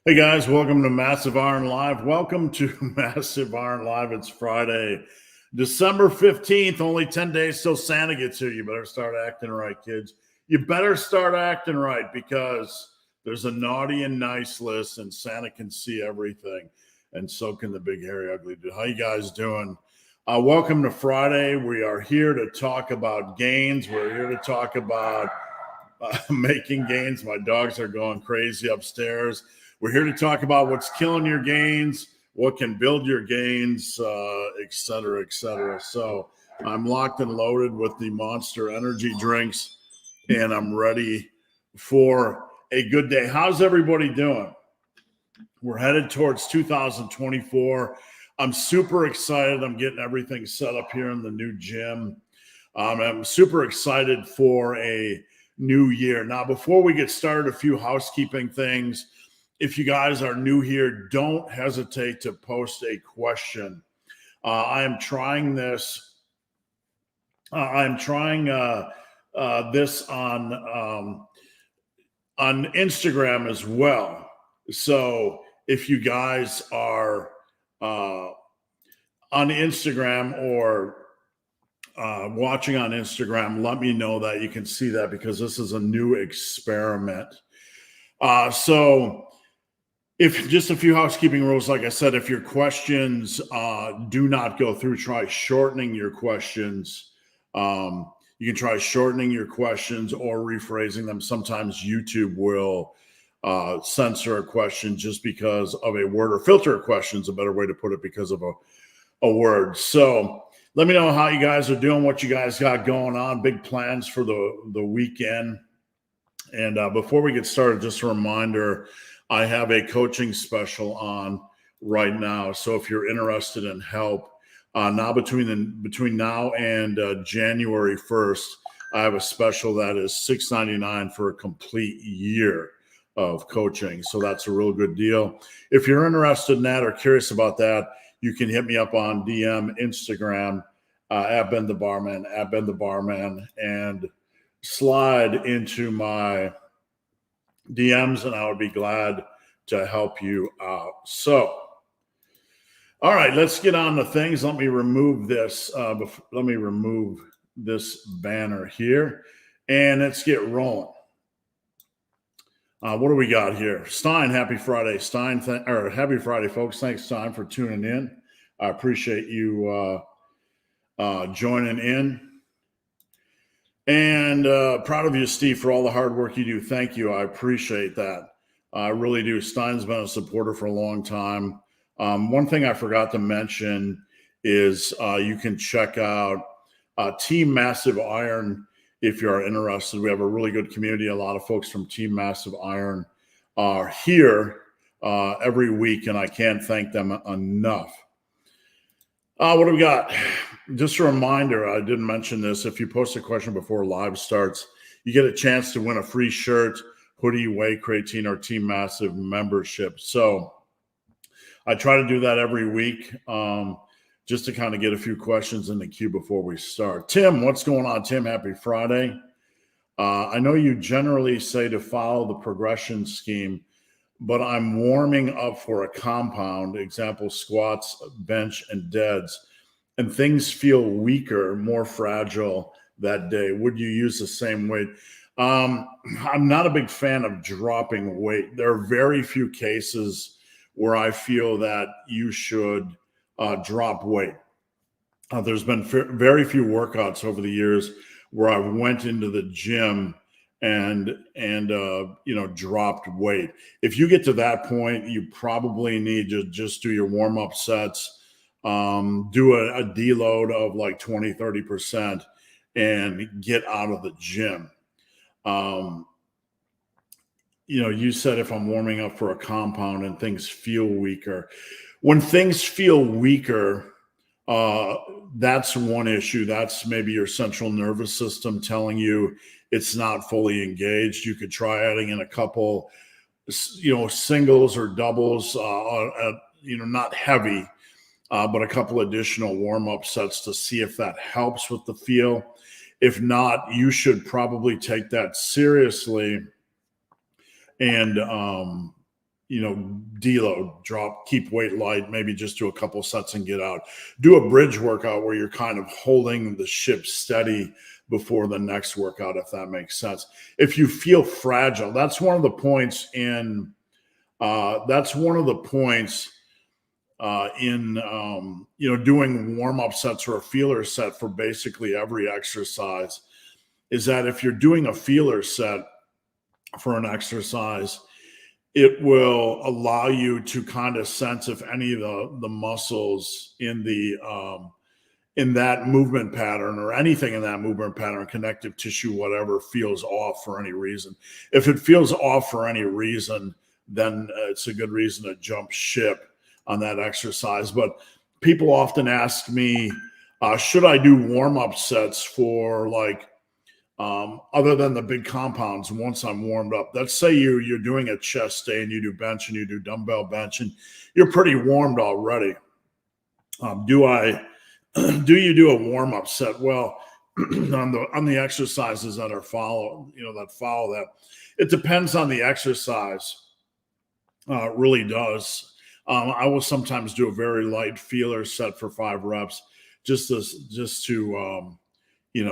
Hey guys, welcome to Massive Iron Live. Welcome to Massive Iron Live. It's Friday, December 15th. Only 10 days till Santa gets here. You better start acting right, kids. You better start acting right because there's a naughty and nice list, and Santa can see everything, and so can the big, hairy, ugly dude. How you guys doing? Welcome to Friday. We are here to talk about gains. We're here to talk about making gains. My dogs are going crazy upstairs. We're here to talk about what's killing your gains, what can build your gains, et cetera, et cetera. So I'm locked and loaded with the Monster Energy drinks, and I'm ready for a good day. How's everybody doing? We're headed towards 2024. I'm super excited. I'm getting everything set up here in the new gym. I'm super excited for a new year. Now, before we get started, a few housekeeping things. If you guys are new here, don't hesitate to post a question. I am trying this. I'm trying this on Instagram as well. So if you guys are on Instagram or watching on Instagram, let me know that you can see that because this is a new experiment. So if just a few housekeeping rules, like I said, if your questions do not go through, try shortening your questions. You can try shortening your questions or rephrasing them. Sometimes YouTube will censor a question just because of a word, or filter a question is a better way to put it, because of a word. So let me know how you guys are doing, what you guys got going on, big plans for the weekend. And before we get started, just a reminder, I have a coaching special on right now. So if you're interested in help, now between now and January 1st, I have a special that is $6.99 for a complete year of coaching. So that's a real good deal. If you're interested in that or curious about that, you can hit me up on DM, Instagram, at Ben the Barman, and slide into my DMs, and I would be glad to help you out. So, all right, let's get on to things. Let me remove this. Let me remove this banner here, and let's get rolling. What do we got here? Stein, happy Friday. Stein, happy Friday, folks. Thanks, Stein, for tuning in. I appreciate you joining in. And proud of you, Steve, for all the hard work you do. Thank you. I appreciate that. I really do. Stein's been a supporter for a long time. One thing I forgot to mention is you can check out Team Massive Iron if you are interested. We have a really good community. A lot of folks from Team Massive Iron are here every week, and I can't thank them enough. What do we got? Just a reminder, I didn't mention this. If you post a question before live starts, you get a chance to win a free shirt, hoodie, whey creatine, or Team Massive membership. So I try to do that every week just to kind of get a few questions in the queue before we start. Tim, what's going on, Tim? Happy Friday. I know you generally say to follow the progression scheme, but I'm warming up for a compound, example, squats, bench, and deads, and things feel weaker, more fragile that day. Would you use the same weight? I'm not a big fan of dropping weight. There are very few cases where I feel that you should drop weight. There's been very few workouts over the years where I went into the gym and dropped weight. If you get to that point, you probably need to just do your warm-up sets, do a deload of like 20-30% and get out of the gym. You said if I'm warming up for a compound and things feel weaker. When things feel weaker, that's one issue. That's maybe your central nervous system telling you it's not fully engaged. You could try adding in a couple, singles or doubles, not heavy, but a couple additional warm-up sets to see if that helps with the feel. If not, you should probably take that seriously and deload, drop, keep weight light, maybe just do a couple sets and get out. Do a bridge workout where you're kind of holding the ship steady before the next workout, if that makes sense. If you feel fragile, that's one of the points in doing warm-up sets or a feeler set for basically every exercise, is that if you're doing a feeler set for an exercise, it will allow you to kind of sense if any of the muscles in that movement pattern or anything in that movement pattern, connective tissue, whatever, feels off for any reason. If it feels off for any reason, then it's a good reason to jump ship on that exercise. But people often ask me, should I do warm-up sets for other than the big compounds once I'm warmed up? Let's say you're doing a chest day and you do bench and you do dumbbell bench and you're pretty warmed already. Do you do a warm-up set? Well, on the exercises that follow that, it depends on the exercise. Really does. I will sometimes do a very light feeler set for 5 reps, just to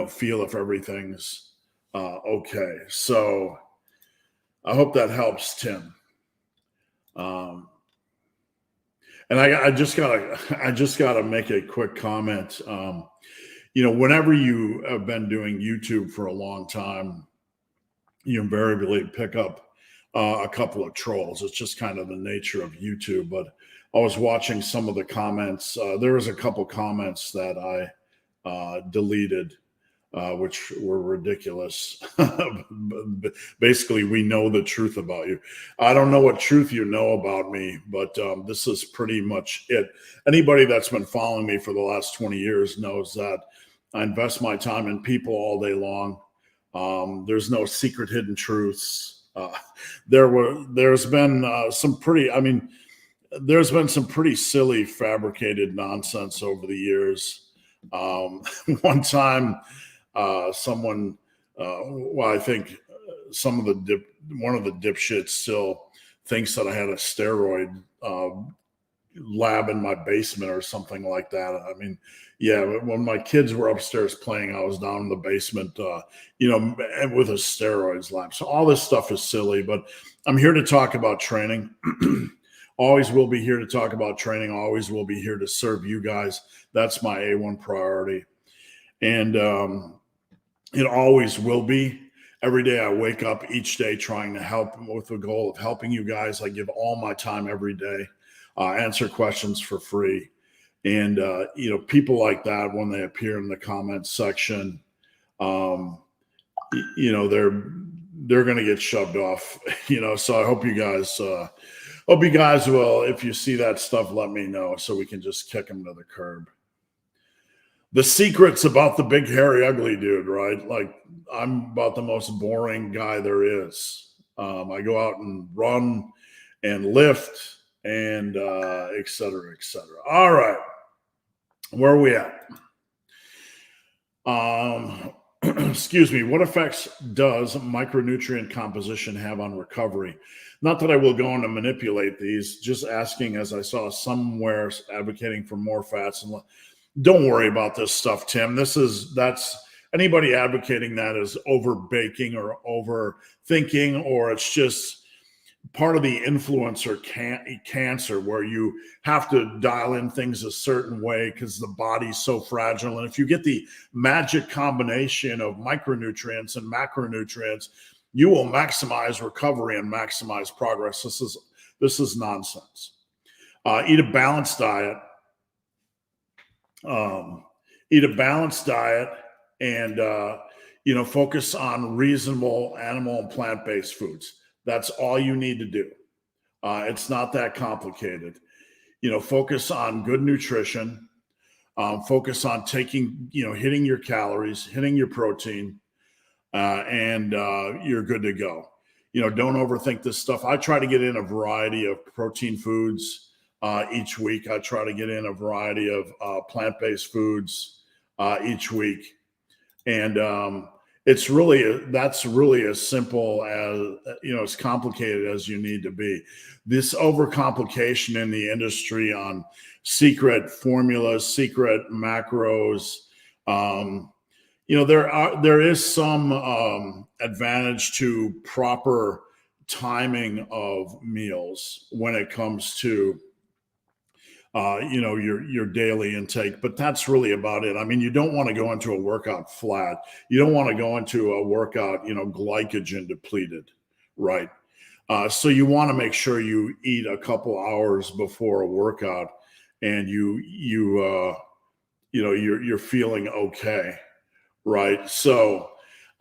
feel if everything's okay. So I hope that helps, Tim. And I just gotta make a quick comment. Whenever you have been doing YouTube for a long time, you invariably pick up a couple of trolls. It's just kind of the nature of YouTube. But I was watching some of the comments. There was a couple comments that I deleted, which were ridiculous. Basically, we know the truth about you. I don't know what truth you know about me, but this is pretty much it. Anybody that's been following me for the last 20 years knows that I invest my time in people all day long. There's no secret hidden truths. There's been some pretty silly fabricated nonsense over the years. One time, someone, I think one of the dipshits still thinks that I had a steroid lab in my basement or something like that. I mean, yeah, when my kids were upstairs playing, I was down in the basement, with a steroids lab. So all this stuff is silly, but I'm here to talk about training. Always will be here to talk about training. Always will be here to serve you guys. That's my A1 priority. And it always will be. Every day I wake up each day trying to help with the goal of helping you guys. I give all my time every day, answer questions for free. And, people like that, when they appear in the comments section, they're going to get shoved off, so I hope you guys will, if you see that stuff, let me know so we can just kick them to the curb. The secret's about the big, hairy, ugly dude, right? Like, I'm about the most boring guy there is. I go out and run and lift and et cetera, et cetera. All right. Where are we at? Excuse me. What effects does micronutrient composition have on recovery? Not that I will go on to manipulate these, just asking, as I saw somewhere advocating for more fats and don't worry about this stuff, Tim. That's anybody advocating that is over baking or overthinking, or it's just part of the influencer cancer where you have to dial in things a certain way because the body's so fragile. And if you get the magic combination of micronutrients and macronutrients, you will maximize recovery and maximize progress. This is nonsense. Eat a balanced diet. And focus on reasonable animal and plant-based foods. That's all you need to do. It's not that complicated. Focus on good nutrition. Focus on hitting your calories, hitting your protein, and you're good to go. Don't overthink this stuff. I try to get in a variety of protein foods each week. I try to get in a variety of plant-based foods each week. And that's really as simple as, as complicated as you need to be. This overcomplication in the industry on secret formulas, secret macros, there is some advantage to proper timing of meals when it comes to your daily intake, but that's really about it. I mean, you don't want to go into a workout flat. You don't want to go into a workout, glycogen depleted, right? So you want to make sure you eat a couple hours before a workout, and you're feeling okay, right? So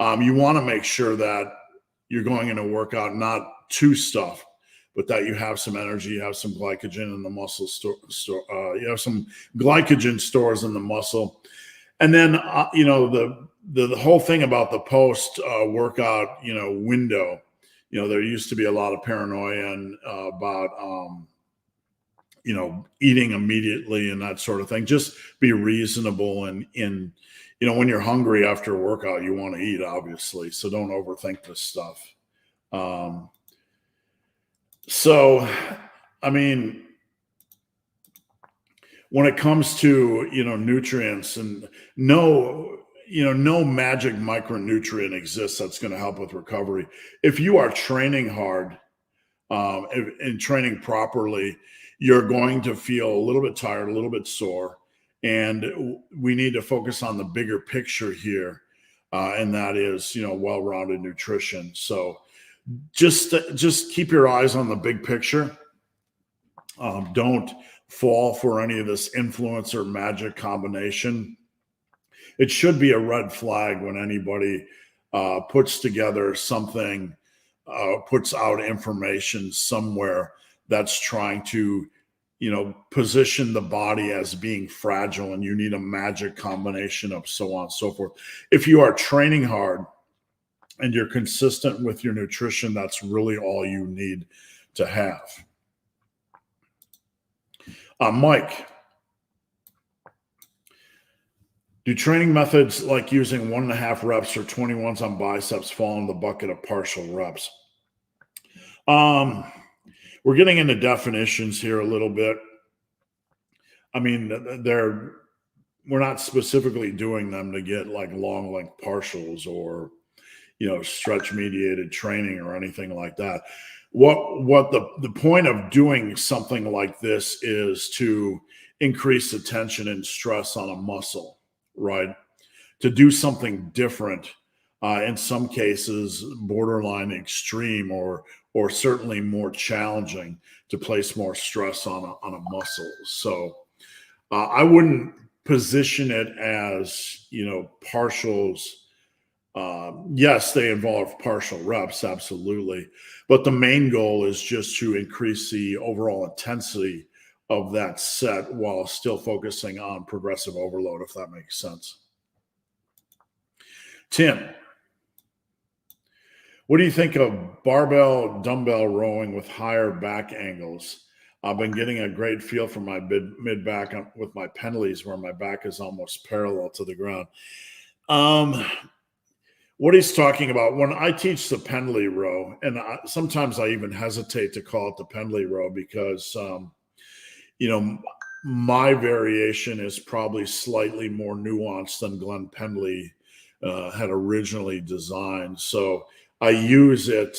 you want to make sure that you're going into a workout not too stuffed, but that you have some energy, you have some glycogen in the muscle you have some glycogen stores in the muscle. And then, the whole thing about the post workout, window, there used to be a lot of paranoia about, eating immediately and that sort of thing. Just be reasonable. And when you're hungry after a workout, you want to eat, obviously. So don't overthink this stuff. So, I mean, when it comes to, nutrients, and no magic micronutrient exists that's going to help with recovery. If you are training hard and training properly, you're going to feel a little bit tired, a little bit sore. And we need to focus on the bigger picture here. And that is, well-rounded nutrition. So, just keep your eyes on the big picture. Don't fall for any of this influencer magic combination. It should be a red flag when anybody puts together something, puts out information somewhere that's trying to, position the body as being fragile, and you need a magic combination of so on and so forth. If you are training hard and you're consistent with your nutrition, that's really all you need to have. Mike, do training methods like using 1.5 reps or 21s on biceps fall in the bucket of partial reps? We're getting into definitions here a little bit. I mean, we're not specifically doing them to get like long length partials or stretch mediated training or anything like that. What the point of doing something like this is to increase the tension and stress on a muscle, right? To do something different, in some cases borderline extreme, or certainly more challenging, to place more stress on a muscle. So I wouldn't position it as partials. Yes, they involve partial reps, absolutely. But the main goal is just to increase the overall intensity of that set while still focusing on progressive overload, if that makes sense. Tim, what do you think of barbell dumbbell rowing with higher back angles? I've been getting a great feel for my mid back with my pendleys, where my back is almost parallel to the ground. What he's talking about, when I teach the pendley row, and sometimes I even hesitate to call it the pendley row because, my variation is probably slightly more nuanced than Glenn Pendley had originally designed. So I use it.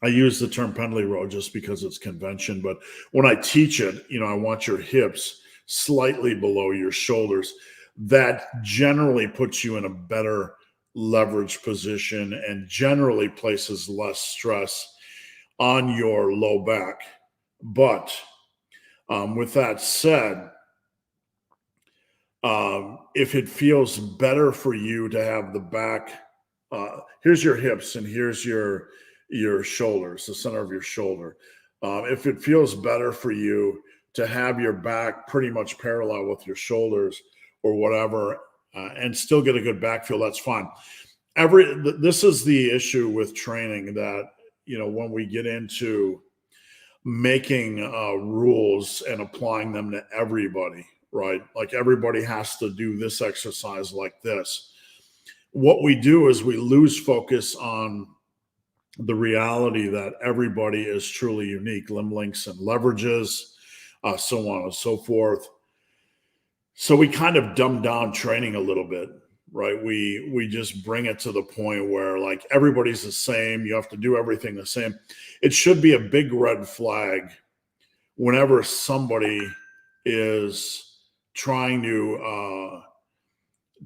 I use the term pendley row just because it's convention. But when I teach it, I want your hips slightly below your shoulders. That generally puts you in a better leverage position and generally places less stress on your low back. But with that said, if it feels better for you to have the back, here's your hips and here's your shoulders, the center of your shoulder. If it feels better for you to have your back pretty much parallel with your shoulders or whatever, and still get a good back feel, that's fine. This is the issue with training, that when we get into making rules and applying them to everybody, right? Like everybody has to do this exercise like this. what we do is we lose focus on the reality that everybody is truly unique, limb lengths and leverages, so on and so forth. So we kind of dumb down training a little bit, right? We just bring it to the point where like everybody's the same. You have to do everything the same. It should be a big red flag whenever somebody is trying to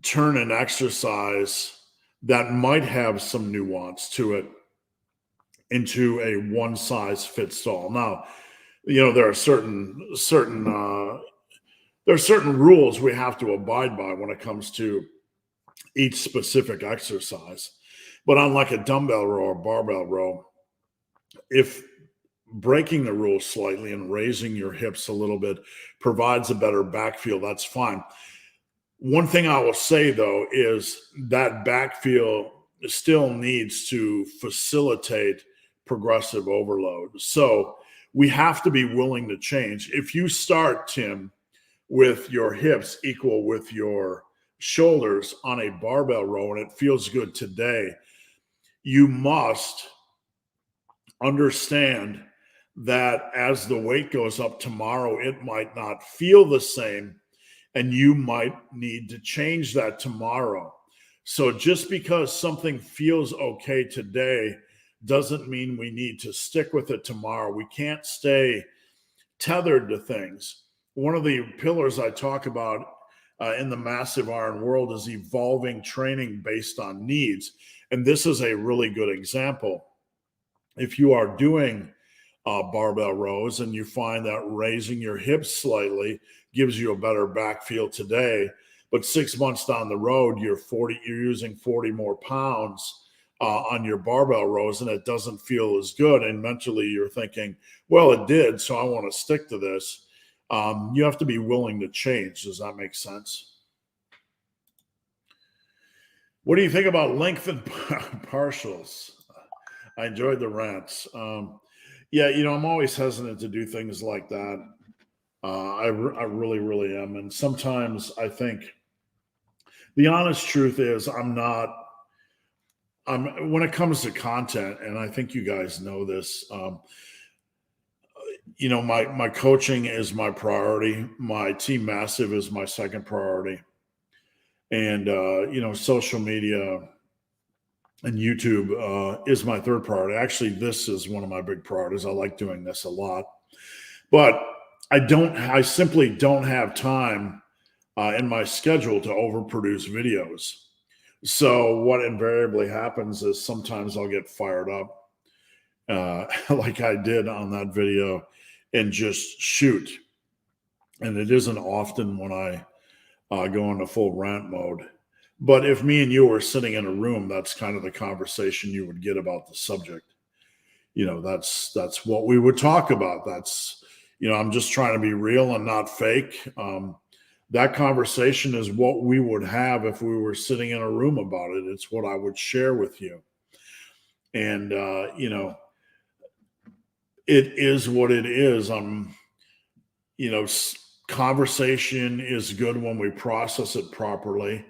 turn an exercise that might have some nuance to it into a one size fits all. Now, there are certain rules we have to abide by when it comes to each specific exercise. But on like a dumbbell row or barbell row, if breaking the rules slightly and raising your hips a little bit provides a better back feel, that's fine. One thing I will say though is that back feel still needs to facilitate progressive overload. So we have to be willing to change. If you start, Tim, with your hips equal with your shoulders on a barbell row and it feels good today, you must understand that as the weight goes up tomorrow, it might not feel the same and you might need to change that tomorrow. So just because something feels okay today doesn't mean we need to stick with it tomorrow. We can't stay tethered to things. One of the pillars I talk about in the massive iron world is evolving training based on needs. And this is a really good example. If you are doing barbell rows and you find that raising your hips slightly gives you a better back feel today, but 6 months down the road, you're using 40 more pounds on your barbell rows and it doesn't feel as good. And mentally you're thinking, well, it did, so I want to stick to this. You have to be willing to change. Does that make sense? What do you think about length and partials? I enjoyed the rants. Yeah, I'm always hesitant to do things like that. I really, really am. And sometimes I think the honest truth is when it comes to content, and I think you guys know this, my coaching is my priority. My Team Massive is my second priority. And, social media and YouTube is my third priority. Actually, this is one of my big priorities. I like doing this a lot. But I simply don't have time in my schedule to overproduce videos. So what invariably happens is sometimes I'll get fired up like I did on that video and just shoot. And it isn't often when I go into full rant mode. But if me and you were sitting in a room, that's kind of the conversation you would get about the subject. That's what we would talk about. That's, I'm just trying to be real and not fake. That conversation is what we would have if we were sitting in a room about it. It's what I would share with you. And, it is what it is. Conversation is good when we process it properly.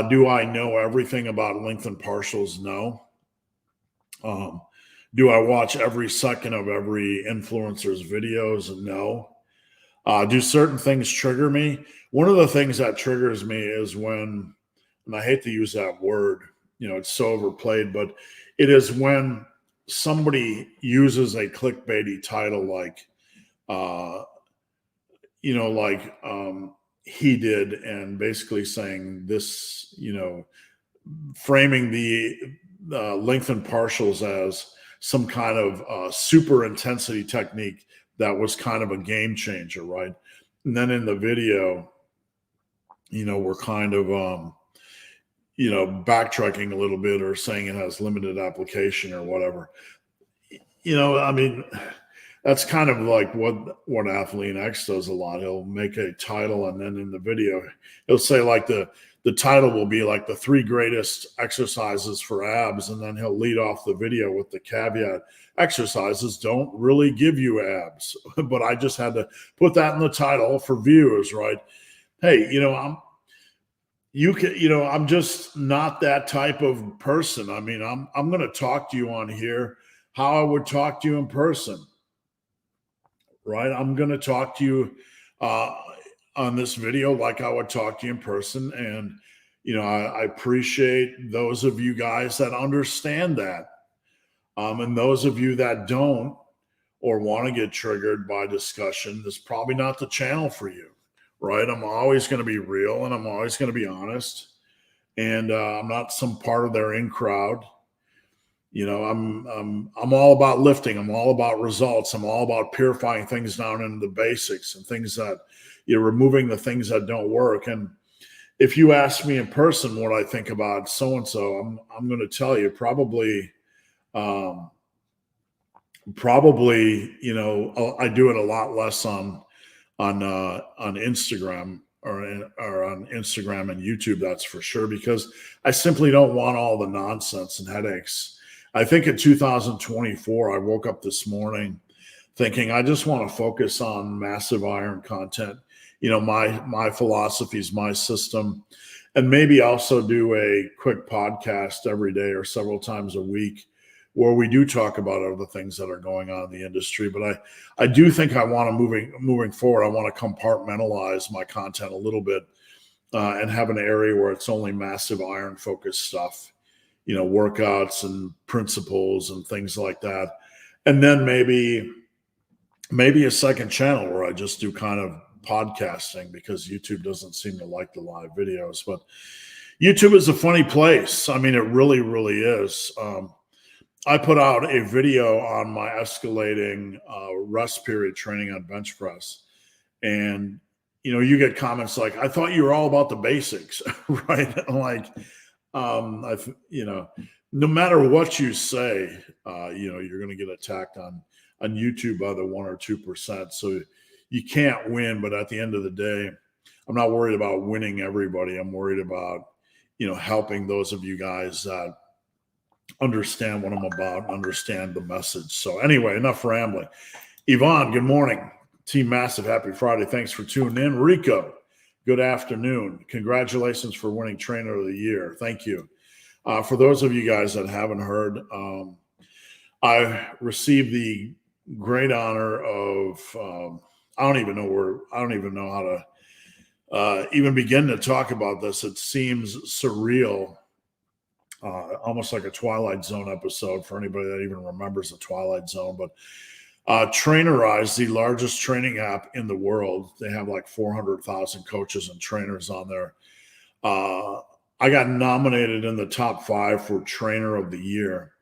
Do I know everything about length and partials? No. Do I watch every second of every influencer's videos? No. Do certain things trigger me? One of the things that triggers me is when, and I hate to use that word, it's so overplayed, but it is when somebody uses a clickbaity title like, he did, and basically saying this, framing the length and partials as some kind of super intensity technique that was kind of a game changer, right? And then in the video, we're kind of, backtracking a little bit or saying it has limited application or whatever. That's kind of like what Athlete X does a lot. He'll make a title and then in the video, he'll say like the title will be like the 3 greatest exercises for abs. And then he'll lead off the video with the caveat, exercises don't really give you abs. But I just had to put that in the title for viewers, right? Hey, I'm just not that type of person. I mean, I'm going to talk to you on here how I would talk to you in person, right? I'm going to talk to you uh, on this video like I would talk to you in person. And, I appreciate those of you guys that understand that. And those of you that don't or want to get triggered by discussion, this is probably not the channel for you, right? I'm always going to be real and I'm always going to be honest. And I'm not some part of their in crowd. I'm all about lifting. I'm all about results. I'm all about purifying things down into the basics and things that removing the things that don't work. And if you ask me in person what I think about so and so, I'm going to tell you probably I do it a lot less on Instagram or on Instagram and YouTube, that's for sure, because I simply don't want all the nonsense and headaches. I think in 2024, I woke up this morning thinking I just want to focus on massive iron content, my philosophies, my system, and maybe also do a quick podcast every day or several times a week where we do talk about other things that are going on in the industry. But I do think I want to moving forward, I want to compartmentalize my content a little bit and have an area where it's only massive iron focused stuff, workouts and principles and things like that. And then maybe a second channel where I just do kind of podcasting, because YouTube doesn't seem to like the live videos. But YouTube is a funny place. I mean, it really, really is. I put out a video on my escalating rest period training on bench press. And, you get comments like, I thought you were all about the basics, right? Like, no matter what you say, you're going to get attacked on YouTube by the 1 or 2%. So you can't win. But at the end of the day, I'm not worried about winning everybody. I'm worried about, helping those of you guys that understand what I'm about, understand the message. So anyway, enough rambling. Yvonne, good morning. Team Massive, happy Friday. Thanks for tuning in. Rico, good afternoon. Congratulations for winning Trainer of the Year. Thank you. For those of you guys that haven't heard, I received the great honor of, I don't even know how to even begin to talk about this. It seems surreal. Almost like a Twilight Zone episode for anybody that even remembers the Twilight Zone. But Trainerize, the largest training app in the world, they have like 400,000 coaches and trainers on there. I got nominated in the top 5 for Trainer of the Year.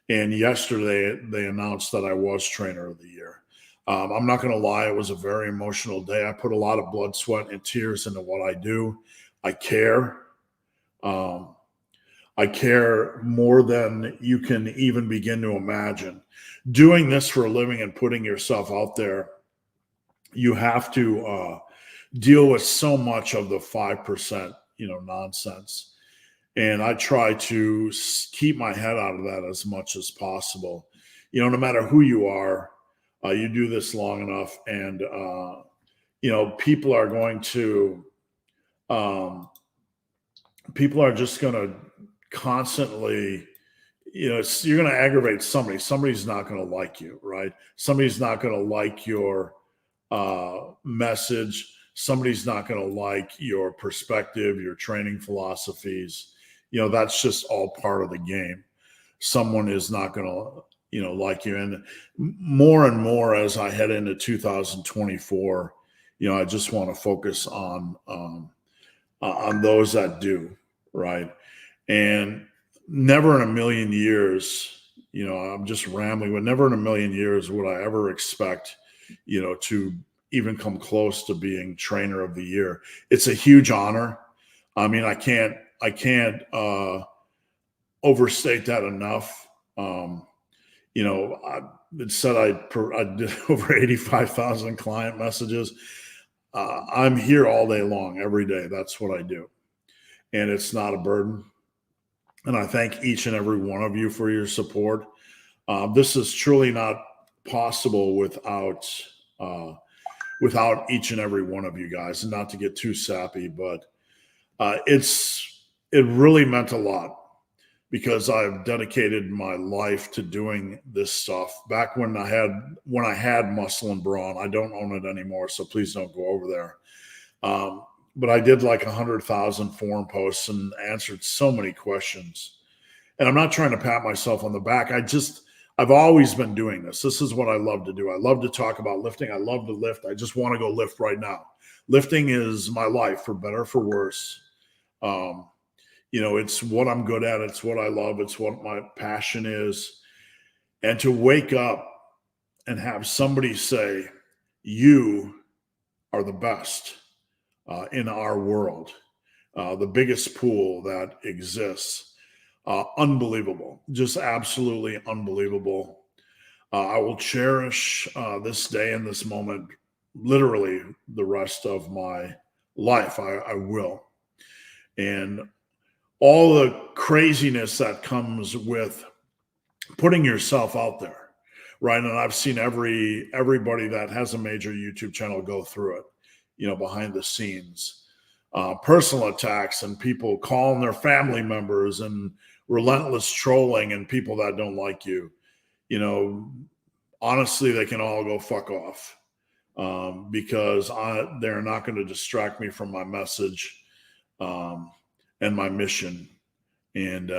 And yesterday they announced that I was Trainer of the Year. I'm not going to lie, it was a very emotional day. I put a lot of blood, sweat, and tears into what I do. I care. I care more than you can even begin to imagine. Doing this for a living and putting yourself out there, you have to deal with so much of the 5%, nonsense. And I try to keep my head out of that as much as possible. No matter who you are, you do this long enough, and people are going to, people are just going to constantly, you're going to aggravate somebody. Somebody's not going to like you, right? Somebody's not going to like your message. Somebody's not going to like your perspective, your training philosophies. That's just all part of the game. Someone is not going to, like you. And more as I head into 2024, I just want to focus on those that do, right? And never in a million years, I'm just rambling, but never in a million years would I ever expect, to even come close to being Trainer of the Year. It's a huge honor. I mean, I can't overstate that enough. It said I did over 85,000 client messages. I'm here all day long, every day. That's what I do. And it's not a burden. And I thank each and every one of you for your support. This is truly not possible without each and every one of you guys. And not to get too sappy, but it really meant a lot because I've dedicated my life to doing this stuff. Back when I had muscle and brawn, I don't own it anymore, so please don't go over there. But I did like 100,000 forum posts and answered so many questions. And I'm not trying to pat myself on the back. I've always been doing this. This is what I love to do. I love to talk about lifting. I love to lift. I just want to go lift right now. Lifting is my life, for better, for worse. It's what I'm good at. It's what I love. It's what my passion is. And to wake up and have somebody say, you are the best in our world, the biggest pool that exists. Unbelievable, just absolutely unbelievable. I will cherish this day and this moment, literally the rest of my life. I will. And all the craziness that comes with putting yourself out there, right? And I've seen everybody that has a major YouTube channel go through it, behind the scenes. Personal attacks and people calling their family members and relentless trolling and people that don't like you. Honestly, they can all go fuck off because they're not going to distract me from my message and my mission. And,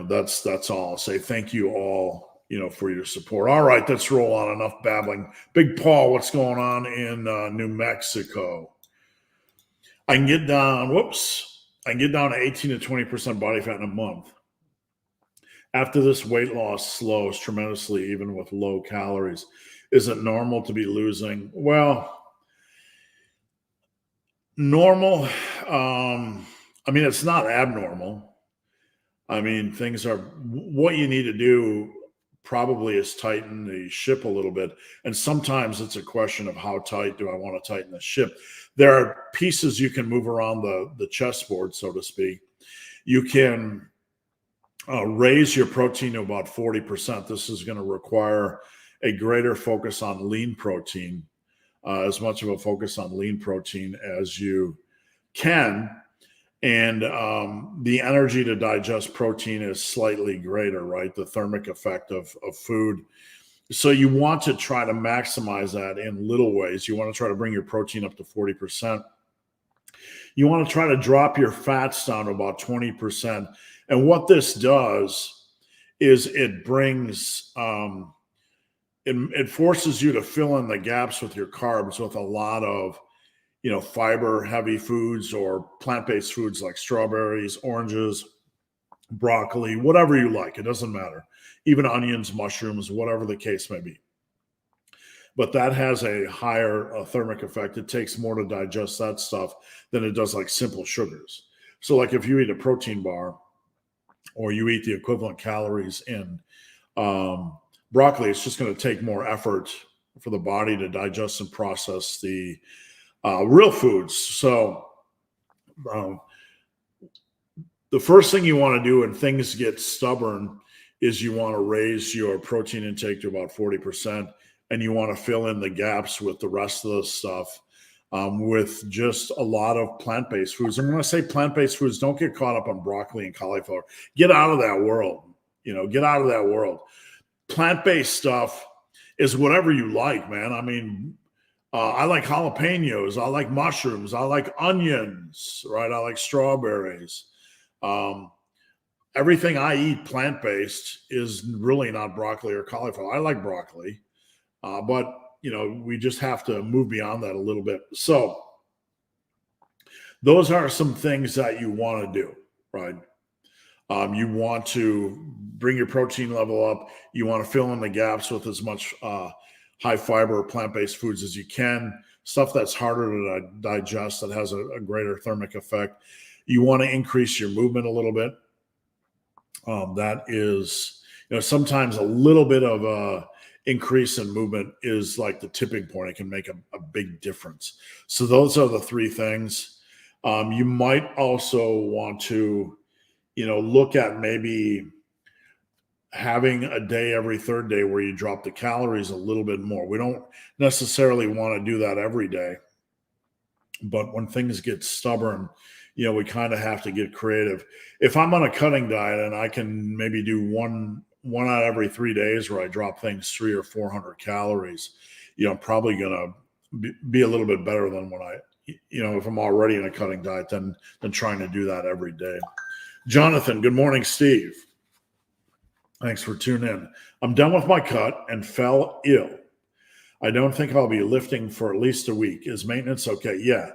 that's all I'll say. Thank you all, for your support. All right, let's roll on. Enough babbling. Big Paul, what's going on in New Mexico? I can get down to 18 to 20% body fat in a month. After this, weight loss slows tremendously, even with low calories. Is it normal to be losing? Well, normal. It's not abnormal. Things are, what you need to do probably is tighten the ship a little bit. And sometimes it's a question of how tight do I want to tighten the ship? There are pieces you can move around the chessboard, so to speak. You can raise your protein to about 40%. This is going to require a greater focus on lean protein, as much of a focus on lean protein as you can. And the energy to digest protein is slightly greater, right? The thermic effect of food. So you want to try to maximize that in little ways. You want to try to bring your protein up to 40%. You want to try to drop your fats down to about 20%. And what this does is it brings, it forces you to fill in the gaps with your carbs with a lot of fiber heavy foods or plant-based foods like strawberries, oranges, broccoli, whatever you like. It doesn't matter. Even onions, mushrooms, whatever the case may be. But that has a higher thermic effect. It takes more to digest that stuff than it does like simple sugars. So like if you eat a protein bar or you eat the equivalent calories in broccoli, it's just going to take more effort for the body to digest and process the real foods. So the first thing you want to do when things get stubborn is you want to raise your protein intake to about 40%, and you want to fill in the gaps with the rest of the stuff with just a lot of plant-based foods. And when I say plant-based foods, don't get caught up on broccoli and cauliflower. Get out of that world. Get out of that world. Plant-based stuff is whatever you like, man. I like jalapenos. I like mushrooms. I like onions, right? I like strawberries. Everything I eat plant-based is really not broccoli or cauliflower. I like broccoli, but we just have to move beyond that a little bit. So those are some things that you want to do, right? You want to bring your protein level up. You want to fill in the gaps with as much high fiber plant-based foods as you can, stuff that's harder to digest, that has a greater thermic effect. You want to increase your movement a little bit. That is, sometimes a little bit of a increase in movement is like the tipping point. It can make a big difference. So those are the three things. You might also want to, look at maybe having a day every third day where you drop the calories a little bit more. We don't necessarily want to do that every day, but when things get stubborn, we kind of have to get creative. If I'm on a cutting diet and I can maybe do one out every 3 days where I drop things 300 or 400 calories, I'm probably going to be a little bit better than when if I'm already in a cutting diet than trying to do that every day. Jonathan, good morning, Steve. Thanks for tuning in. I'm done with my cut and fell ill. I don't think I'll be lifting for at least a week. Is maintenance okay? Yeah.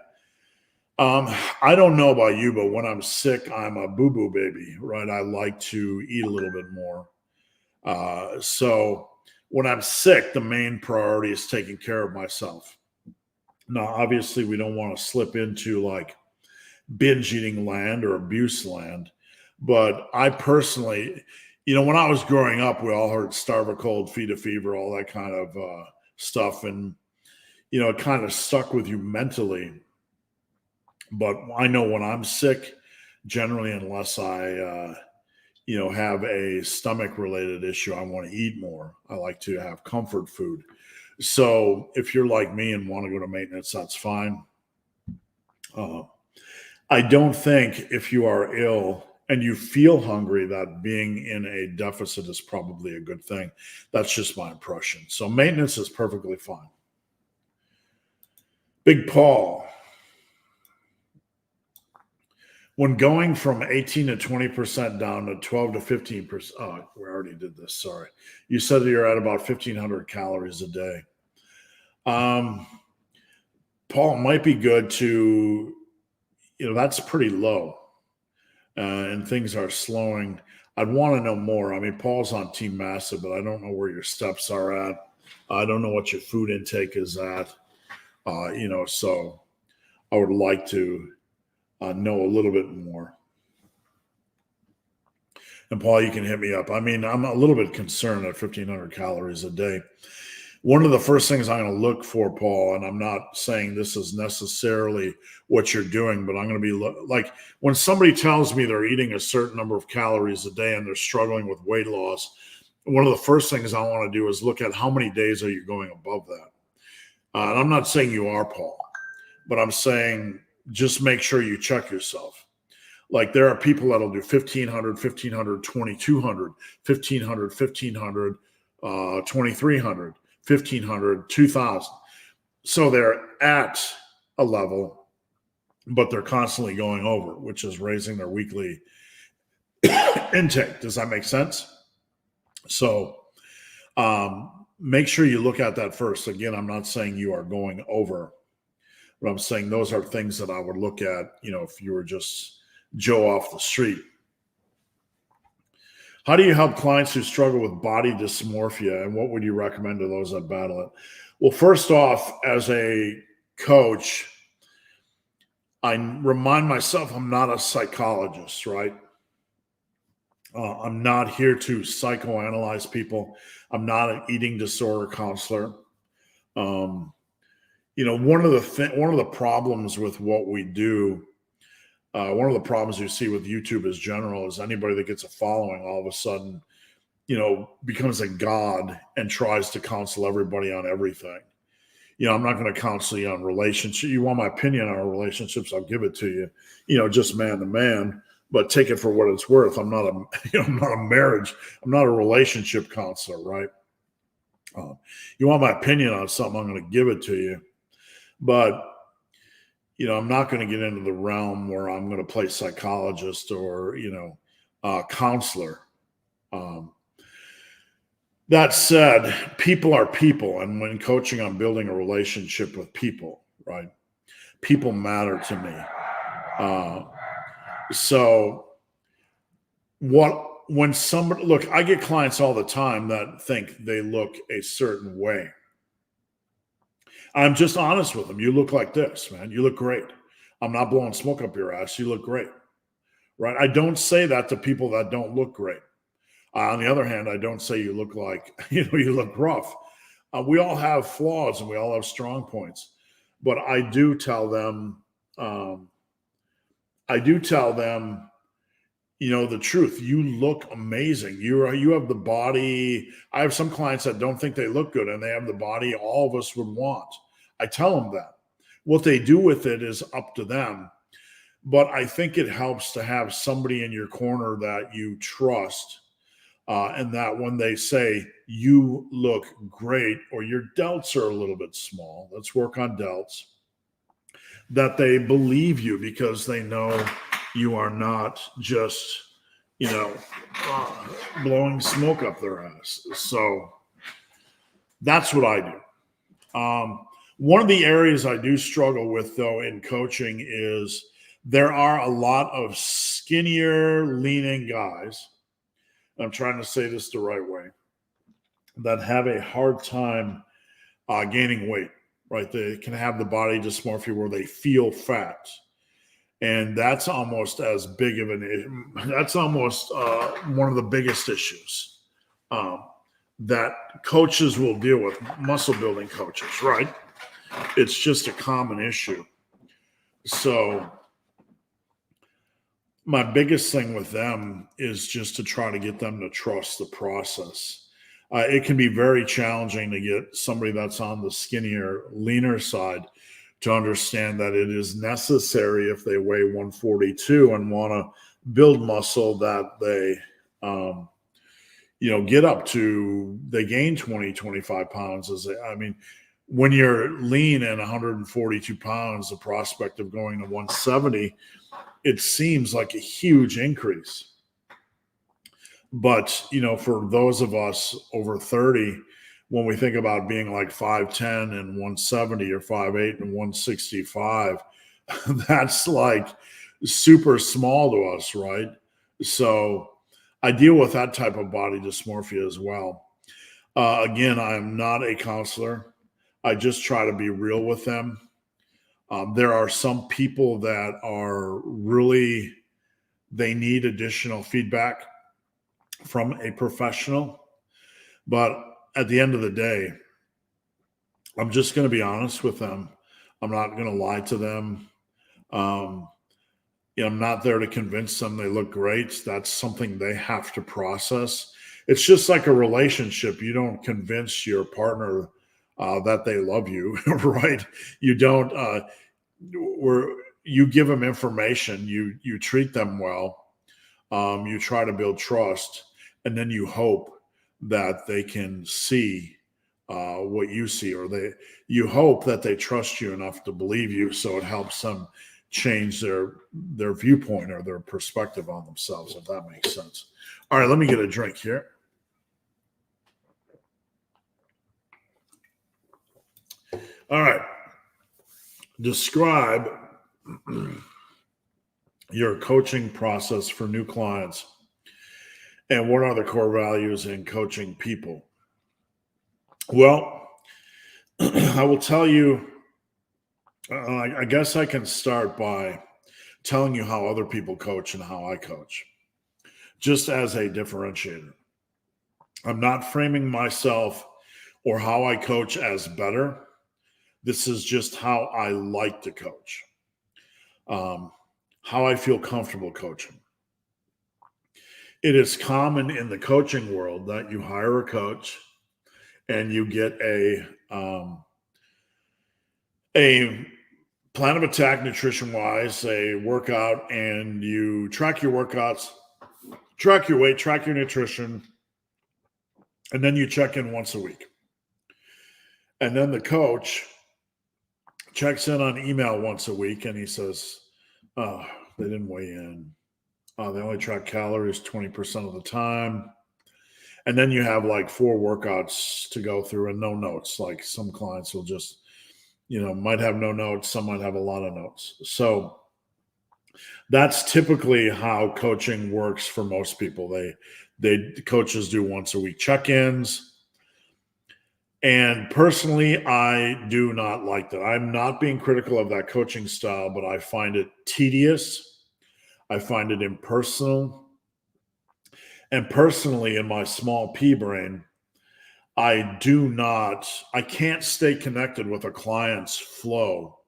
I don't know about you, but when I'm sick, I'm a boo-boo baby, right? I like to eat a little bit more. So when I'm sick, the main priority is taking care of myself. Now, obviously, we don't want to slip into like binge eating land or abuse land. But I personally, when I was growing up, we all heard starve a cold, feed a fever, all that kind of stuff. And, it kind of stuck with you mentally. But I know when I'm sick, generally, unless I, have a stomach related issue, I want to eat more. I like to have comfort food. So if you're like me and want to go to maintenance, that's fine. I don't think if you are ill and you feel hungry that being in a deficit is probably a good thing. That's just my impression. So maintenance is perfectly fine. Big Paul. When going from 18 to 20% down to 12 to 15%, oh, we already did this, sorry. You said that you're at about 1,500 calories a day. Paul, it might be good to, that's pretty low. And things are slowing. I'd want to know more. I mean, Paul's on Team Massive, but I don't know where your steps are at. I don't know what your food intake is at. So I would like to know a little bit more. And Paul, you can hit me up. I mean, I'm a little bit concerned at 1,500 calories a day. One of the first things I'm going to look for, Paul, and I'm not saying this is necessarily what you're doing, but I'm going to be like when somebody tells me they're eating a certain number of calories a day and they're struggling with weight loss, one of the first things I want to do is look at how many days are you going above that. And I'm not saying you are, Paul, but I'm saying just make sure you check yourself. Like there are people that'll do 1,500, 1,500, 2,200, 1,500, 1,500, 2,300. 1,500, 2,000. So they're at a level, but they're constantly going over, which is raising their weekly intake. Does that make sense? So make sure you look at that first. Again, I'm not saying you are going over, but I'm saying those are things that I would look at, if you were just Joe off the street. How do you help clients who struggle with body dysmorphia, and what would you recommend to those that battle it? Well, first off, as a coach, I remind myself I'm not a psychologist, right? I'm not here to psychoanalyze people. I'm not an eating disorder counselor. One of the problems with what we do, one of the problems you see with YouTube as general is anybody that gets a following all of a sudden, becomes a god and tries to counsel everybody on everything. I'm not going to counsel you on relationships. You want my opinion on relationships, I'll give it to you, just man to man, but take it for what it's worth. I'm not I'm not a relationship counselor, right? You want my opinion on something, I'm going to give it to you. But I'm not going to get into the realm where I'm going to play psychologist or, counselor. That said, people are people. And when coaching, I'm building a relationship with people, right? People matter to me. So when somebody, look, I get clients all the time that think they look a certain way. I'm just honest with them. You look like this, man. You look great. I'm not blowing smoke up your ass. You look great, right? I don't say that to people that don't look great. On the other hand, I don't say you look like, you look rough. We all have flaws and we all have strong points. But I do tell them, the truth. You look amazing. You have the body. I have some clients that don't think they look good and they have the body all of us would want. I tell them that. What they do with it is up to them. But I think it helps to have somebody in your corner that you trust, and that when they say you look great or your delts are a little bit small, let's work on delts, that they believe you because they know you are not just, blowing smoke up their ass. So that's what I do. One of the areas I do struggle with, though, in coaching is there are a lot of skinnier, leaning guys. I'm trying to say this the right way, that have a hard time gaining weight, right? They can have the body dysmorphia where they feel fat. And that's almost as big of that's almost one of the biggest issues that coaches will deal with, muscle building coaches, right? It's just a common issue. So my biggest thing with them is just to try to get them to trust the process. It can be very challenging to get somebody that's on the skinnier, leaner side to understand that it is necessary if they weigh 142 and want to build muscle that they, get up to, they gain 20, 25 pounds. When you're lean and 142 pounds, the prospect of going to 170, it seems like a huge increase. But, for those of us over 30, when we think about being like 5'10 and 170 or 5'8 and 165, that's like super small to us, right? So I deal with that type of body dysmorphia as well. Again, I'm not a counselor. I just try to be real with them. There are some people that are really, they need additional feedback from a professional. But at the end of the day, I'm just going to be honest with them. I'm not going to lie to them. I'm not there to convince them they look great. That's something they have to process. It's just like a relationship. You don't convince your partner that they love you, right? You don't. You give them information. You treat them well. You try to build trust, and then you hope that they can see what you see, or you hope that they trust you enough to believe you, so it helps them change their viewpoint or their perspective on themselves, if that makes sense. All right, let me get a drink here. All right. Describe your coaching process for new clients, and what are the core values in coaching people? Well, I will tell you, I guess I can start by telling you how other people coach and how I coach, just as a differentiator. I'm not framing myself or how I coach as better. This is just how I like to coach, how I feel comfortable coaching. It is common in the coaching world that you hire a coach and you get a plan of attack nutrition wise, a workout, and you track your workouts, track your weight, track your nutrition, and then you check in once a week. And then the coach checks in on email once a week and he says, oh, they didn't weigh in. They only track calories 20% of the time. And then you have like 4 workouts to go through and no notes. Like some clients will just, might have no notes. Some might have a lot of notes. So that's typically how coaching works for most people. Coaches do once a week check-ins. And personally, I do not like that. I'm not being critical of that coaching style, but I find it tedious. I find it impersonal. And personally, in my small pea brain, I can't stay connected with a client's flow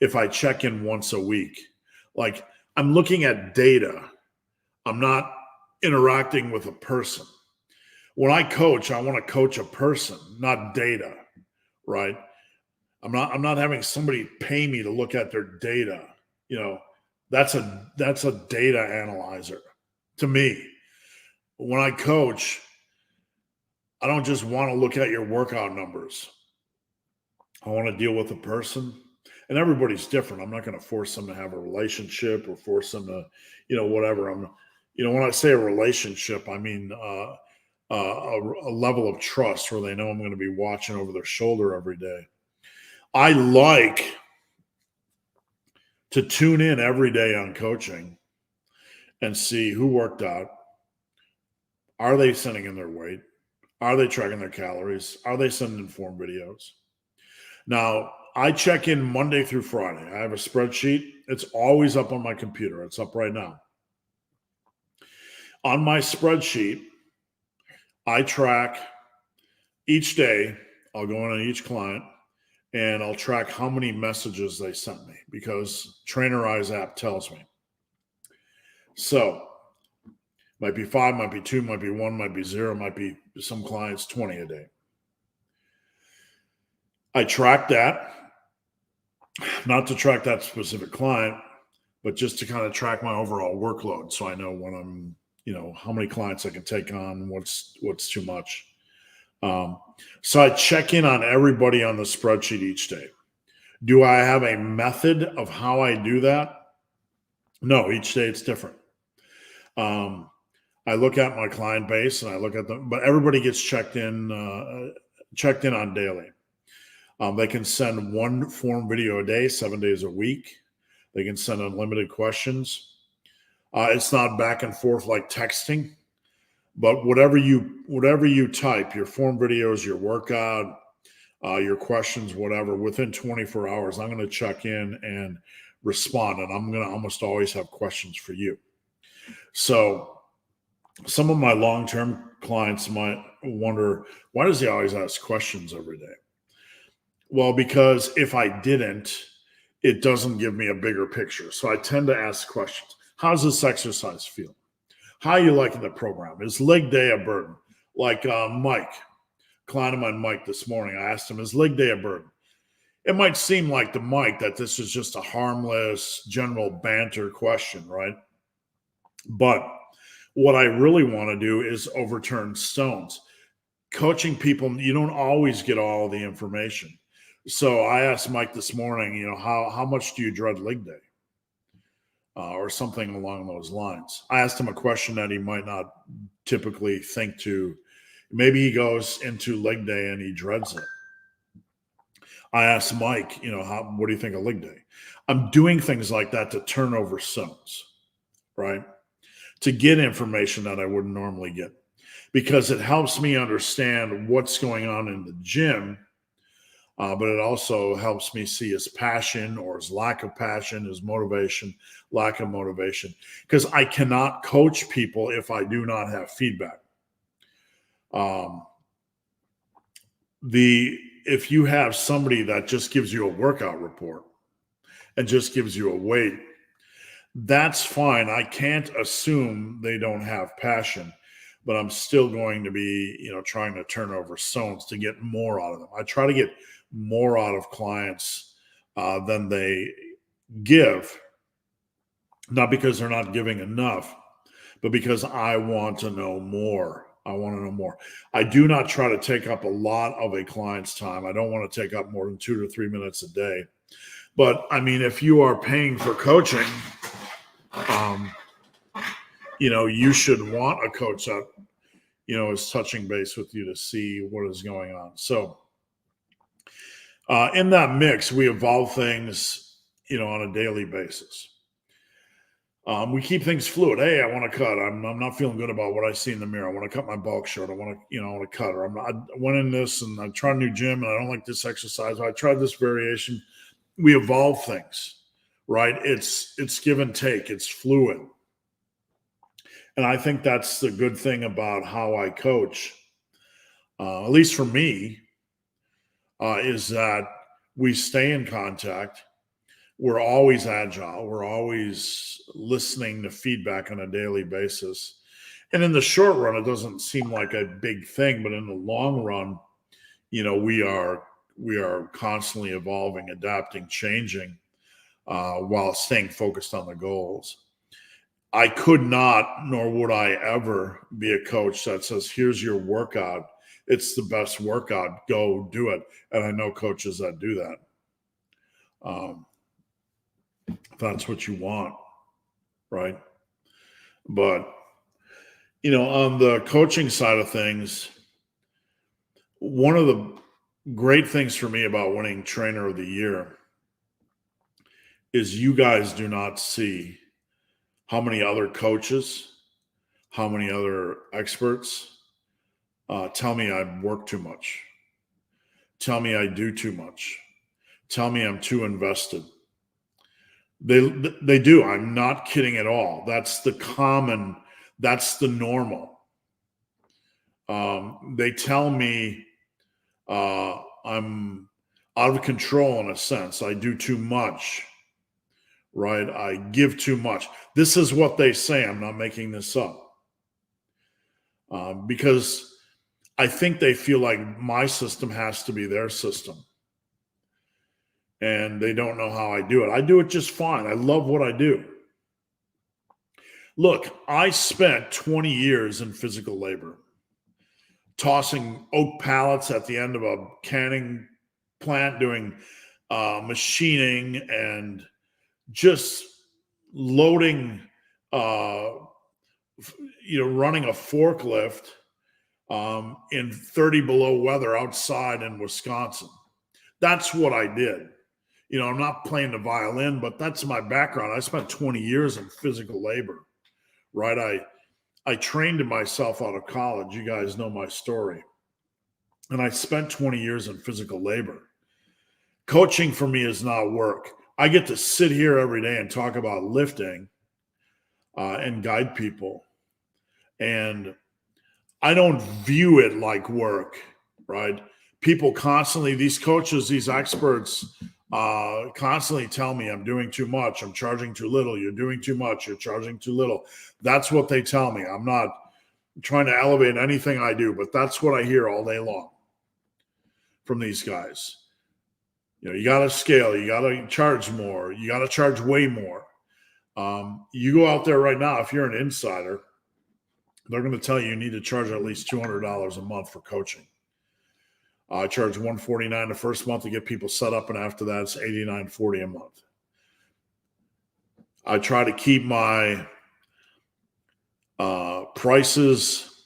if I check in once a week. Like, I'm looking at data. I'm not interacting with a person. When I coach, I want to coach a person, not data, right? I'm not having somebody pay me to look at their data. That's a data analyzer to me. When I coach, I don't just want to look at your workout numbers. I want to deal with a person, and everybody's different. I'm not going to force them to have a relationship or force them to, whatever. When I say a relationship, I mean a level of trust where they know I'm going to be watching over their shoulder every day. I like to tune in every day on coaching and see who worked out. Are they sending in their weight? Are they tracking their calories? Are they sending in form videos? Now, I check in Monday through Friday. I have a spreadsheet. It's always up on my computer. It's up right now. On my spreadsheet, I track each day. I'll go in on each client and I'll track how many messages they sent me because Trainer Eyes app tells me. So, might be 5, might be 2, might be 1, might be 0, might be some clients 20 a day. I track that, not to track that specific client, but just to kind of track my overall workload. So I know when I'm, how many clients I can take on, what's too much. So I check in on everybody on the spreadsheet each day. Do I have a method of how I do that? No, each day it's different. I look at my client base and I look at them, but everybody gets checked in on daily. They can send one form video a day, 7 days a week. They can send unlimited questions. It's not back and forth like texting, but whatever you type, your form videos, your workout, your questions, whatever, within 24 hours, I'm going to check in and respond. And I'm going to almost always have questions for you. So some of my long-term clients might wonder, why does he always ask questions every day? Well, because if I didn't, it doesn't give me a bigger picture. So I tend to ask questions. How's this exercise feel? How are you liking the program? Is leg day a burden? Like Mike, client of mine, Mike, this morning, I asked him, is leg day a burden? It might seem like to Mike that this is just a harmless, general banter question, right? But what I really want to do is overturn stones. Coaching people, you don't always get all the information. So I asked Mike this morning, how much do you dread leg day? Or something along those lines. I asked him a question that he might not typically think to. Maybe he goes into leg day and he dreads it. I asked Mike, what do you think of leg day? I'm doing things like that to turn over stones, right? To get information that I wouldn't normally get, because it helps me understand what's going on in the gym. But it also helps me see his passion or his lack of passion, his motivation, lack of motivation, because I cannot coach people if I do not have feedback. If you have somebody that just gives you a workout report and just gives you a weight, that's fine. I can't assume they don't have passion, but I'm still going to be, trying to turn over stones to get more out of them. I try to get more out of clients than they give, not because they're not giving enough, but because I want to know more. I want to know more. I do not try to take up a lot of a client's time. I don't want to take up more than 2 to 3 minutes a day. But I mean, if you are paying for coaching, you should want a coach that, is touching base with you to see what is going on. So in that mix, we evolve things, on a daily basis. We keep things fluid. Hey, I want to cut. I'm not feeling good about what I see in the mirror. I want to cut my bulk short. I want to cut. Or I went in this and I tried a new gym and I don't like this exercise. I tried this variation. We evolve things, right? It's give and take. It's fluid. And I think that's the good thing about how I coach, at least for me, is that we stay in contact. We're always agile. We're always listening to feedback on a daily basis. And in the short run, it doesn't seem like a big thing, but in the long run, we are constantly evolving, adapting, changing. while staying focused on the goals. I could not, nor would I ever be a coach that says, here's your workout. It's the best workout. Go do it. And I know coaches that do that. If that's what you want, right? But, on the coaching side of things, one of the great things for me about winning Trainer of the Year is you guys do not see how many other coaches, how many other experts tell me I work too much, tell me I do too much, tell me I'm too invested. They do. I'm not kidding at all. That's the normal. They tell me I'm out of control in a sense. I do too much. Right? I give too much. This is what they say. I'm not making this up. Because I think they feel like my system has to be their system. And they don't know how I do it. I do it just fine. I love what I do. Look, I spent 20 years in physical labor, tossing oak pallets at the end of a canning plant, doing machining and just loading, running a forklift in 30 below weather outside in Wisconsin. That's what I did. I'm not playing the violin, but that's my background. I spent 20 years in physical labor, right? I trained myself out of college. You guys know my story. And I spent 20 years in physical labor. Coaching for me is not work. I get to sit here every day and talk about lifting and guide people. And I don't view it like work, right? People constantly, these coaches, these experts constantly tell me I'm doing too much. I'm charging too little. You're doing too much. You're charging too little. That's what they tell me. I'm not trying to elevate anything I do, but that's what I hear all day long from these guys. You got to scale. You got to charge more. You got to charge way more. You go out there right now, if you're an insider, they're going to tell you need to charge at least $200 a month for coaching. I charge $149 the first month to get people set up, and after that, it's $89.40 a month. I try to keep my prices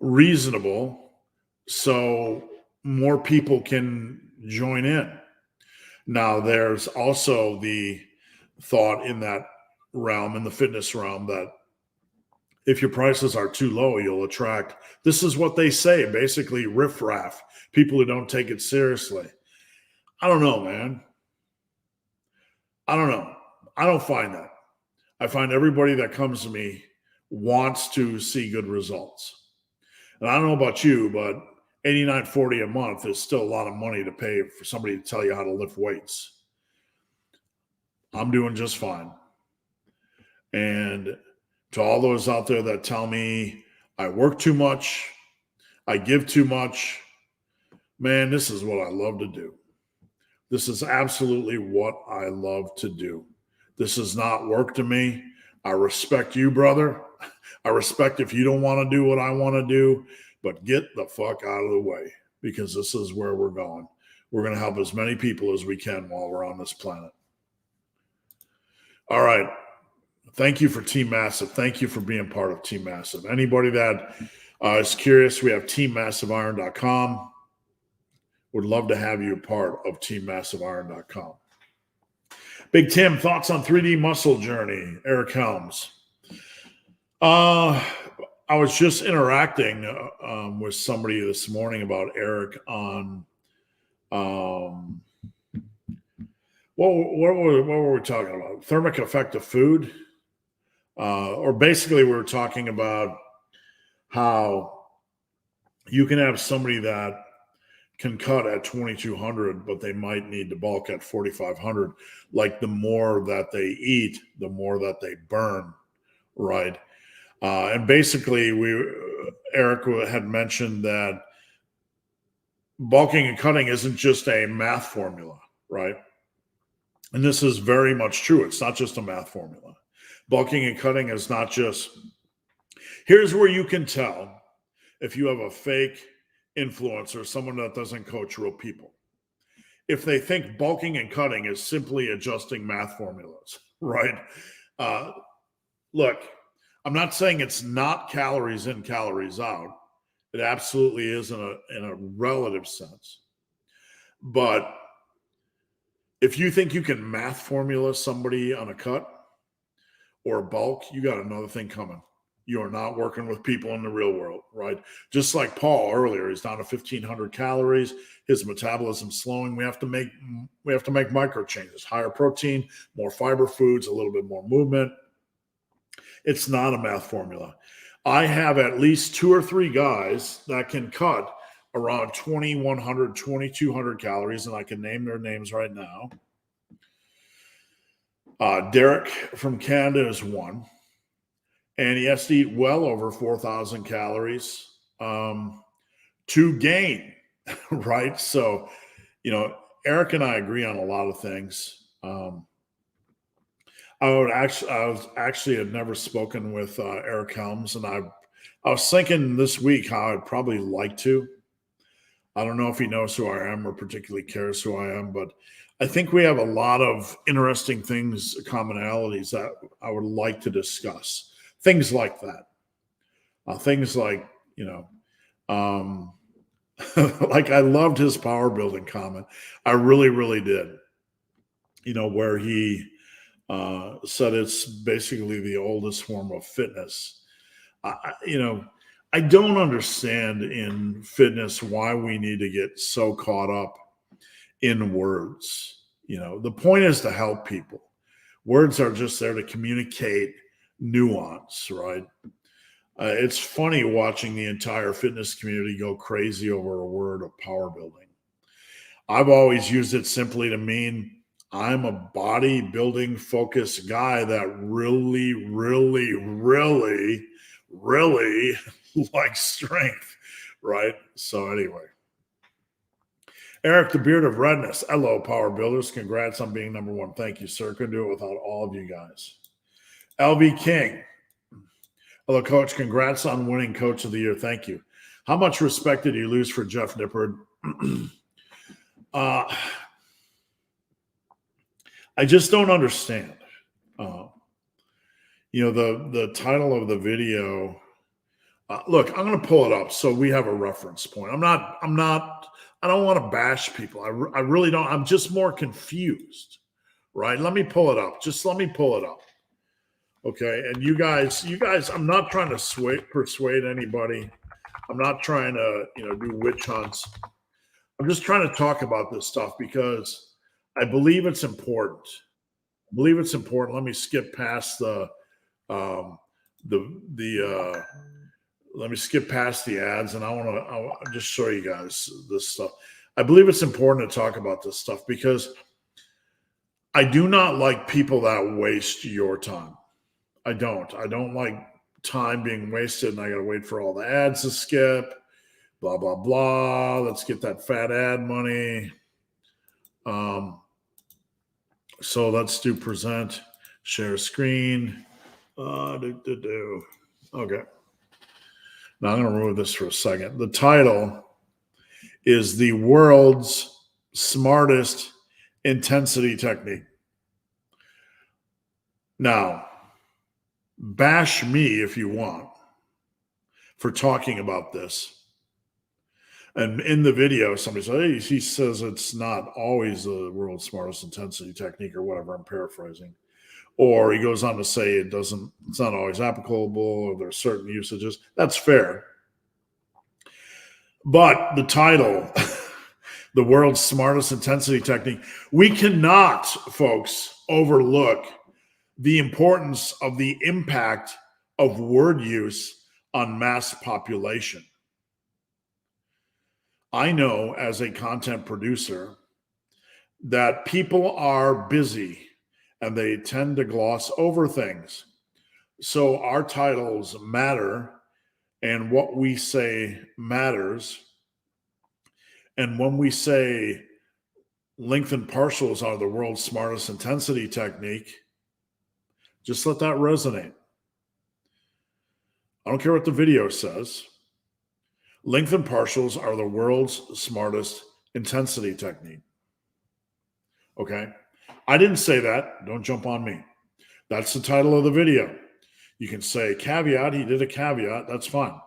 reasonable so more people can join in. Now, there's also the thought in that realm, in the fitness realm, that if your prices are too low, you'll attract, this is what they say, basically riffraff, people who don't take it seriously. I don't know, man. I don't know. I don't find that. I find everybody that comes to me wants to see good results. And I don't know about you, but $89.40 a month is still a lot of money to pay for somebody to tell you how to lift weights. I'm doing just fine. And to all those out there that tell me I work too much, I give too much, man, this is what I love to do. This is absolutely what I love to do. This is not work to me. I respect you, brother. I respect if you don't want to do what I want to do, but get the fuck out of the way, because this is where we're going. We're going to help as many people as we can while we're on this planet. All right. Thank you for Team Massive. Thank you for being part of Team Massive. Anybody that is curious, we have teammassiveiron.com. Would love to have you a part of teammassiveiron.com. Big Tim, thoughts on 3D muscle journey? Eric Helms. I was just interacting with somebody this morning about Eric on what were we talking about? Thermic effect of food, or basically we were talking about how you can have somebody that can cut at 2,200, but they might need to bulk at 4,500. Like the more that they eat, the more that they burn, right? And basically, Eric had mentioned that bulking and cutting isn't just a math formula, right? And this is very much true. It's not just a math formula. Bulking and cutting is not just, here's where you can tell if you have a fake influencer, someone that doesn't coach real people. If they think bulking and cutting is simply adjusting math formulas, right? Look, I'm not saying it's not calories in, calories out. It absolutely is in a relative sense. But if you think you can math formula somebody on a cut or a bulk, you got another thing coming. You are not working with people in the real world, right? Just like Paul earlier, he's down to 1,500 calories. His metabolism's slowing. We have to make micro changes: higher protein, more fiber foods, a little bit more movement. It's not a math formula. I have at least 2 or 3 guys that can cut around 2,100, 2,200 calories, and I can name their names right now. Derek from Canada is one. And he has to eat well over 4,000 calories to gain, right? So, Eric and I agree on a lot of things. I had never spoken with Eric Helms, and I was thinking this week how I'd probably like to. I don't know if he knows who I am or particularly cares who I am, but I think we have a lot of interesting things, commonalities that I would like to discuss. Things like that. Things like, like I loved his power building comment. I really, really did. Where he said it's basically the oldest form of fitness. I don't understand in fitness why we need to get so caught up in words. The point is to help people. Words are just there to communicate nuance, right? It's funny watching the entire fitness community go crazy over a word of power building. I've always used it simply to mean I'm a bodybuilding focused guy that really, really, really, really likes strength, right? So anyway. Eric, the beard of redness. Hello, power builders. Congrats on being number 1. Thank you, sir. Couldn't do it without all of you guys. LV King. Hello, coach. Congrats on winning coach of the year. Thank you. How much respect did you lose for Jeff Nippard? I just don't understand. The title of the video. Look, I'm going to pull it up so we have a reference point. I don't want to bash people. I really don't. I'm just more confused, right? Let me pull it up. Just let me pull it up. Okay. And you guys, I'm not trying to persuade anybody. I'm not trying to, do witch hunts. I'm just trying to talk about this stuff because I believe it's important. Let me skip past let me skip past the ads, and I'll just show you guys this stuff. I believe it's important to talk about this stuff because I do not like people that waste your time. I don't like time being wasted, and I got to wait for all the ads to skip, blah, blah, blah. Let's get that fat ad money. So let's do present, share screen. Okay. Now I'm going to remove this for a second. The title is the world's smartest intensity technique. Now, bash me if you want for talking about this. And in the video, somebody said, hey, he says it's not always the world's smartest intensity technique or whatever. I'm paraphrasing. Or he goes on to say it's not always applicable, or there's certain usages. That's fair. But the title, the world's smartest intensity technique, we cannot, folks, overlook the importance of the impact of word use on mass population. I know as a content producer that people are busy and they tend to gloss over things. So our titles matter, and what we say matters. And when we say lengthened partials are the world's smartest intensity technique. Just let that resonate. I don't care what the video says. Lengthened partials are the world's smartest intensity technique. Okay? I didn't say that. Don't jump on me. That's the title of the video. You can say caveat. He did a caveat. That's fine.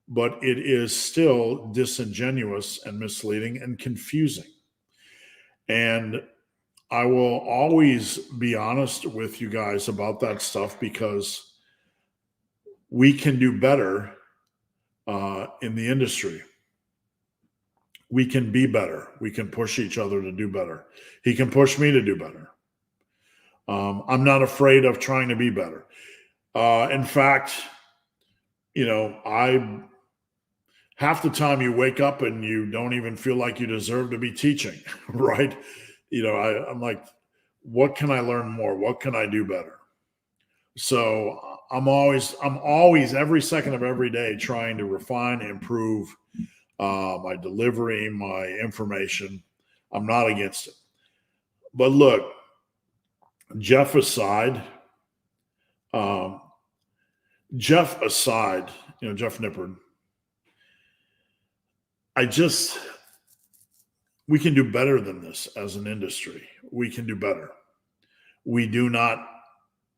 But it is still disingenuous and misleading and confusing. And I will always be honest with you guys about that stuff because we can do better in the industry. We can be better. We can push each other to do better. He can push me to do better. I'm not afraid of trying to be better. In fact, half the time you wake up and you don't even feel like you deserve to be teaching, right? I'm like, what can I learn more? What can I do better? So I'm always every second of every day trying to refine, improve my delivery, my information. I'm not against it. But look, Jeff aside, Jeff Nippard, we can do better than this as an industry. We can do better. We do not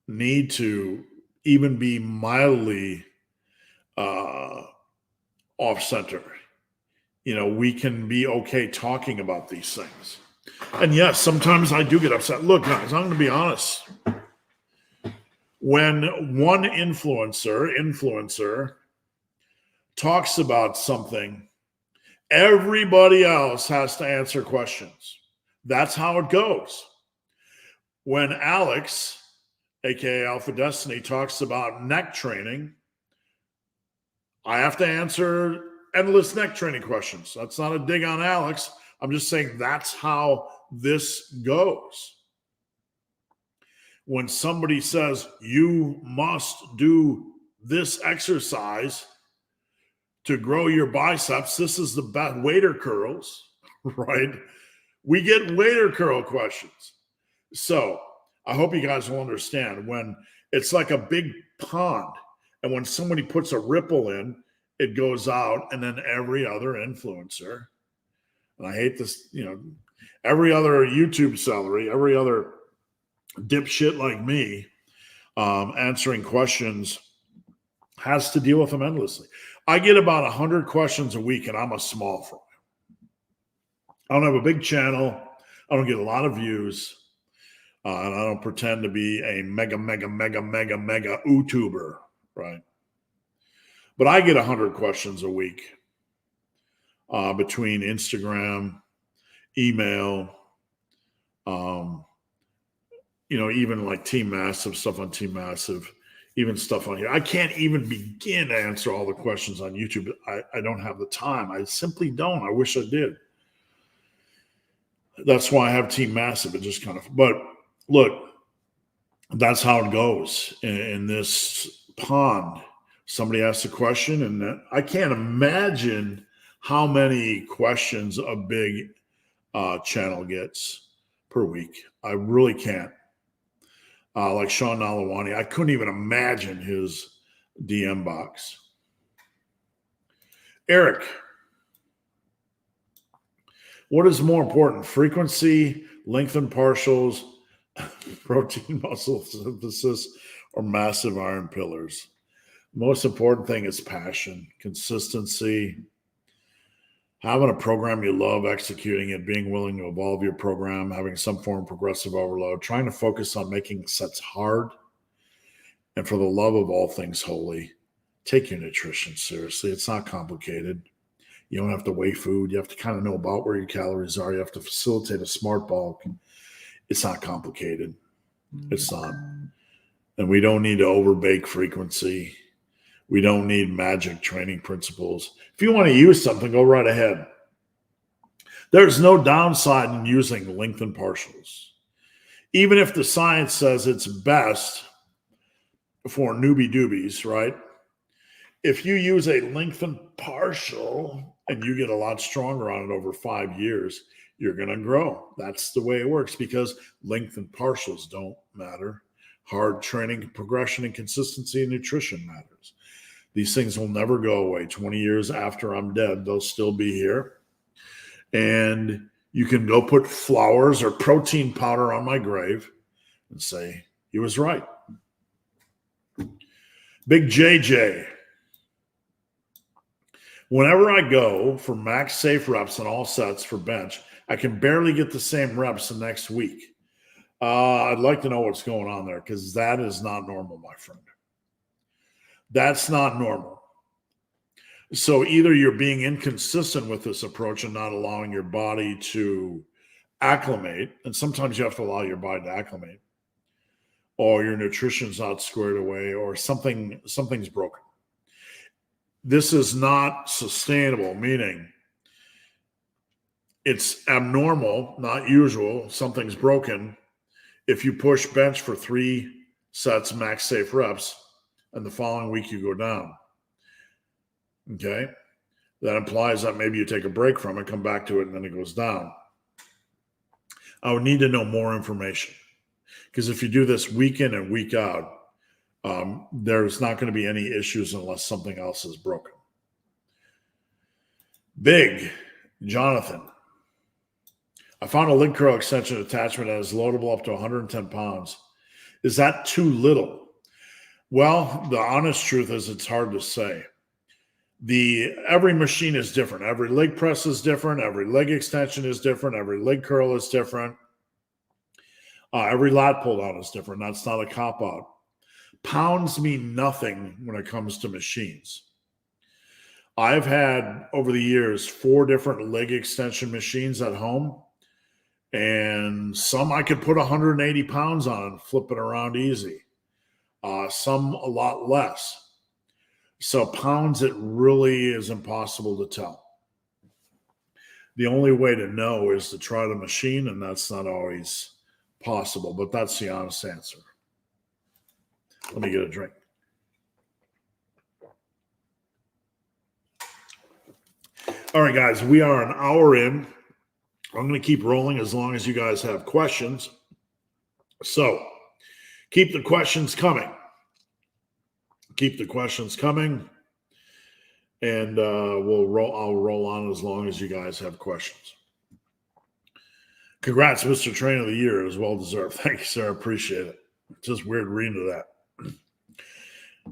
need to even be mildly off center. We can be okay talking about these things. And yes, sometimes I do get upset. Look, guys, I'm going to be honest. When one influencer talks about something, everybody else has to answer questions. That's how it goes. When Alex, aka Alpha Destiny, talks about neck training, I have to answer endless neck training questions. That's not a dig on Alex. I'm just saying that's how this goes. When somebody says you must do this exercise to grow your biceps, this is the best waiter curls, right? We get waiter curl questions. So I hope you guys will understand when it's like a big pond and when somebody puts a ripple in, it goes out, and then every other influencer, and I hate this, every other YouTube celery, every other dipshit like me answering questions has to deal with them endlessly. I get about 100 questions a week, and I'm a small fry. I don't have a big channel. I don't get a lot of views. And I don't pretend to be a mega YouTuber, right? But I get 100 questions a week between Instagram, email, even like Team Massive, stuff on Team Massive, even stuff on here. I can't even begin to answer all the questions on YouTube. I don't have the time. I simply don't. I wish I did. That's why I have Team Massive. It just but look, that's how it goes in this pond. Somebody asks a question, and I can't imagine how many questions a big channel gets per week. I really can't. Like Sean Nalawani, I couldn't even imagine his DM box. Eric, what is more important, frequency, lengthened partials, protein muscle synthesis, or massive iron pillars? Most important thing is passion, consistency, having a program you love, executing it, being willing to evolve your program, having some form of progressive overload, trying to focus on making sets hard, and for the love of all things holy, take your nutrition seriously. It's not complicated. You don't have to weigh food. You have to kind of know about where your calories are. You have to facilitate a smart bulk. It's not complicated. It's not. And we don't need to overbake frequency. We don't need magic training principles. If you want to use something, go right ahead. There's no downside in using lengthened partials. Even if the science says it's best for newbie doobies, right? If you use a lengthened partial and you get a lot stronger on it over 5 years, you're going to grow. That's the way it works because length and partials don't matter. Hard training, progression, and consistency and nutrition matters. These things will never go away. 20 years after I'm dead, they'll still be here. And you can go put flowers or protein powder on my grave and say, he was right. Big JJ. Whenever I go for max safe reps on all sets for bench, I can barely get the same reps the next week. I'd like to know what's going on there because that is not normal, my friend. That's not normal. So either you're being inconsistent with this approach and not allowing your body to acclimate, and sometimes you have to allow your body to acclimate, or your nutrition's not squared away, or something's broken. This is not sustainable, meaning it's abnormal, not usual, something's broken. If you push bench for 3 sets, max safe reps, and the following week you go down, okay? That implies that maybe you take a break from it, come back to it, and then it goes down. I would need to know more information because if you do this week in and week out, there's not going to be any issues unless something else is broken. Big Jonathan. I found a leg curl extension attachment that is loadable up to 110 pounds. Is that too little? Well, the honest truth is it's hard to say. Every machine is different. Every leg press is different. Every leg extension is different. Every leg curl is different. Every lat pull down is different. That's not a cop-out. Pounds mean nothing when it comes to machines. I've had, over the years, 4 different leg extension machines at home. And some I could put 180 pounds on and flip it around easy. Some a lot less. So pounds, it really is impossible to tell. The only way to know is to try the machine, and that's not always possible, but that's the honest answer. Let me get a drink. All right, guys, we are an hour in. I'm going to keep rolling as long as you guys have questions. So keep the questions coming. Keep the questions coming. And I'll roll on as long as you guys have questions. Congrats, Mr. Train of the Year. It was well deserved. Thank you, sir. I appreciate it. It's just weird reading to that.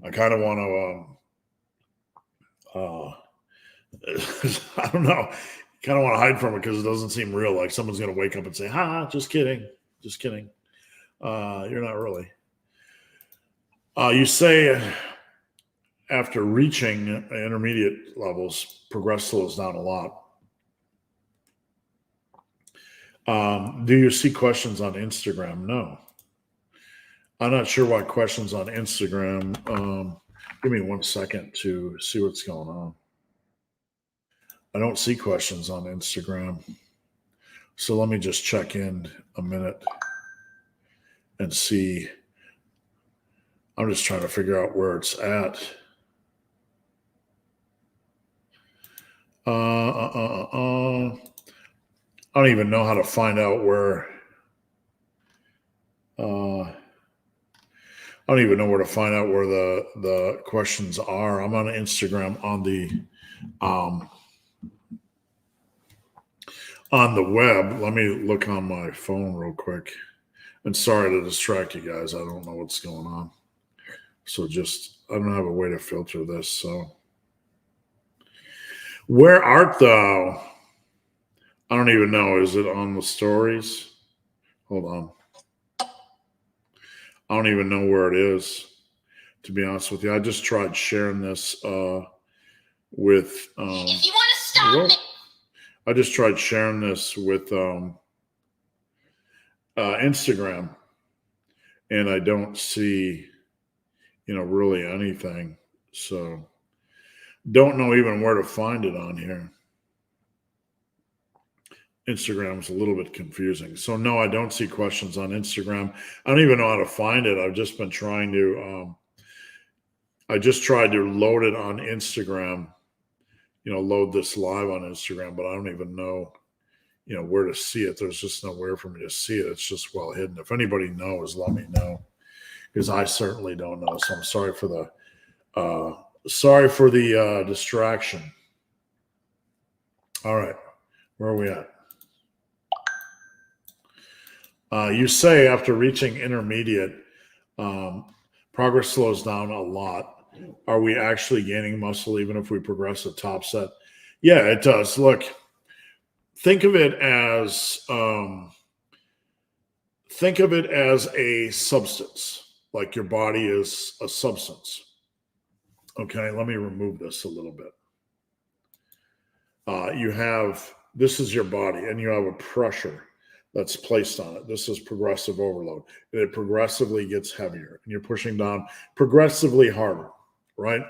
I kind of want to, I don't know, kind of want to hide from it because it doesn't seem real. Like someone's going to wake up and say, just kidding. Just kidding. You're not really. You say after reaching intermediate levels, progress slows down a lot. Do you see questions on Instagram? No. I'm not sure why questions on Instagram. Give me 1 second to see what's going on. I don't see questions on Instagram. So let me just check in a minute and see. I'm just trying to figure out where it's at. I don't even know how to find out where. I don't even know where to find out where the questions are. I'm on Instagram on the web. Let me look on my phone real quick. And sorry to distract you guys. I don't know what's going on. So I don't have a way to filter this. So where art thou? I don't even know. Is it on the stories? Hold on. I don't even know where it is, to be honest with you. I just tried sharing this with. If you want to stop it. I just tried sharing this with Instagram, and I don't see, really anything. So don't know even where to find it on here. Instagram's a little bit confusing. So no, I don't see questions on Instagram. I don't even know how to find it. I've just been trying to, I just tried to load it on Instagram, load this live on Instagram, but I don't even know, where to see it. There's just nowhere for me to see it. It's just well hidden. If anybody knows, let me know, because I certainly don't know. So I'm sorry for the distraction. All right, where are we at? You say after reaching intermediate, progress slows down a lot. Are we actually gaining muscle even if we progress a top set? Yeah, it does. Look, think of it as a substance, like your body is a substance. Okay, let me remove this a little bit. This is your body, and you have a pressure that's placed on it. This is progressive overload. And it progressively gets heavier, and you're pushing down progressively harder, right?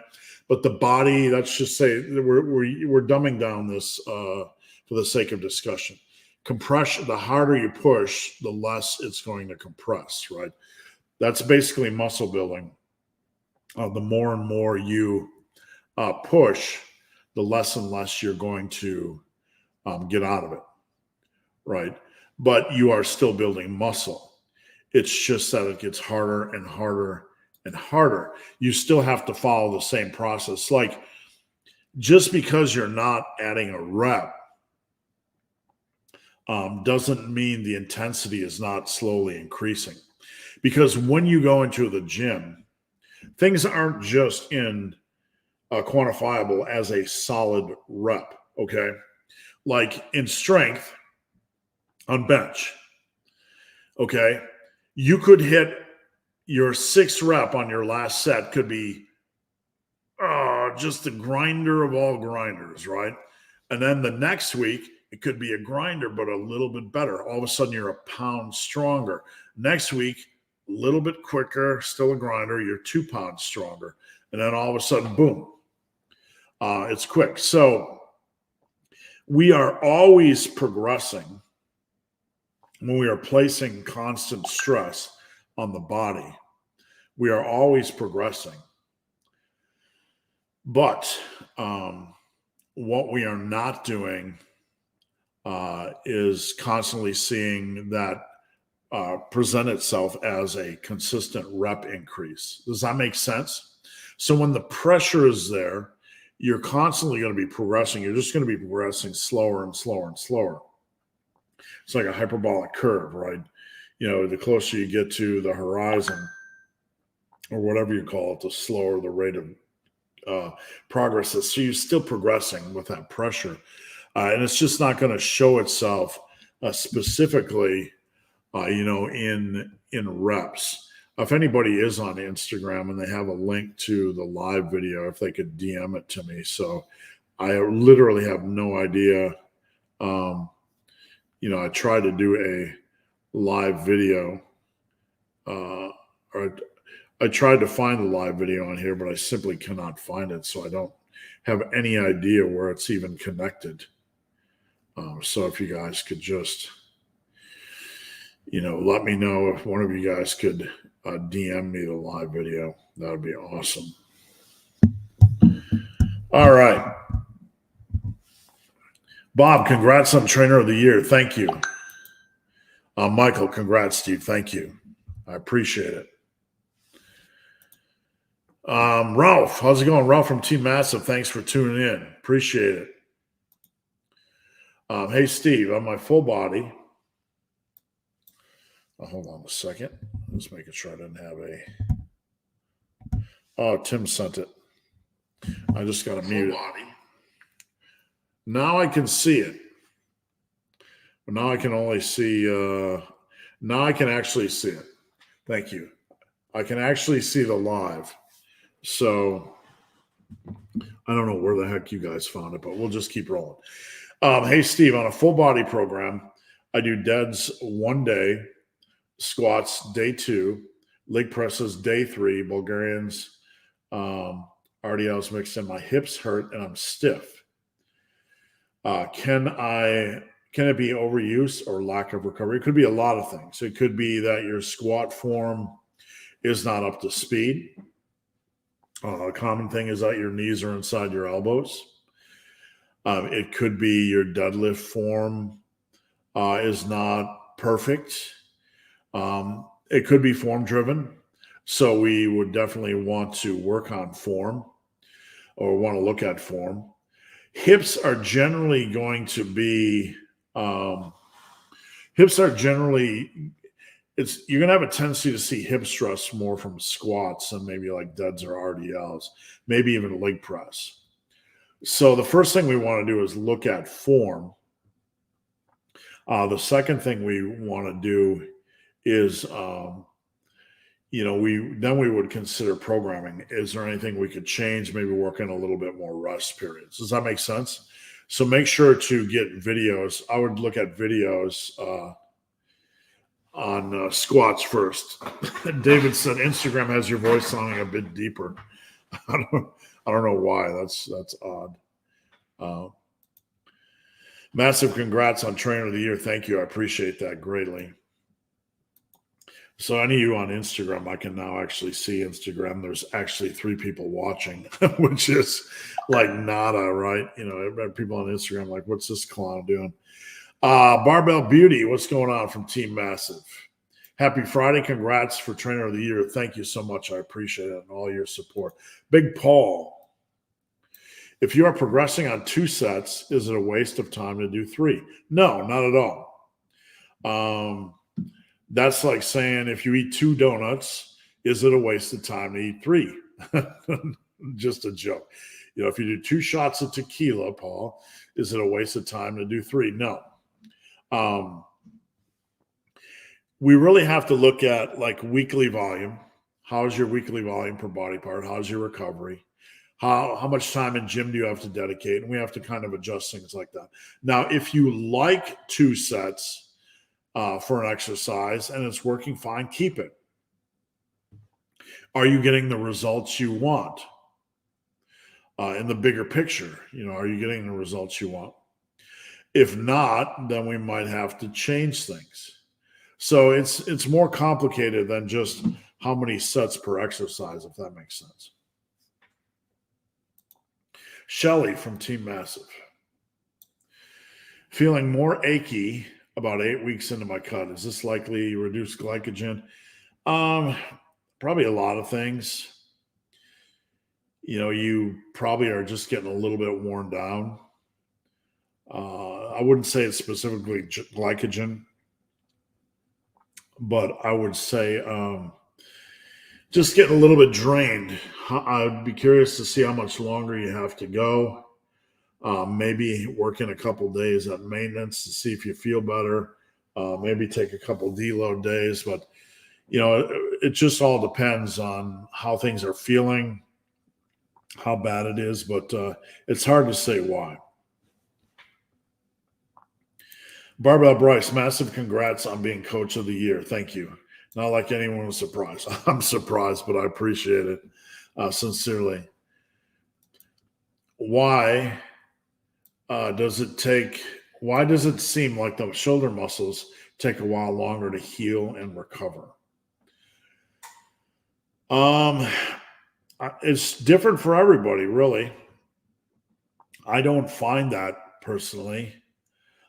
But the body, let's just say we're dumbing down this for the sake of discussion. Compression, the harder you push, the less it's going to compress, right? That's basically muscle building. The more and more you push, the less and less you're going to get out of it, right? But you are still building muscle. It's just that it gets harder and harder and harder. You still have to follow the same process. Like, just because you're not adding a rep doesn't mean the intensity is not slowly increasing. Because when you go into the gym, things aren't just quantifiable as a solid rep, okay? Like in strength on bench, okay? You could hit your 6th rep on your last set, could be just the grinder of all grinders, right? And then the next week, it could be a grinder, but a little bit better. All of a sudden, you're a pound stronger. Next week, a little bit quicker, still a grinder, you're 2 pounds stronger. And then all of a sudden, boom, it's quick. So we are always progressing when we are placing constant stress on the body. We are always progressing. But what we are not doing is constantly seeing that present itself as a consistent rep increase. Does that make sense? So when the pressure is there, you're constantly going to be progressing. You're just going to be progressing slower and slower and slower. It's like a hyperbolic curve, right? The closer you get to the horizon, or whatever you call it, the slower the rate of progress is. So you're still progressing with that pressure. And it's just not going to show itself specifically, in reps. If anybody is on Instagram and they have a link to the live video, if they could DM it to me. So I literally have no idea. I tried to do a live video, or I tried to find the live video on here, but I simply cannot find it. So I don't have any idea where it's even connected. So if you guys could just, let me know if one of you guys could DM me the live video. That would be awesome. All right. Bob, congrats on Trainer of the Year. Thank you. Michael, congrats, Steve. Thank you. I appreciate it. Ralph, how's it going? Ralph from Team Massive. Thanks for tuning in. Appreciate it. Hey, Steve, on my full body. Hold on a second. Let's make sure I didn't have a. Oh, Tim sent it. I just got to mute it. Now I can see it. But now I can only see. Now I can actually see it. Thank you. I can actually see the live. So I don't know where the heck you guys found it, but we'll just keep rolling. Hey, Steve, on a full body program, I do deads 1 day, squats day 2, leg presses day 3, Bulgarians, RDLs mixed in. My hips hurt and I'm stiff. Can it be overuse or lack of recovery? It could be a lot of things. It could be that your squat form is not up to speed. A common thing is that your knees are inside your elbows. It could be your deadlift form is not perfect. It could be form driven. So we would definitely want to work on form or want to look at form. Hips are generally going to be, hips are generally, you're going to have a tendency to see hip stress more from squats and maybe like deads or RDLs, maybe even leg press. So the first thing we want to do is look at form. The second thing we want to do is, we would consider programming. Is there anything we could change? Maybe work in a little bit more rest periods. Does that make sense? So make sure to get videos. I would look at videos on squats first. David said Instagram has your voice sounding a bit deeper. I don't know why. That's odd. Massive congrats on Trainer of the Year. Thank you. I appreciate that greatly. So any of you on Instagram, I can now actually see Instagram. There's actually 3 people watching, which is like nada, right? People on Instagram like, what's this clown doing? Barbell Beauty, what's going on from Team Massive? Happy Friday. Congrats for Trainer of the Year. Thank you so much. I appreciate it and all your support. Big Paul. If you are progressing on 2 sets, is it a waste of time to do 3? No, not at all. That's like saying if you eat 2 donuts, is it a waste of time to eat 3? Just a joke. If you do 2 shots of tequila, Paul, is it a waste of time to do 3? No. We really have to look at like weekly volume. How's your weekly volume per body part? How's your recovery? How much time in gym do you have to dedicate? And we have to kind of adjust things like that. Now, if you like 2 sets for an exercise and it's working fine, keep it. Are you getting the results you want? In the bigger picture, are you getting the results you want? If not, then we might have to change things. So it's more complicated than just how many sets per exercise, if that makes sense. Shelly from Team Massive. Feeling more achy about 8 weeks into my cut. Is this likely reduced glycogen? Probably a lot of things. You probably are just getting a little bit worn down. I wouldn't say it's specifically glycogen, but I would say just getting a little bit drained. I'd be curious to see how much longer you have to go. Maybe work in a couple days at maintenance to see if you feel better. Maybe take a couple deload days, but it just all depends on how things are feeling, how bad it is, but it's hard to say why. Barbell Bryce, massive congrats on being Coach of the Year. Thank you. Not like anyone was surprised. I'm surprised, but I appreciate it sincerely. Why does it seem like the shoulder muscles take a while longer to heal and recover? It's different for everybody, really. I don't find that personally.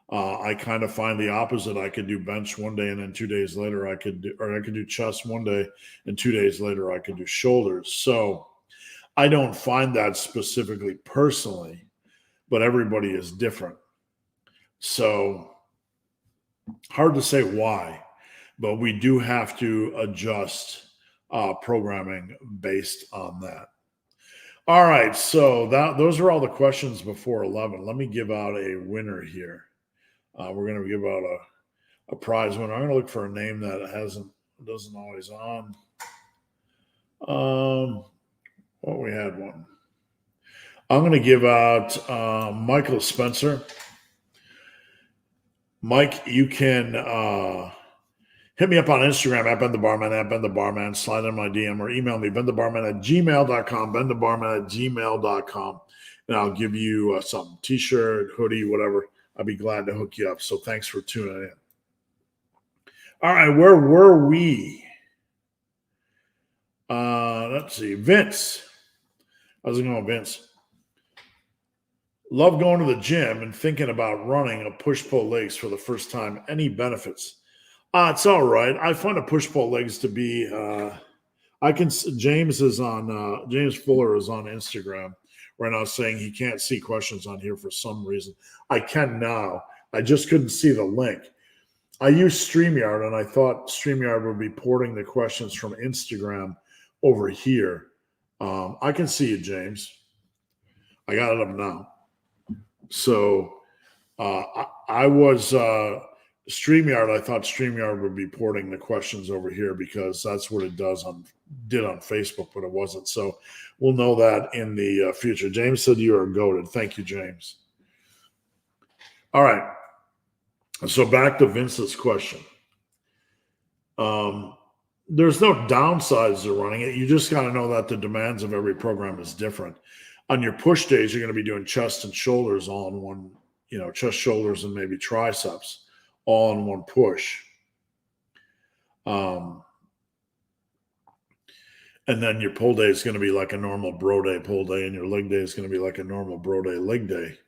I kind of find the opposite. I could do bench one day and then 2 days later I could do chest one day and 2 days later I could do shoulders. So I don't find that specifically personally, but everybody is different. So hard to say why, but we do have to adjust programming based on that. All right, so those are all the questions before 11. Let me give out a winner here. We're going to give out a prize winner. I'm going to look for a name that doesn't always on. Well, we had one. I'm going to give out Michael Spencer. Mike, you can hit me up on Instagram at BenTheBarman, slide in my DM or email me, benthebarman@gmail.com, benthebarman@gmail.com, and I'll give you some t-shirt, hoodie, whatever. I'd be glad to hook you up. So thanks for tuning in. All right, where were we? Let's see. Vince. How's it going, Vince? Love going to the gym and thinking about running a push-pull legs for the first time. Any benefits? It's all right. I find a push-pull legs to be. James is on. James Fuller is on Instagram right now saying he can't see questions on here for some reason. I can now. I just couldn't see the link. I use StreamYard, and I thought StreamYard would be porting the questions from Instagram over here. I can see you, James. I got it up now. So I was StreamYard. I thought StreamYard would be porting the questions over here because that's what it did on Facebook, but it wasn't. So we'll know that in the future. James said you are goated. Thank you, James. All right. So back to Vince's question. There's no downsides to running it. You just got to know that the demands of every program is different. On your push days, you're going to be doing chest and shoulders all in one, chest, shoulders, and maybe triceps all in one push. And then your pull day is going to be like a normal bro day pull day, and your leg day is going to be like a normal bro day leg day.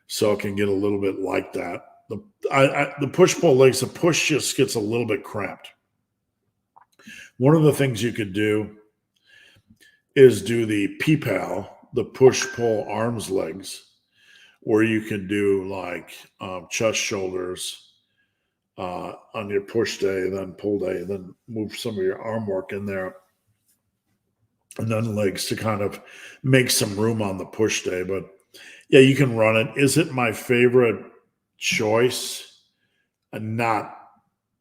So it can get a little bit like that. The push-pull legs, the push just gets a little bit cramped. One of the things you could do is do the PPAL, the push-pull arms legs, where you can do like chest, shoulders on your push day, then pull day, then move some of your arm work in there, and then legs to kind of make some room on the push day. But yeah, you can run it. Is it my favorite choice? Not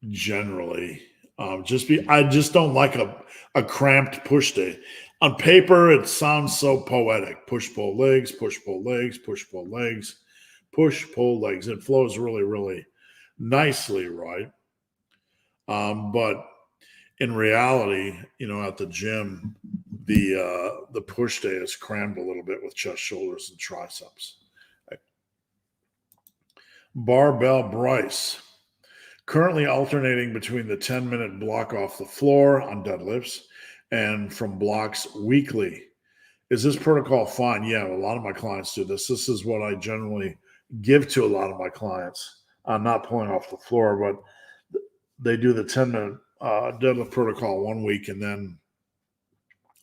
generally. I just don't like a cramped push day. On paper, it sounds so poetic. Push, pull legs, push, pull legs, push, pull legs, push, pull legs. It flows really, really nicely, right? But in reality, at the gym, the push day is crammed a little bit with chest, shoulders, and triceps. Barbell Bryce. Currently alternating between the 10-minute block off the floor on deadlifts and from blocks weekly. Is this protocol fine? Yeah, a lot of my clients do this. This is what I generally give to a lot of my clients. I'm not pulling off the floor, but they do the 10-minute deadlift protocol one week and then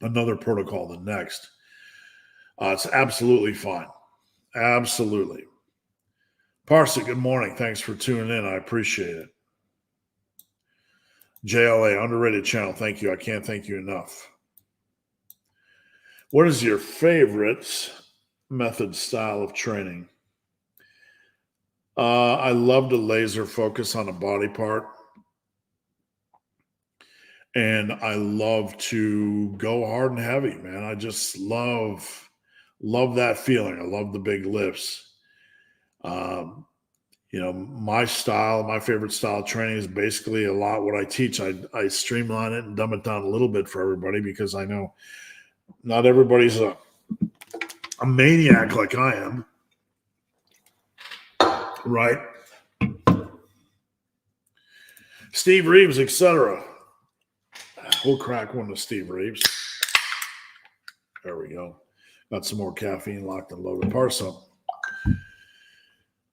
another protocol the next. It's absolutely fine. Absolutely. Parsa, good morning. Thanks for tuning in. I appreciate it. JLA, underrated channel. Thank you. I can't thank you enough. What is your favorite method style of training? I love to laser focus on a body part. And I love to go hard and heavy, man. I just love that feeling. I love the big lifts. My favorite style of training is basically a lot what I teach. I streamline it and dumb it down a little bit for everybody because I know not everybody's a maniac like I am, right? Steve Reeves, etc. We'll crack one to Steve Reeves. There we go. Got some more caffeine locked and loaded. Parso.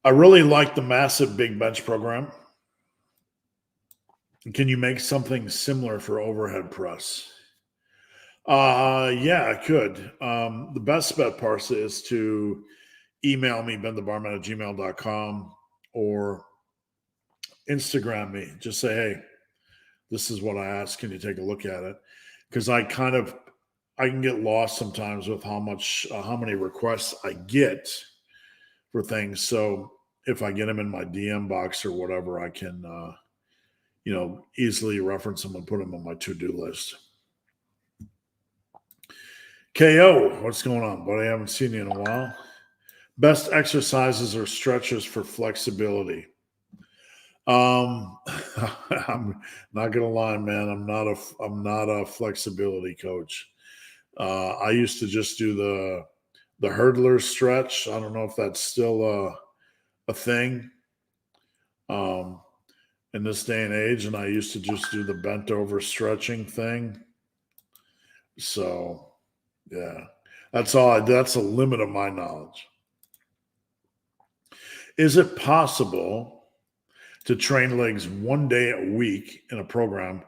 I really like the massive big bench program. Can you make something similar for overhead press? Yeah, I could. The best bet, Parsa, is to email me, benthebarman@gmail.com, or Instagram me. Just say, hey, this is what I asked. Can you take a look at it? Because I can get lost sometimes with how many requests I get for things. So if I get them in my DM box or whatever, I can, easily reference them and put them on my to-do list. KO, what's going on, buddy? I haven't seen you in a while. Best exercises or stretches for flexibility. I'm not gonna lie, man. I'm not a flexibility coach. I used to just do the hurdler stretch. I don't know if that's still a thing in this day and age. And I used to just do the bent over stretching thing. So yeah, that's all. That's a limit of my knowledge. Is it possible to train legs 1 day a week in a program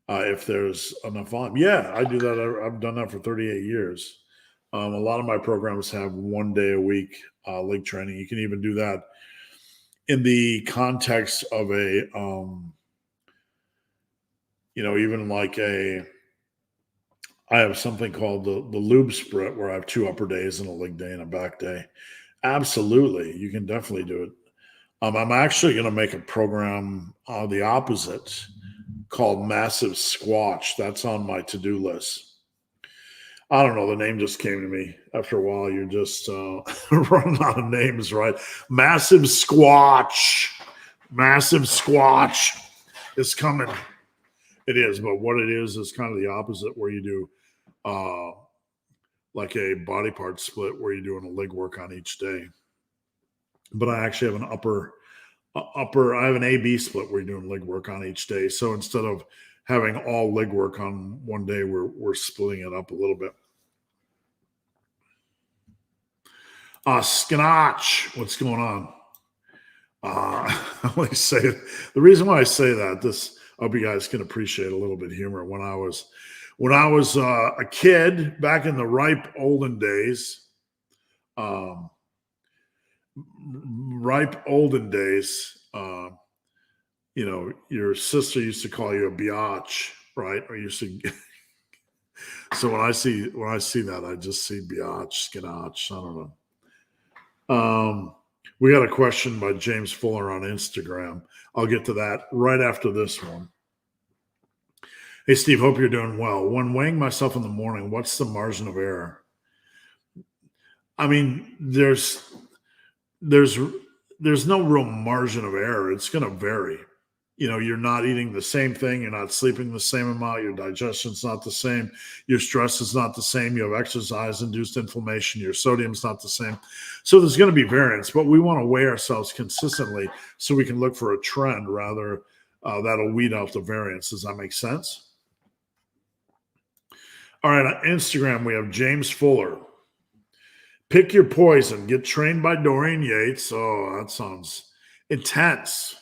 if there's enough volume? Yeah, I do that. I've done that for 38 years. A lot of my programs have 1 day a week leg training. You can even do that in the context of a, even like I have something called the lube split where I have 2 upper days and a leg day and a back day. Absolutely. You can definitely do it. I'm actually going to make a program the opposite called Massive Squatch. That's on my to-do list. I don't know. The name just came to me. After a while, you're just running out of names, right? Massive Squatch. Massive Squatch is coming. It is, but what it is kind of the opposite, where you do like a body part split, where you're doing a leg work on each day. But I actually have an upper. I have an AB split where you're doing leg work on each day. So instead of having all leg work on one day, we're splitting it up a little bit. Scotch, what's going on? Let me say it. The reason why I say that, I hope you guys can appreciate a little bit of humor. When I was a kid back in the ripe olden days, your sister used to call you a biatch, right? Or used to. So when I see that, I just see biatch, skinotch. I don't know. We got a question by James Fuller on Instagram. I'll get to that right after this one. Hey, Steve, hope you're doing well. When weighing myself in the morning, what's the margin of error? I mean, there's no real margin of error. It's going to vary. You're not eating the same thing. You're not sleeping the same amount. Your digestion's not the same. Your stress is not the same. You have exercise-induced inflammation. Your sodium's not the same. So there's going to be variance, but we want to weigh ourselves consistently so we can look for a trend rather that'll weed out the variance. Does that make sense? All right, on Instagram, we have James Fuller. Pick your poison. Get trained by Dorian Yates. Oh, that sounds intense.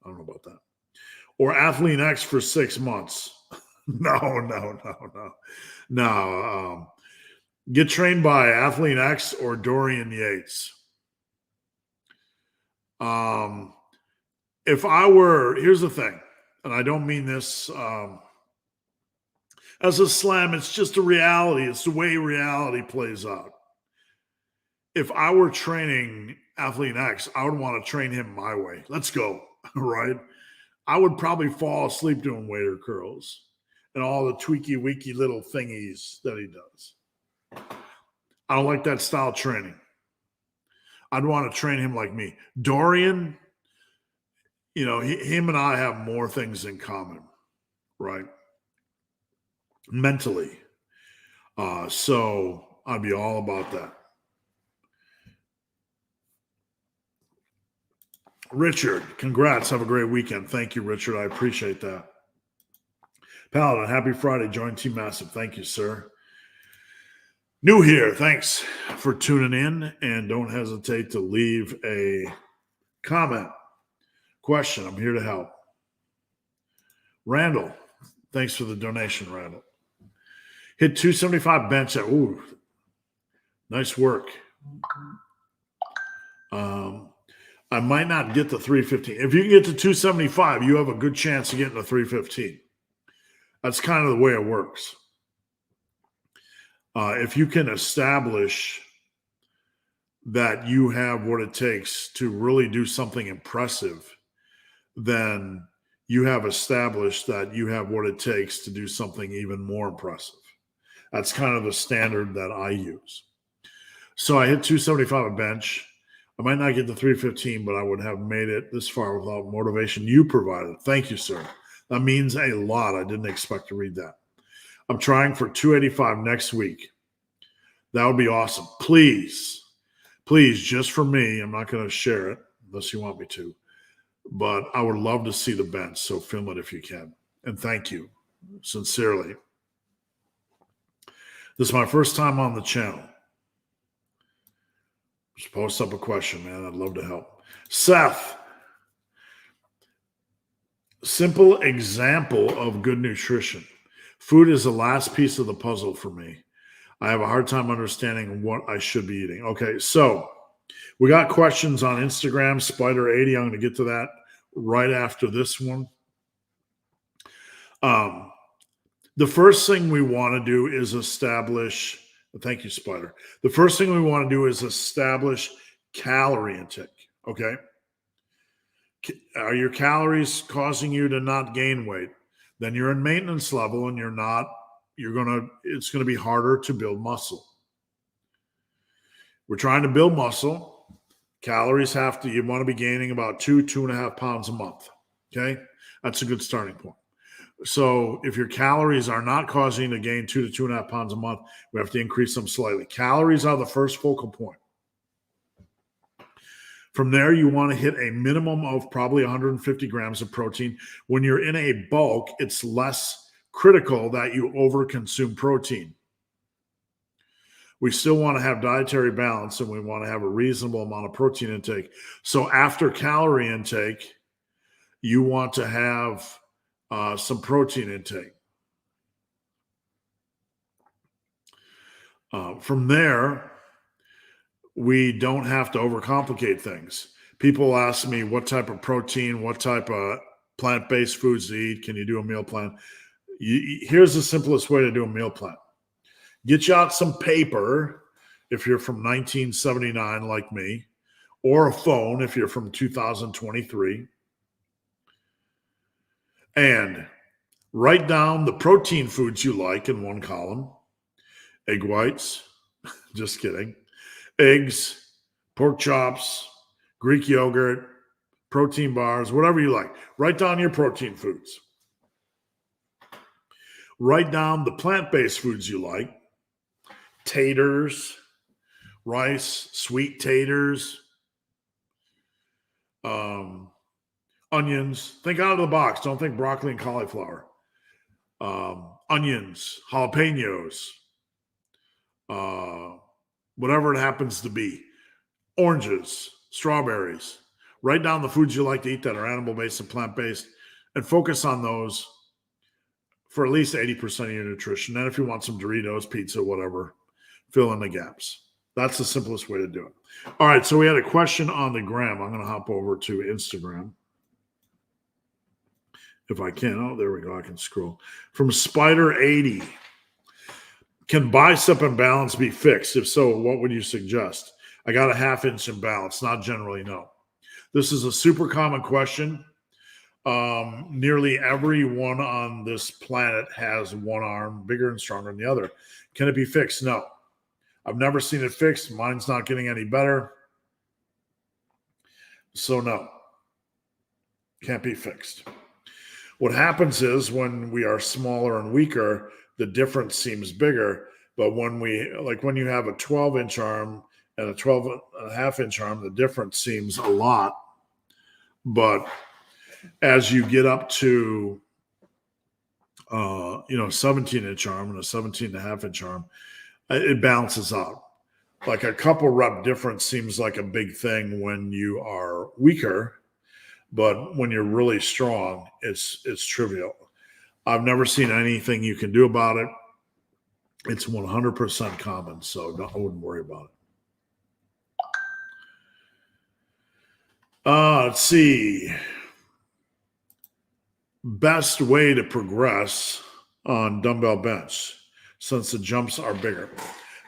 I don't know about that. Or Athlete X for 6 months. No. Get trained by Athlete X or Dorian Yates. Here's the thing, and I don't mean this as a slam, it's just a reality. It's the way reality plays out. If I were training Athlete X, I would want to train him my way. Let's go. Right? I would probably fall asleep doing waiter curls and all the tweaky weaky little thingies that he does. I don't like that style of training. I'd want to train him like me. Dorian, him and I have more things in common, right? Mentally. So I'd be all about that. Richard, congrats. Have a great weekend. Thank you, Richard. I appreciate that. Paladin, happy Friday. Join Team Massive. Thank you, sir. New here. Thanks for tuning in. And don't hesitate to leave a comment, question. I'm here to help. Randall, thanks for the donation, Randall. Hit 275 bench. Ooh, nice work. I might not get to 315. If you can get to 275, you have a good chance of getting to 315. That's kind of the way it works. If you can establish that you have what it takes to really do something impressive, then you have established that you have what it takes to do something even more impressive. That's kind of the standard that I use. So I hit 275 a bench. I might not get to 315, but I would have made it this far without motivation you provided. Thank you, sir. That means a lot. I didn't expect to read that. I'm trying for 285 next week. That would be awesome. Please, just for me, I'm not going to share it unless you want me to, but I would love to see the bench, so film it if you can. And thank you, sincerely. This is my first time on the channel. Just post up a question, man. I'd love to help. Seth, simple example of good nutrition. Food is the last piece of the puzzle for me. I have a hard time understanding what I should be eating. Okay, so we got questions on Instagram, Spider80. I'm going to get to that right after this one. The first thing we want to do is establish, thank you, Spider. The first thing we want to do is establish calorie intake. Okay. Are your calories causing you to not gain weight? Then you're in maintenance level and it's going to be harder to build muscle. We're trying to build muscle. Calories you want to be gaining about 2.5 pounds a month. Okay. That's a good starting point. So if your calories are not causing you to gain 2 to 2.5 pounds a month, we have to increase them slightly. Calories are the first focal point. From there, you want to hit a minimum of probably 150 grams of protein. When you're in a bulk, it's less critical that you overconsume protein. We still want to have dietary balance and we want to have a reasonable amount of protein intake. So after calorie intake, you want to have some protein intake. From there, we don't have to overcomplicate things. People ask me what type of protein, what type of plant-based foods to eat. Can you do a meal plan? Here's the simplest way to do a meal plan. Get you out some paper if you're from 1979 like me, or a phone if you're from 2023. And write down the protein foods you like in one column. Egg whites, just kidding. Eggs, pork chops, Greek yogurt, protein bars, whatever you like. Write down your protein foods. Write down the plant-based foods you like. Taters, rice, sweet taters, onions. Think out of the box. Don't think broccoli and cauliflower. Onions, jalapenos, whatever it happens to be. Oranges, strawberries. Write down the foods you like to eat that are animal-based and plant-based and focus on those for at least 80% of your nutrition. And if you want some Doritos, pizza, whatever, fill in the gaps. That's the simplest way to do it. All right, so we had a question on the gram. I'm going to hop over to Instagram. If I can. Oh, there we go. I can scroll. From Spider80. Can bicep imbalance be fixed? If so, what would you suggest? I got a 1/2 inch imbalance. Not generally, no. This is a super common question. Nearly everyone on this planet has one arm bigger and stronger than the other. Can it be fixed? No. I've never seen it fixed. Mine's not getting any better. So no. Can't be fixed. What happens is when we are smaller and weaker, the difference seems bigger. But when you have a 12-inch arm and a 12.5-inch arm, the difference seems a lot. But as you get up to 17-inch arm and a 17.5-inch arm, it balances out. Like a couple rep difference seems like a big thing when you are weaker, but when you're really strong, it's trivial. I've never seen anything you can do about it. It's 100% common, so I wouldn't worry about it. Let's see. Best way to progress on dumbbell bench since the jumps are bigger.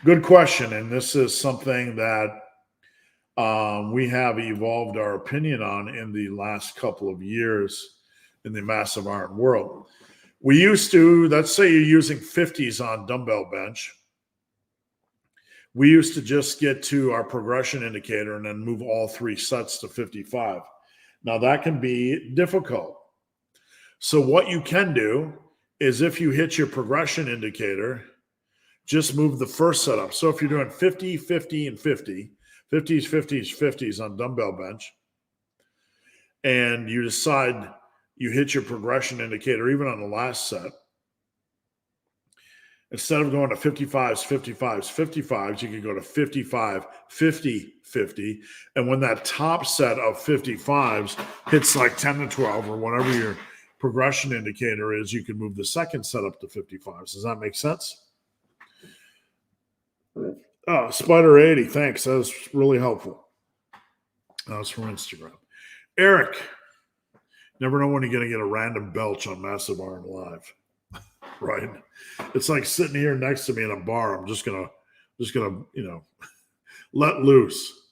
Good question, and this is something that we have evolved our opinion on in the last couple of years in the massive iron world. We used to, let's say you're using 50s on dumbbell bench. We used to just get to our progression indicator and then move all 3 sets to 55. Now that can be difficult. So what you can do is if you hit your progression indicator, just move the first set up. So if you're doing 50, 50, and 50, 50s, 50s, 50s on dumbbell bench, and you decide you hit your progression indicator even on the last set, Instead of going to 55s, 55s, 55s, you could go to 55, 50, 50. And when that top set of 55s hits like 10 to 12 or whatever your progression indicator is, you can move the second set up to 55s. Does that make sense? Oh, Spider 80, thanks. That was really helpful. That was from Instagram. Eric, never know when you're going to get a random belch on Massive Iron Live. Right? It's like sitting here next to me in a bar. I'm just gonna, let loose.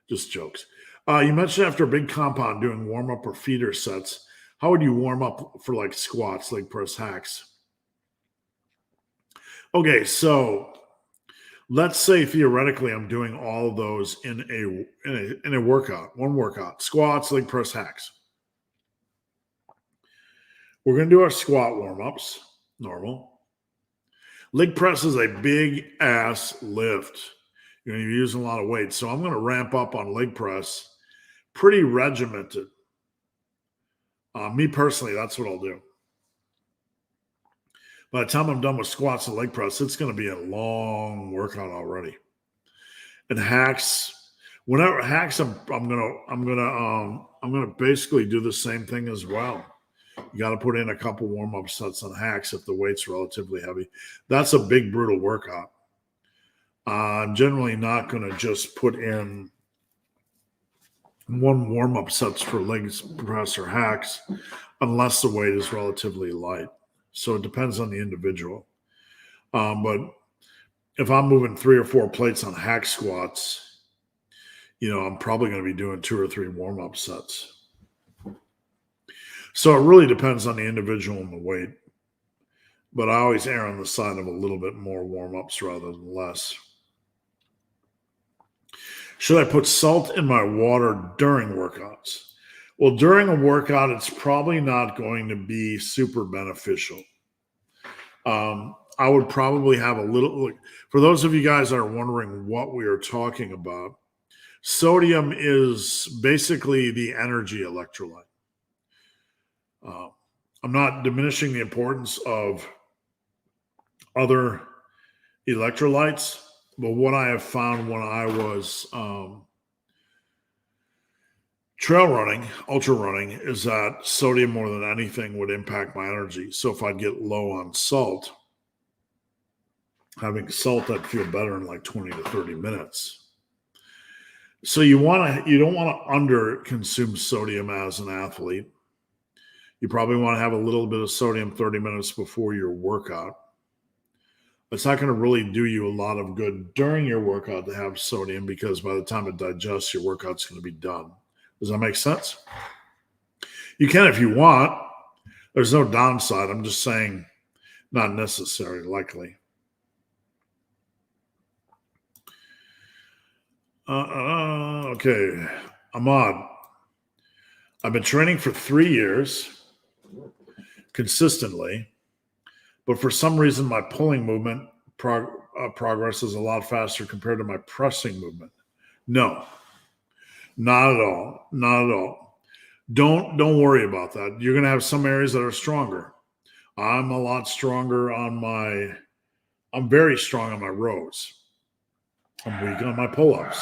Just jokes. You mentioned after a big compound doing warm up or feeder sets. How would you warm up for like squats, leg press, hacks? Okay, so let's say theoretically I'm doing all of those in a workout, one workout, squats, leg press, hacks. We're going to do our squat warm-ups, normal. Leg press is a big ass lift. You're using a lot of weight. So I'm going to ramp up on leg press, pretty regimented. Me personally, that's what I'll do. By the time I'm done with squats and leg press, it's going to be a long workout already. And hacks, whenever hacks, I'm gonna basically do the same thing as well. You got to put in a couple warm-up sets on hacks if the weight's relatively heavy. That's a big, brutal workout. I'm generally not going to just put in one warm-up sets for legs press or hacks unless the weight is relatively light. So it depends on the individual. But if I'm moving 3 or 4 plates on hack squats, I'm probably going to be doing 2 or 3 warm-up sets. So it really depends on the individual and the weight. But I always err on the side of a little bit more warm-ups rather than less. Should I put salt in my water during workouts? Well, during a workout, it's probably not going to be super beneficial. I would probably have a little, for those of you guys that are wondering what we are talking about, sodium is basically the energy electrolyte. I'm not diminishing the importance of other electrolytes, but what I have found when I was trail running, ultra running, is that sodium more than anything would impact my energy. So if I get low on salt, having salt, I'd feel better in like 20 to 30 minutes. So you don't want to under consume sodium as an athlete. You probably want to have a little bit of sodium 30 minutes before your workout. It's not going to really do you a lot of good during your workout to have sodium because by the time it digests, your workout's going to be done. Does that make sense? You can if you want. There's no downside. I'm just saying not necessary, likely. Okay. Ahmad. I've been training for 3 years consistently, but for some reason my pulling movement progress is a lot faster compared to my pressing movement. No, not at all. Not at all. Don't worry about that. You're going to have some areas that are stronger. I'm a lot stronger I'm very strong on my rows. I'm weak on my pull-ups.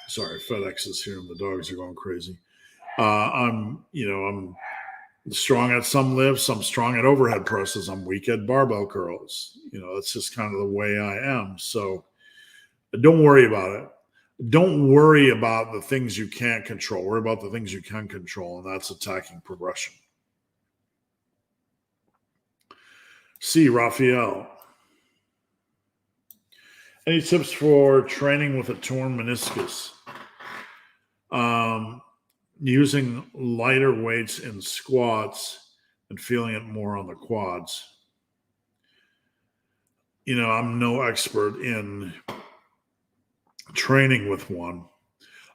Sorry, FedEx is here and the dogs are going crazy. I'm strong at some lifts. I'm strong at overhead presses. I'm weak at barbell curls. That's just kind of the way I am. So don't worry about it. Don't worry about the things you can't control. Worry about the things you can control, and that's attacking progression. C. Raphael. Any tips for training with a torn meniscus? Using lighter weights in squats and feeling it more on the quads. I'm no expert in training with one.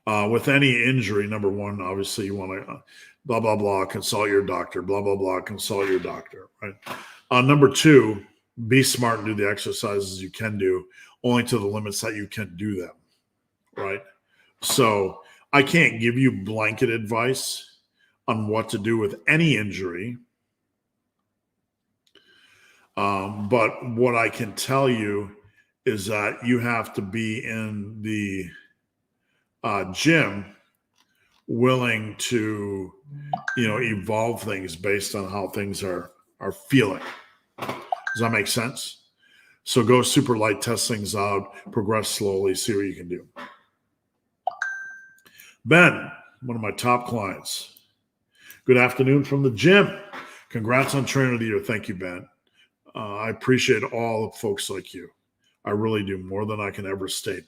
With any injury, number one, obviously you want to blah, blah, blah, consult your doctor, blah, blah, blah, consult your doctor, right? Number two, be smart and do the exercises you can do, only to the limits that you can do them, right? So I can't give you blanket advice on what to do with any injury. But what I can tell you is that you have to be in the gym willing to, evolve things based on how things are feeling. Does that make sense? So go super light, test things out, progress slowly, see what you can do. Ben, one of my top clients. Good afternoon from the gym. Congrats on Trainer of the Year. Thank you, Ben. I appreciate all the folks like you. I really do, more than I can ever state.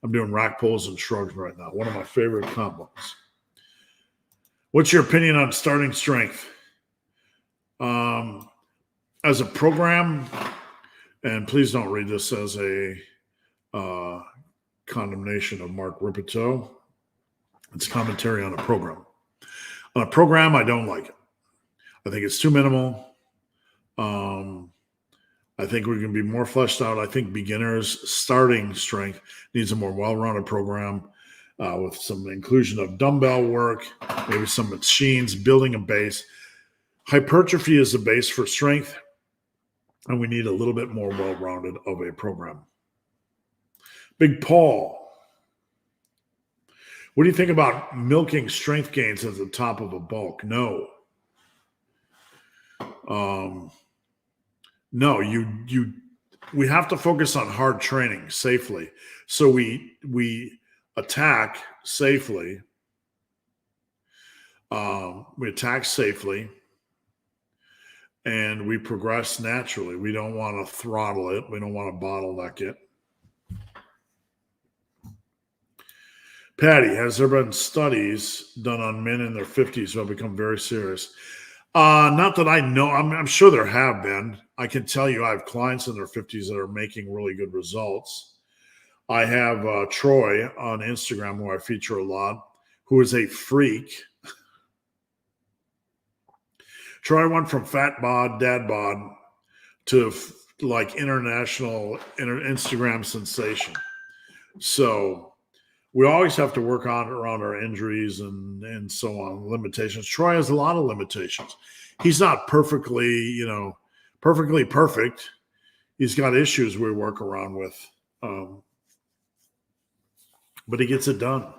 I'm doing rack pulls and shrugs right now. One of my favorite combos. What's your opinion on starting strength? As a program, and please don't read this as a condemnation of Mark Ripito. It's commentary on a program. On a program, I don't like it. I think it's too minimal. I think we can be more fleshed out. I think beginners starting strength needs a more well-rounded program with some inclusion of dumbbell work, maybe some machines, building a base. Hypertrophy is the base for strength, and we need a little bit more well-rounded of a program. Big Paul, what do you think about milking strength gains at the top of a bulk? No. No, we have to focus on hard training safely. So we attack safely. We attack safely, and we progress naturally. We don't want to throttle it. We don't want to bottleneck it. Patty, has there been studies done on men in their 50s who have become very serious? Not that I know. I'm sure there have been. I can tell you I have clients in their 50s that are making really good results. I have Troy on Instagram, who I feature a lot, who is a freak. Troy went from fat bod, dad bod, to like international Instagram sensation. So we always have to work on around our injuries and so on, limitations. Troy has a lot of limitations. He's not perfectly perfect. He's got issues we work around with, but he gets it done.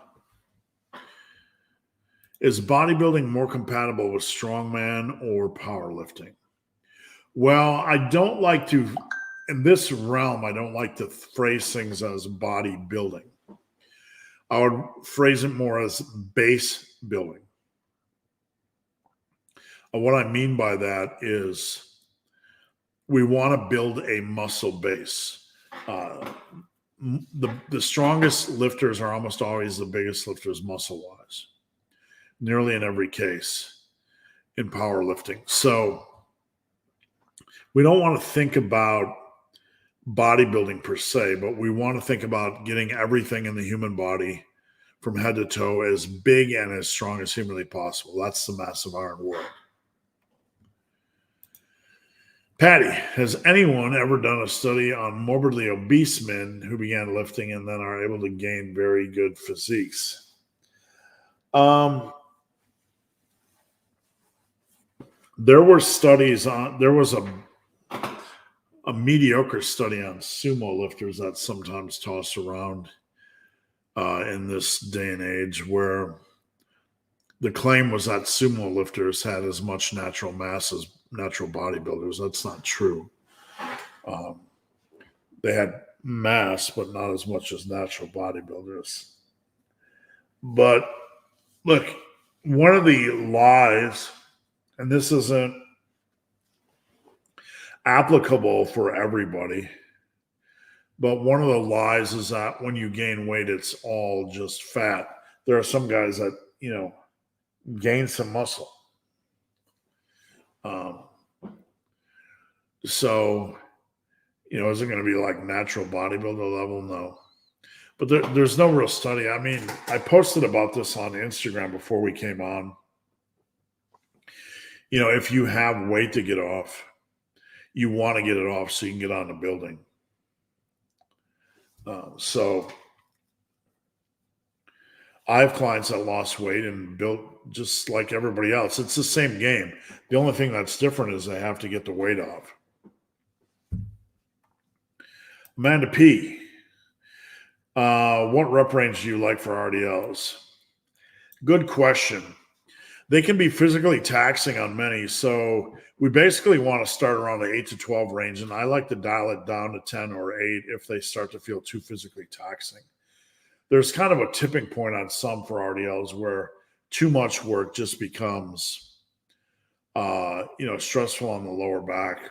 Is bodybuilding more compatible with strongman or powerlifting? Well, I don't like to, in this realm, I don't like to phrase things as bodybuilding. I would phrase it more as base building. What I mean by that is we want to build a muscle base. The strongest lifters are almost always the biggest lifters muscle-wise, nearly in every case in powerlifting. So we don't want to think about bodybuilding per se, but we want to think about getting everything in the human body from head to toe as big and as strong as humanly possible. That's the massive iron world. Patty, has anyone ever done a study on morbidly obese men who began lifting and then are able to gain very good physiques? There were studies on, there was a mediocre study on sumo lifters that's sometimes tossed around in this day and age, where the claim was that sumo lifters had as much natural mass as natural bodybuilders. That's not true. They had mass, but not as much as natural bodybuilders. But look, one of the lies, and this isn't applicable for everybody, but one of the lies is that when you gain weight, it's all just fat. There are some guys that, gain some muscle. So, is it going to be like natural bodybuilder level? No. But there's no real study. I mean, I posted about this on Instagram before we came on. If you have weight to get off, you want to get it off so you can get on the building. So I have clients that lost weight and built just like everybody else. It's the same game. The only thing that's different is they have to get the weight off. Amanda P. What rep range do you like for RDLs? Good question. They can be physically taxing on many, so we basically want to start around the 8 to 12 range, and I like to dial it down to 10 or 8 if they start to feel too physically taxing. There's kind of a tipping point on some for RDLs where too much work just becomes stressful on the lower back.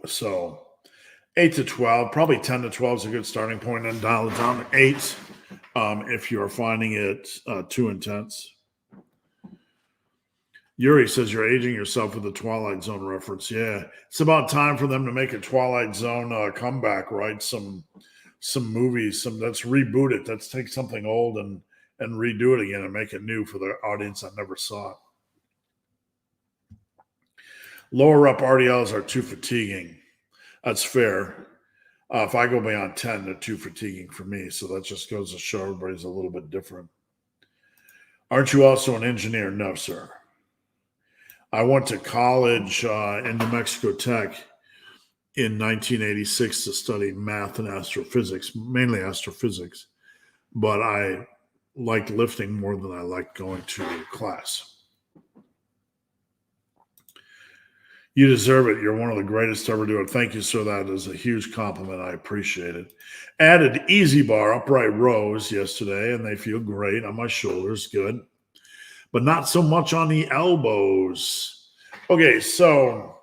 So 8 to 12, probably 10 to 12 is a good starting point, and dial it down to 8 if you're finding it too intense. Yuri says you're aging yourself with the Twilight Zone reference. Yeah, it's about time for them to make a Twilight Zone comeback, right? Some movies, let's reboot it. Let's take something old and redo it again and make it new for the audience that never saw it. Lower rep RDLs are too fatiguing. That's fair. If I go beyond 10, they're too fatiguing for me. So that just goes to show everybody's a little bit different. Aren't you also an engineer? No, sir. I went to college in New Mexico Tech in 1986 to study math and astrophysics, mainly astrophysics. But I liked lifting more than I liked going to class. You deserve it. You're one of the greatest to ever do it. Thank you, sir. That is a huge compliment. I appreciate it. Added easy bar upright rows yesterday, and they feel great on my shoulders. Good. But not so much on the elbows. Okay, so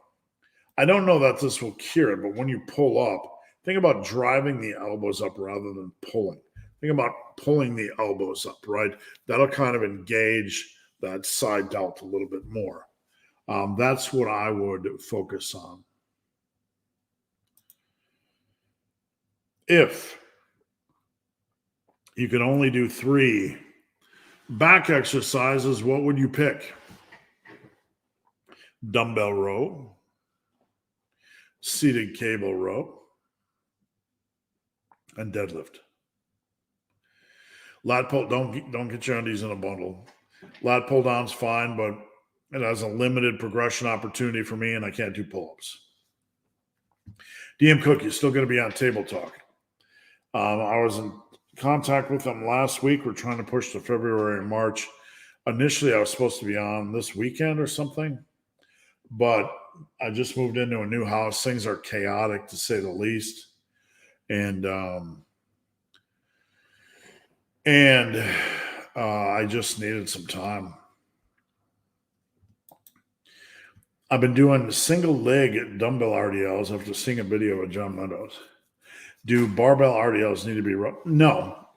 I don't know that this will cure it, but when you pull up, think about driving the elbows up rather than pulling. Think about pulling the elbows up, right? That'll kind of engage that side delt a little bit more. That's what I would focus on. If you could only do 3 back exercises, what would you pick? Dumbbell row, seated cable row, and deadlift. Lat pull, don't get your undies in a bundle. Lat pull down's fine, but it has a limited progression opportunity for me, and I can't do pull-ups. DM Cook, you're still going to be on Table Talk. I was in contact with them last week. We're trying to push to February and March. Initially, I was supposed to be on this weekend or something, but I just moved into a new house. Things are chaotic, to say the least. And I just needed some time. I've been doing single leg dumbbell RDLs after seeing a video of John Meadows. Do barbell RDLs need to be No.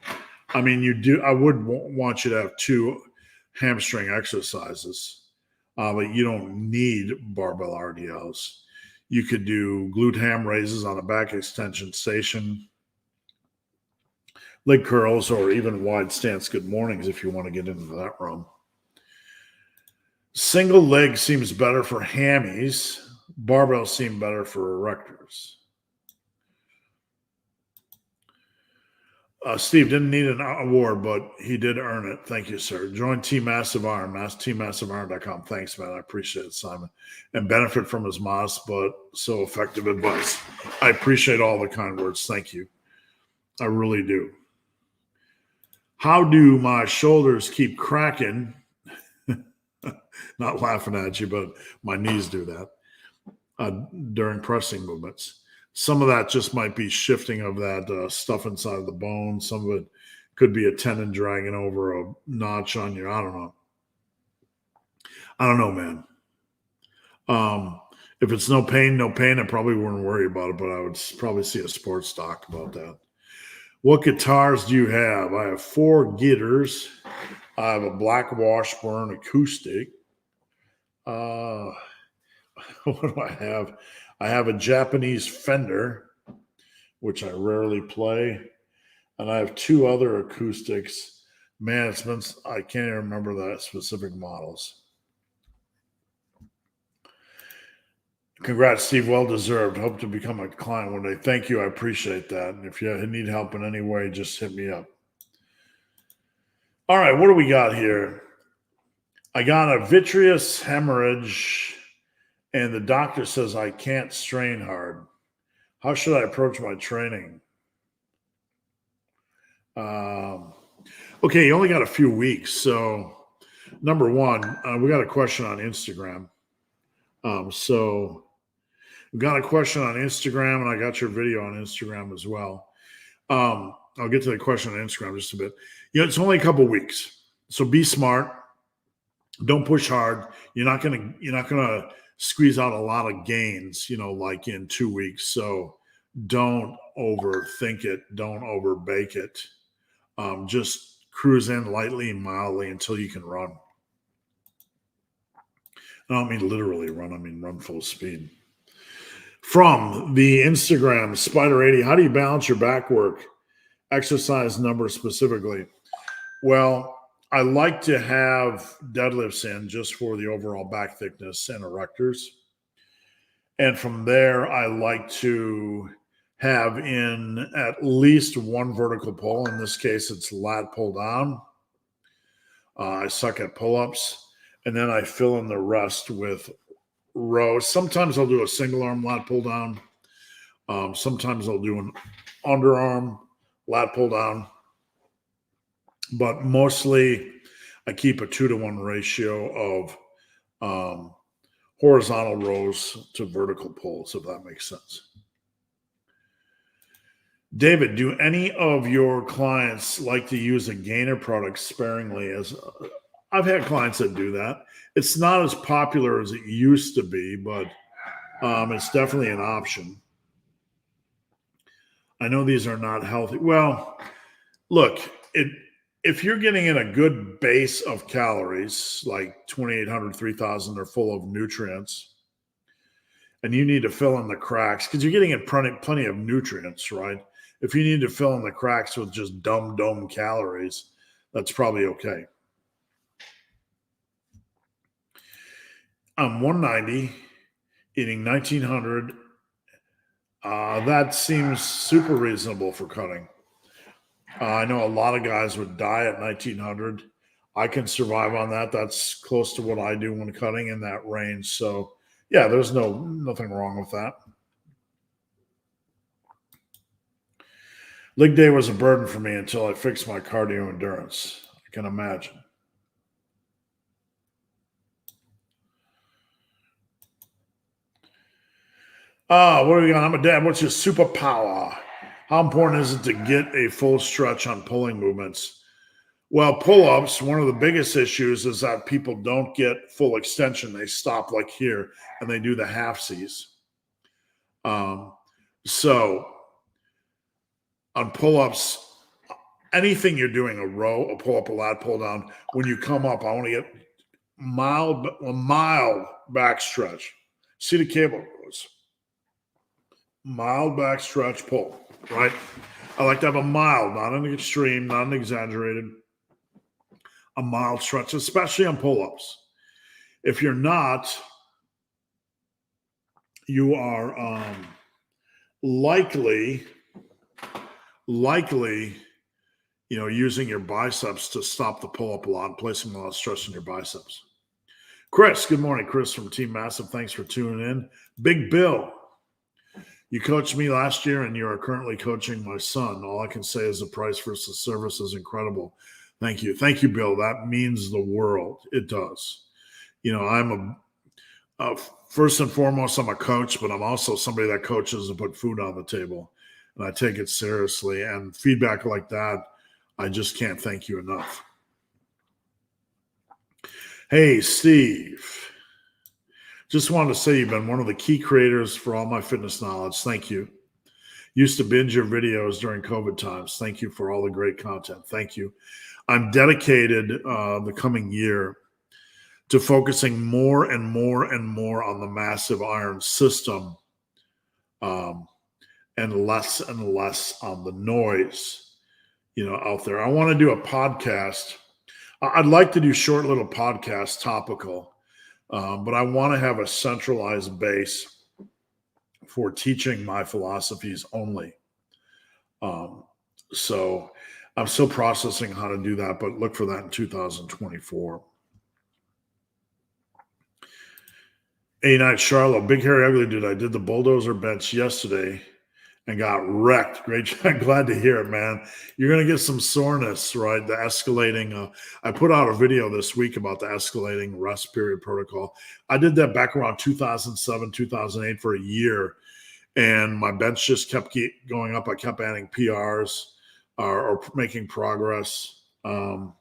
I mean, you do. I would want you to have 2 hamstring exercises, but you don't need barbell RDLs. You could do glute ham raises on a back extension station, leg curls, or even wide stance good mornings if you want to get into that realm. Single leg seems better for hammies. Barbells seem better for erectors. Steve didn't need an award, but he did earn it. Thank you, sir. Join Team Massive Iron, teammassiveiron.com. Thanks, man. I appreciate it, Simon. And benefit from his modest but so effective advice. I appreciate all the kind words. Thank you. I really do. How do my shoulders keep cracking? Not laughing at you, but my knees do that during pressing movements. Some of that just might be shifting of that stuff inside of the bone. Some of it could be a tendon dragging over a notch on you. I don't know, man. If it's no pain, I probably wouldn't worry about it, but I would probably see a sports doc about that. What guitars do you have? I have 4 Gitters. I have a black Washburn acoustic. What do I have? I have a Japanese Fender, which I rarely play. And I have 2 other acoustics. Man, I can't even remember the specific models. Congrats, Steve. Well deserved. Hope to become a client one day. Thank you. I appreciate that. And if you need help in any way, just hit me up. All right, what do we got here? I got a vitreous hemorrhage, and the doctor says I can't strain hard. How should I approach my training? Okay, you only got a few weeks. So, number one, we got a question on Instagram. So, we got a question on Instagram, and I got your video on Instagram as well. I'll get to the question on Instagram just a bit. It's only a couple weeks, so be smart. Don't push hard. You're not gonna squeeze out a lot of gains, like in 2 weeks. So don't overthink it. Don't overbake it. Just cruise in lightly and mildly until you can run. I don't mean literally run. I mean run full speed. From the Instagram Spider80, how do you balance your back work? Exercise number specifically. Well, I like to have deadlifts in just for the overall back thickness and erectors. And from there, I like to have in at least one vertical pull. In this case, it's lat pull down. I suck at pull-ups. And then I fill in the rest with rows. Sometimes I'll do a single arm lat pull down. Sometimes I'll do an underarm lat pull down. But mostly I keep a 2-to-1 ratio of horizontal rows to vertical pulls, if that makes sense. David, do any of your clients like to use a gainer product sparingly? I've had clients that do that. It's not as popular as it used to be, but it's definitely an option. I know these are not healthy. Well, look, if you're getting in a good base of calories, like 2,800, 3,000, they're full of nutrients, and you need to fill in the cracks because you're getting in plenty of nutrients, right? If you need to fill in the cracks with just dumb calories, that's probably okay. I'm 190, eating 1,900. That seems super reasonable for cutting. I know a lot of guys would die at 1,900. I can survive on that. That's close to what I do when cutting in that range. So, yeah, there's nothing wrong with that. Leg day was a burden for me until I fixed my cardio endurance. I can imagine. What are we got? I'm a dad. What's your superpower? How important is it to get a full stretch on pulling movements? Well, pull-ups, one of the biggest issues is that people don't get full extension. They stop like here, and they do the half-Cs. So on pull-ups, anything you're doing, a row, a pull-up, a lat, pull down, when you come up, I want to get a mild back stretch. See the cable goes. Mild back stretch pull, right? I like to have a mild, not an extreme, not an exaggerated, a mild stretch, especially on pull-ups. If you're not, you are likely, using your biceps to stop the pull-up a lot and placing a lot of stress on your biceps. Chris, good morning. Chris from Team Massive. Thanks for tuning in. Big Bill, you coached me last year and you are currently coaching my son. All I can say is the price versus service is incredible. Thank you. Thank you, Bill. That means the world. It does. I'm first and foremost, I'm a coach, but I'm also somebody that coaches to put food on the table. And I take it seriously. And feedback like that, I just can't thank you enough. Hey, Steve. Just wanted to say you've been one of the key creators for all my fitness knowledge. Thank you. Used to binge your videos during COVID times. Thank you for all the great content. Thank you. I'm dedicated the coming year to focusing more and more and more on the massive iron system and less on the noise, out there. I want to do a podcast. I'd like to do short little podcasts, topical. But I want to have a centralized base for teaching my philosophies only. So I'm still processing how to do that, but look for that in 2024. A Night Charlotte, big hairy ugly dude. I did the bulldozer bench yesterday and got wrecked. Great job. Glad to hear it, man. You're going to get some soreness, right? The escalating. I put out a video this week about the escalating rest period protocol. I did that back around 2007, 2008 for a year, and my bench just kept going up. I kept adding PRs or making progress. And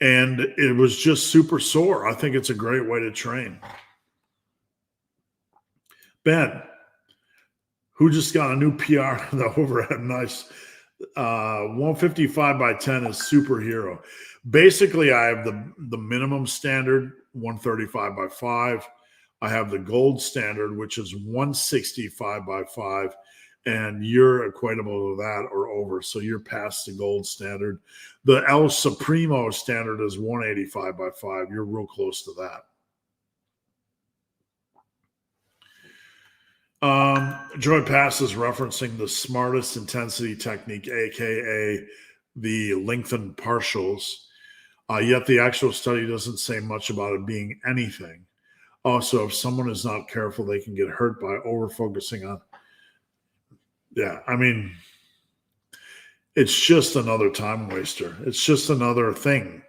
it was just super sore. I think it's a great way to train. Ben, who just got a new PR in the overhead. Nice. 155 by 10 is superhero. Basically, I have the minimum standard, 135 by 5. I have the gold standard, which is 165 by 5. And you're equatable to that or over. So you're past the gold standard. The El Supremo standard is 185 by 5. You're real close to that. Joy Pass is referencing the smartest intensity technique, aka the lengthened partials. Yet the actual study doesn't say much about it being anything. Also, if someone is not careful, they can get hurt by over focusing on. Yeah, I mean, it's just another time waster. It's just another thing.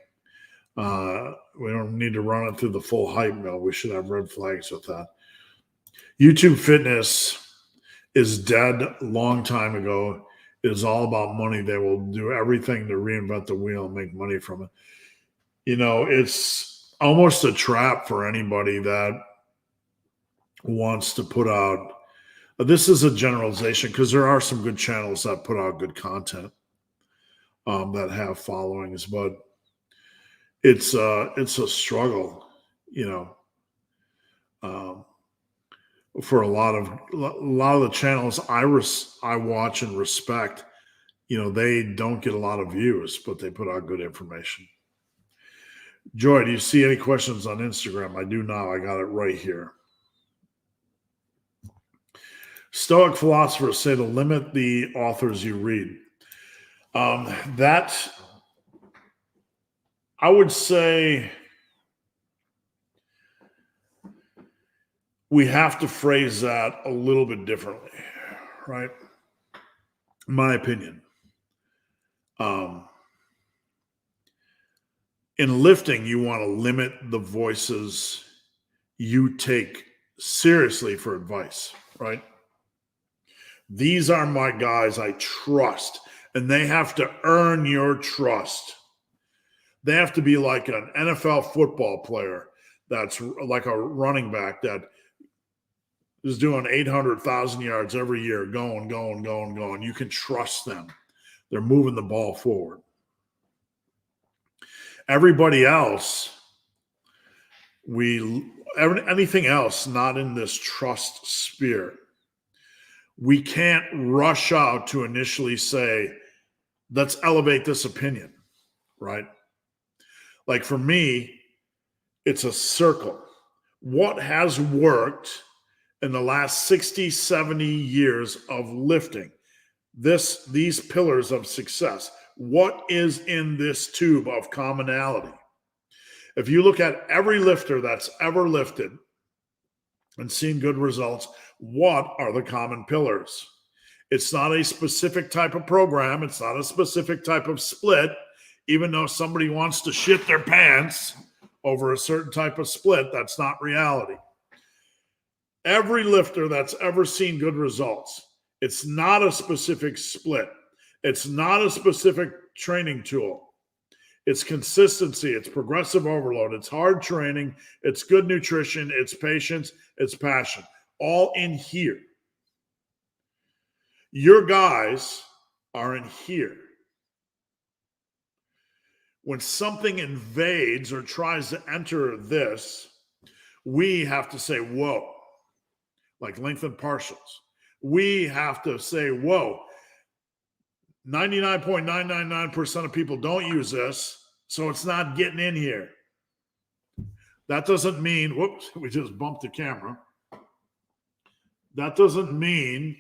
We don't need to run it through the full hype mill. We should have red flags with that. YouTube fitness is dead long time ago. It is all about money. They will do everything to reinvent the wheel and make money from it. You know, it's almost a trap for anybody that wants to put out. This is a generalization because there are some good channels that put out good content that have followings, but it's a struggle, you know. For a lot of the channels I watch and respect, you know, they don't get a lot of views, but they put out good information. Joy, do you see any questions on Instagram? I do now. I got it right here. Stoic philosophers say to limit the authors you read. That I would say we have to phrase that a little bit differently, right? My opinion. In lifting, you want to limit the voices you take seriously for advice, right? These are my guys I trust, and they have to earn your trust. They have to be like an NFL football player that's like a running back that is doing 800,000 yards every year, going. You can trust them. They're moving the ball forward. Everybody else, anything else not in this trust sphere, we can't rush out to initially say, let's elevate this opinion, right? Like for me, it's a circle. What has worked in the last 60, 70 years of lifting, these pillars of success, what is in this tube of commonality? If you look at every lifter that's ever lifted and seen good results, what are the common pillars? It's not a specific type of program. It's not a specific type of split, even though somebody wants to shit their pants over a certain type of split. That's not reality. Every lifter that's ever seen good results, it's not a specific split. It's not a specific training tool. It's consistency. It's progressive overload. It's hard training. It's good nutrition. It's patience. It's passion. All in here. Your guys are in here. When something invades or tries to enter this, we have to say, whoa. Like lengthened partials. We have to say, whoa, 99.999% of people don't use this, so it's not getting in here. That doesn't mean, whoops, we just bumped the camera. That doesn't mean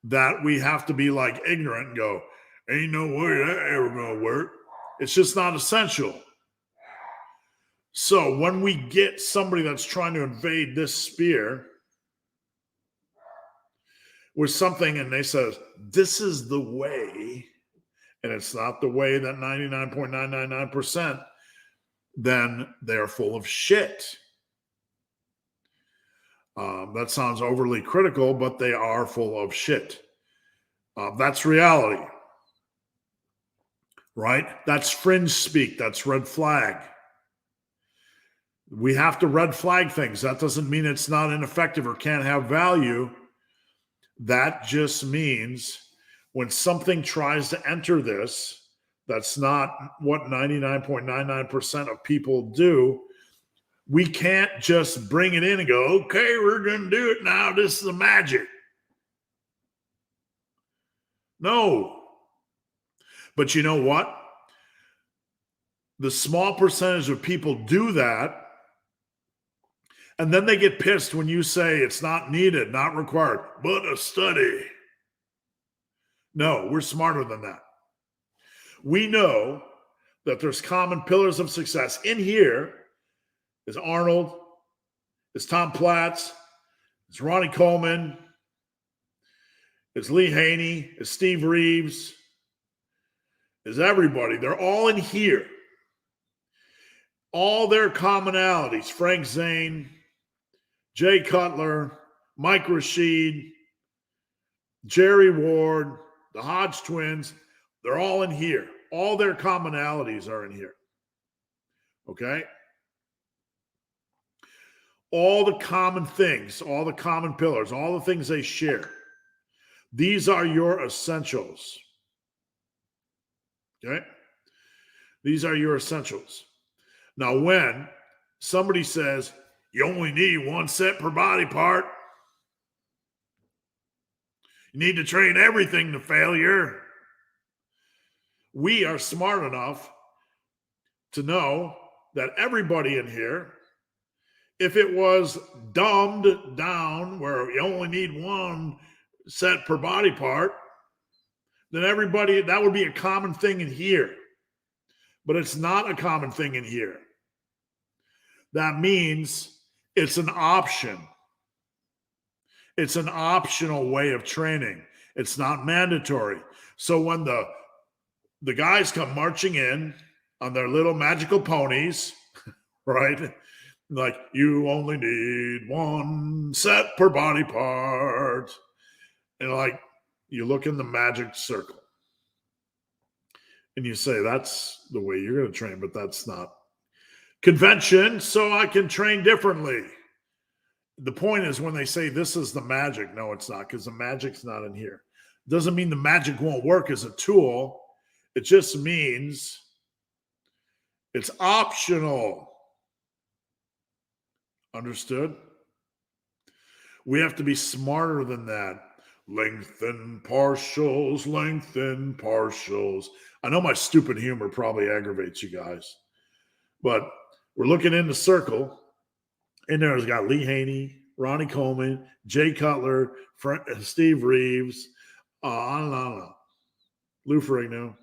that we have to be like ignorant and go, ain't no way that ever gonna work. It's just not essential. So when we get somebody that's trying to invade this sphere, with something and they say, this is the way, and it's not the way that 99.999%, then they're full of shit. That sounds overly critical, but they are full of shit. That's reality, right? That's fringe speak. That's red flag. We have to red flag things. That doesn't mean it's not ineffective or can't have value. That just means when something tries to enter this, that's not what 99.99% of people do. We can't just bring it in and go, okay, we're going to do it now. This is the magic. No. But you know what? The small percentage of people do that, and then they get pissed when you say it's not needed, not required, but a study. No, we're smarter than that. We know that there's common pillars of success. In here is Arnold, is Tom Platz, is Ronnie Coleman, is Lee Haney, is Steve Reeves, is everybody. They're all in here. All their commonalities, Frank Zane, Jay Cutler, Mike Rashid, Jerry Ward, the Hodge twins, they're all in here. All their commonalities are in here. Okay? All the common things, all the common pillars, all the things they share. These are your essentials. Okay? These are your essentials. Now, when somebody says, you only need one set per body part, you need to train everything to failure, we are smart enough to know that everybody in here, if it was dumbed down where you only need one set per body part, then everybody, that would be a common thing in here. But it's not a common thing in here. That means it's an option. It's an optional way of training. It's not mandatory. So when the guys come marching in on their little magical ponies, right? Like, you only need one set per body part. And like, you look in the magic circle and you say, that's the way you're going to train, but that's not convention, so I can train differently. The point is when they say this is the magic, no, it's not, because the magic's not in here. Doesn't mean the magic won't work as a tool. It just means it's optional. Understood? We have to be smarter than that. Lengthen partials, lengthen partials. I know my stupid humor probably aggravates you guys, but we're looking in the circle, and there's got Lee Haney, Ronnie Coleman, Jay Cutler, Steve Reeves, on and on and on. Lou Ferrigno.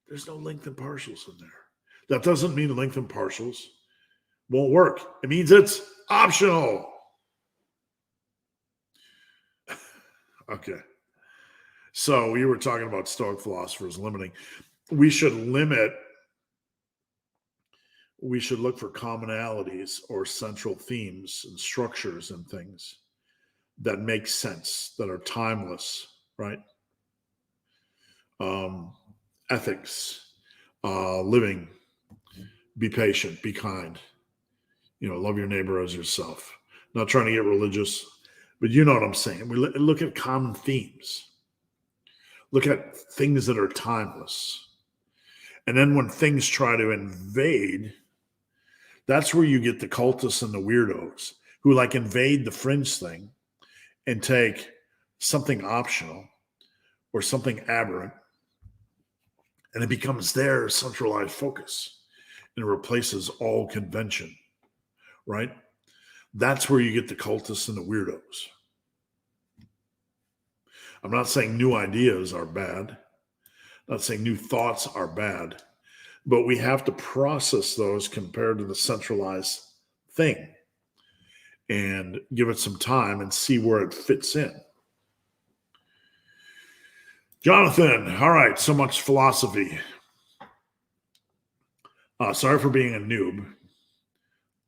There's no lengthen partials in there. That doesn't mean lengthen partials won't work. It means it's optional. Okay. So we were talking about Stoic philosophers limiting. We should look for commonalities or central themes and structures and things that make sense, that are timeless, right? Ethics, living, be patient, be kind, love your neighbor as yourself. Not trying to get religious, but you know what I'm saying. We look at common themes. Look at things that are timeless. And then when things try to invade, that's where you get the cultists and the weirdos who invade the fringe thing and take something optional or something aberrant, and it becomes their centralized focus and it replaces all convention, right? That's where you get the cultists and the weirdos. I'm not saying new ideas are bad. I'm not saying new thoughts are bad, but we have to process those compared to the centralized thing and give it some time and see where it fits in. Jonathan, all right, so much philosophy. Sorry for being a noob.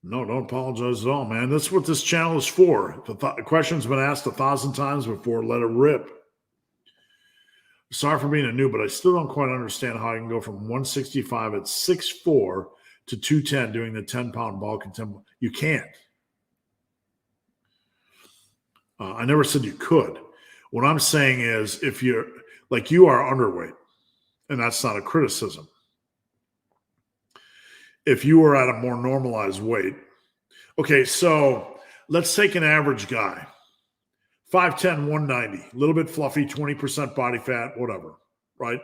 No, don't apologize at all, man. That's what this channel is for. The question's been asked 1,000 times before. Let it rip. Sorry for being a noob, but I still don't quite understand how I can go from 165 at 6'4" to 210 doing the 10-pound bulk and 10. You can't. I never said you could. What I'm saying is if you're like you are underweight, and that's not a criticism. If you were at a more normalized weight, okay, so let's take an average guy, 5'10", 190, a little bit fluffy, 20% body fat, whatever, right?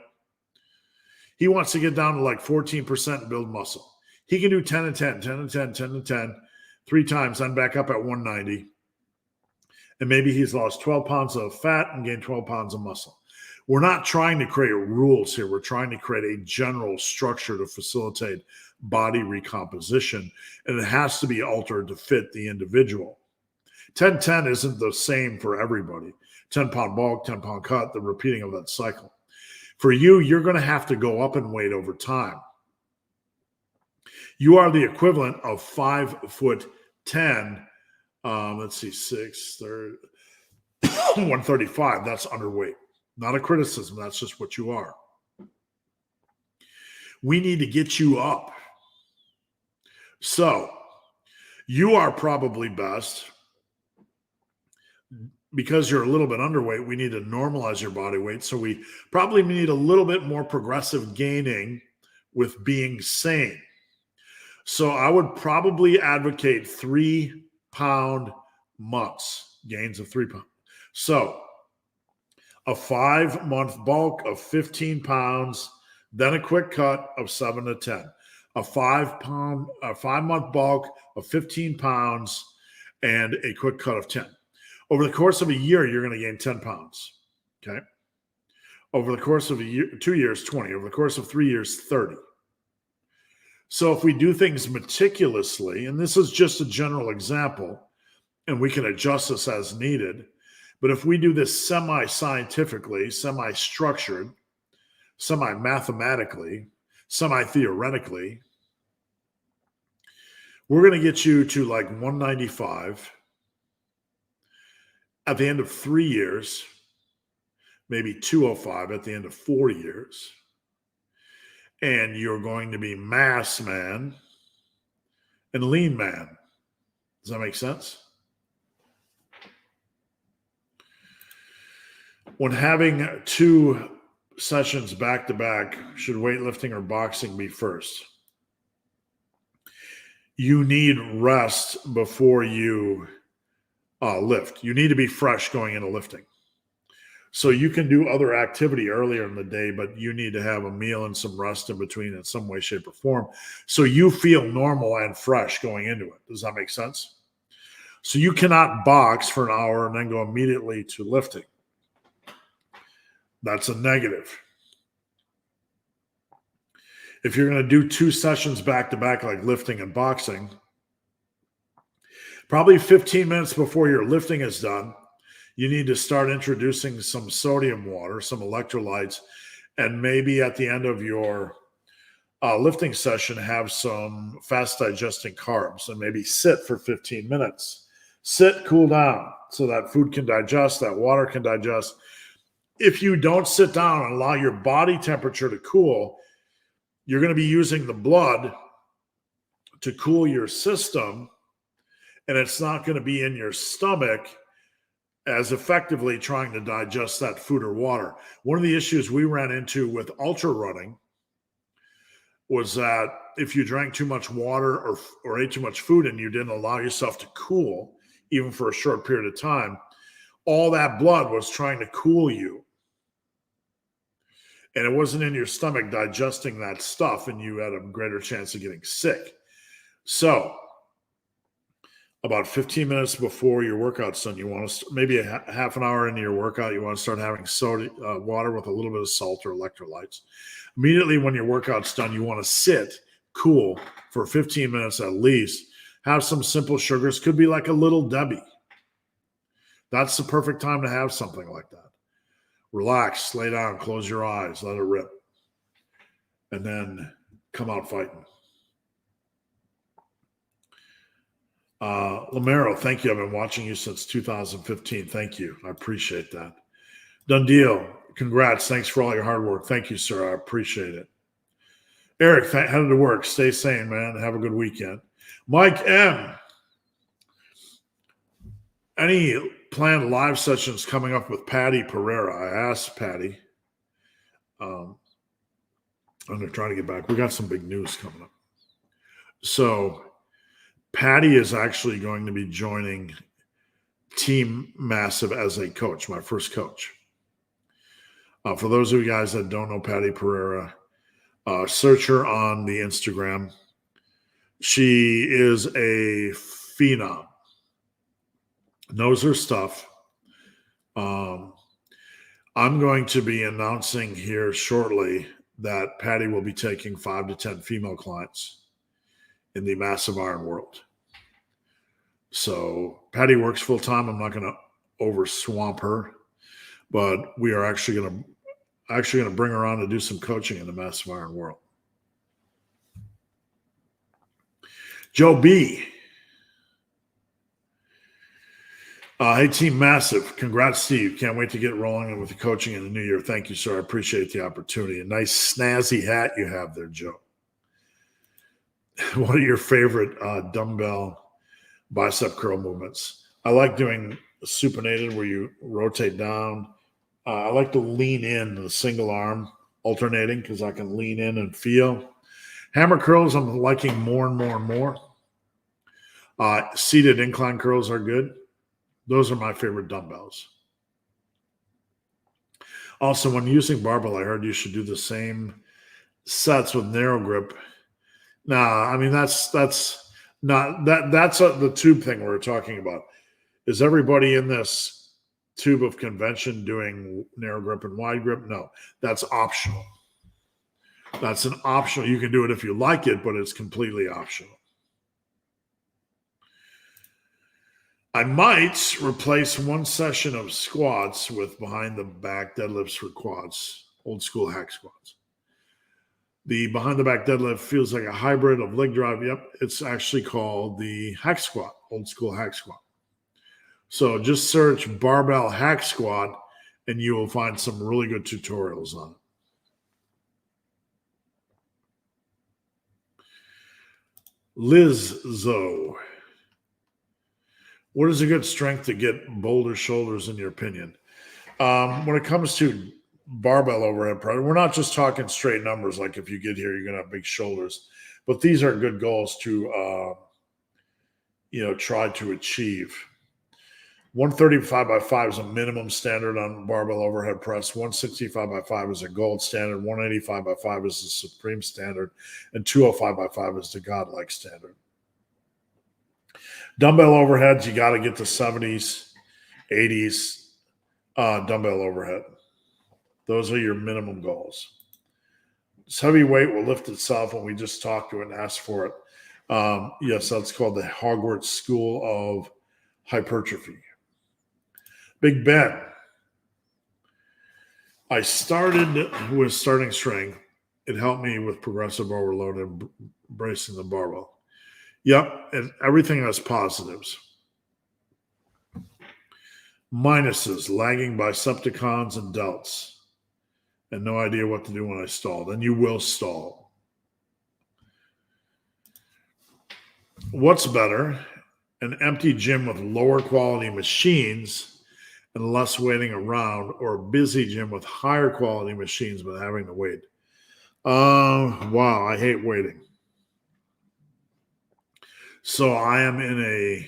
He wants to get down to like 14% and build muscle. He can do 10 and 10, 10 and 10, 10 and 10, 3 times, then back up at 190. And maybe he's lost 12 pounds of fat and gained 12 pounds of muscle. We're not trying to create rules here. We're trying to create a general structure to facilitate body recomposition, and it has to be altered to fit the individual. 10-10 isn't the same for everybody. 10-pound bulk, 10-pound cut, the repeating of that cycle. For you, you're going to have to go up in weight over time. You are the equivalent of 5'10". Let's see, 6'3", 135. That's underweight. Not a criticism. That's just what you are. We need to get you up. So you are probably best because you're a little bit underweight. We need to normalize your body weight. So we probably need a little bit more progressive gaining with being sane. So I would probably advocate 3-pound months, gains of 3 pounds. So a 5-month bulk of 15 pounds, then a quick cut of 7 to 10. A 5-month bulk of 15 pounds and a quick cut of 10. Over the course of a year, you're going to gain 10 pounds. Okay. Over the course of a year, 2 years, 20. Over the course of 3 years, 30. So if we do things meticulously, and this is just a general example, and we can adjust this as needed, but if we do this semi-scientifically, semi-structured, semi-mathematically, semi-theoretically, we're going to get you to like 195 at the end of 3 years, maybe 205 at the end of 4 years. And you're going to be mass man and lean man. Does that make sense? When having 2 sessions back to back, should weightlifting or boxing be first? You need rest before you lift. You need to be fresh going into lifting. So you can do other activity earlier in the day, but you need to have a meal and some rest in between in some way, shape, or form. So you feel normal and fresh going into it. Does that make sense? So you cannot box for an hour and then go immediately to lifting. That's a negative. If you're going to do 2 sessions back to back, like lifting and boxing, probably 15 minutes before your lifting is done, you need to start introducing some sodium water, some electrolytes, and maybe at the end of your lifting session, have some fast digesting carbs and maybe sit for 15 minutes. Sit, cool down so that food can digest, that water can digest. If you don't sit down and allow your body temperature to cool, you're going to be using the blood to cool your system, and it's not going to be in your stomach as effectively trying to digest that food or water. One of the issues we ran into with ultra running was that if you drank too much water or ate too much food and you didn't allow yourself to cool, even for a short period of time, all that blood was trying to cool you. And it wasn't in your stomach digesting that stuff, and you had a greater chance of getting sick. So about 15 minutes before your workout's done, you want to, maybe a half an hour into your workout, you want to start having water with a little bit of salt or electrolytes. Immediately when your workout's done, you want to sit, cool for 15 minutes at least. Have some simple sugars. Could be like a Little Debbie. That's the perfect time to have something like that. Relax, lay down, close your eyes, let it rip. And then come out fighting. Lamero, thank you. I've been watching you since 2015. Thank you. I appreciate that. Done deal. Congrats. Thanks for all your hard work. Thank you, sir. I appreciate it. Eric, headed to work. Stay sane, man. Have a good weekend. Mike M. Any planned live sessions coming up with Patty Pereira? I asked Patty. I'm going to try to get back. We got some big news coming up. So Patty is actually going to be joining Team Massive as a coach, my first coach. For those of you guys that don't know Patty Pereira, search her on the Instagram. She is a phenom. Knows her stuff. I'm going to be announcing here shortly that Patty will be taking 5 to 10 female clients in the massive iron world. So Patty works full time. I'm not going to over swamp her, but we are actually going to bring her on to do some coaching in the massive iron world. Joe B. Hey, Team Massive. Congrats, Steve. Can't wait to get rolling with the coaching in the new year. Thank you, sir. I appreciate the opportunity. A nice snazzy hat you have there, Joe. What are your favorite dumbbell bicep curl movements? I like doing supinated where you rotate down. I like to lean in the single arm alternating because I can lean in and feel. Hammer curls I'm liking more and more and more. Seated incline curls are good. Those are my favorite dumbbells. Also, when using barbell, I heard you should do the same sets with narrow grip. Nah, I mean that's not that's the tube thing we're talking about. Is everybody in this tube of convention doing narrow grip and wide grip? No, that's optional. That's an optional. You can do it if you like it, but it's completely optional. I might replace one session of squats with behind the back deadlifts for quads, old school hack squats. The behind the back deadlift feels like a hybrid of leg drive. Yep, it's actually called the hack squat, old school hack squat. So just search barbell hack squat and you will find some really good tutorials on it. Liz Zoe. What is a good strength to get boulder shoulders in your opinion? When it comes to barbell overhead press, we're not just talking straight numbers. Like if you get here, you're going to have big shoulders, but these are good goals to, try to achieve. 135 by 5 is a minimum standard on barbell overhead press. 165 by 5 is a gold standard. 185 by 5 is the supreme standard. And 205 by 5 is the godlike standard. Dumbbell overheads, you got to get to 70s, 80s dumbbell overhead. Those are your minimum goals. This heavy weight will lift itself when we just talk to it and ask for it. Yes, that's called the Hogwarts School of Hypertrophy. Big Ben. I started with starting strength. It helped me with progressive overload and bracing the barbell. Yep, and everything has positives. Minuses, lagging bicepticons and delts, and no idea what to do when I stall. Then you will stall. What's better? An empty gym with lower quality machines and less waiting around, or a busy gym with higher quality machines but having to wait? Wow, I hate waiting. So I am in a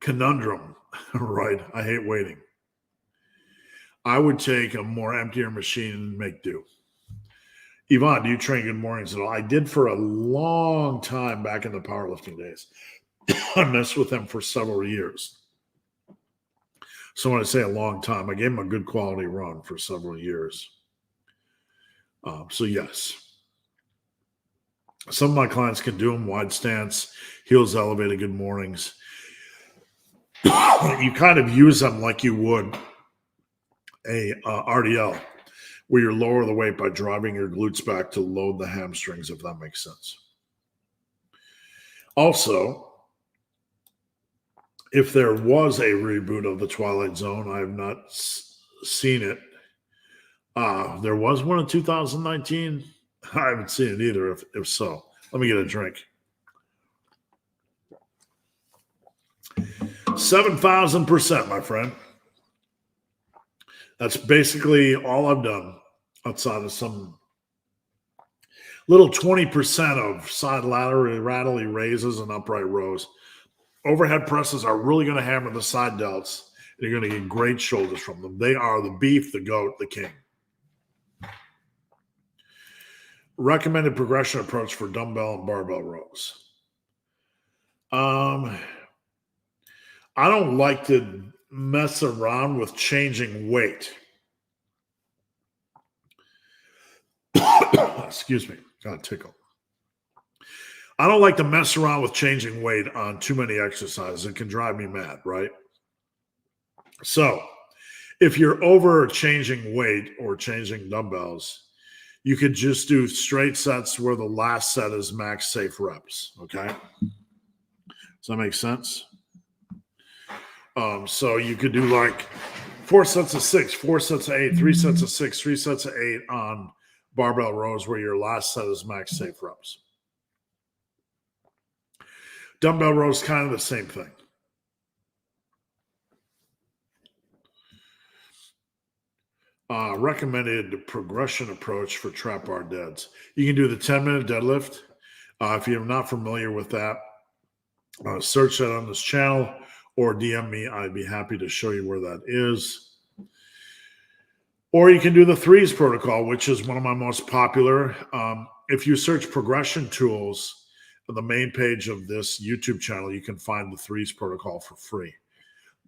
conundrum, right? I hate waiting. I would take a more emptier machine and make do. Yvonne, do you train good mornings at all? I did for a long time back in the powerlifting days. I messed with them for several years. So when I say a long time, I gave them a good quality run for several years. So yes. Some of my clients can do them, wide stance, heels elevated, good mornings. You kind of use them like you would a RDL, where you lower the weight by driving your glutes back to load the hamstrings, if that makes sense. Also, if there was a reboot of the Twilight Zone, I have not seen it. There was one in 2019. I haven't seen it either. If so, let me get a drink. 7,000%, my friend. That's basically all I've done outside of some little 20% of side laterally raises and upright rows. Overhead presses are really going to hammer the side delts, and you're going to get great shoulders from them. They are the beef, the goat, the king. Recommended progression approach for dumbbell and barbell rows. I don't like to mess around with changing weight. Excuse me. Got a tickle. I don't like to mess around with changing weight on too many exercises. It can drive me mad, right? So if you're over changing weight or changing dumbbells, you could just do straight sets where the last set is max safe reps, okay? Does that make sense? So you could do like 4 sets of 6, 4 sets of 8, 3 sets of 6, 3 sets of 8 on barbell rows where your last set is max safe reps. Dumbbell rows, kind of the same thing. Recommended progression approach for trap bar deads. You can do the 10-minute deadlift. If you're not familiar with that, search that on this channel or DM me. I'd be happy to show you where that is. Or you can do the threes protocol, which is one of my most popular. If you search progression tools on the main page of this YouTube channel, you can find the threes protocol for free.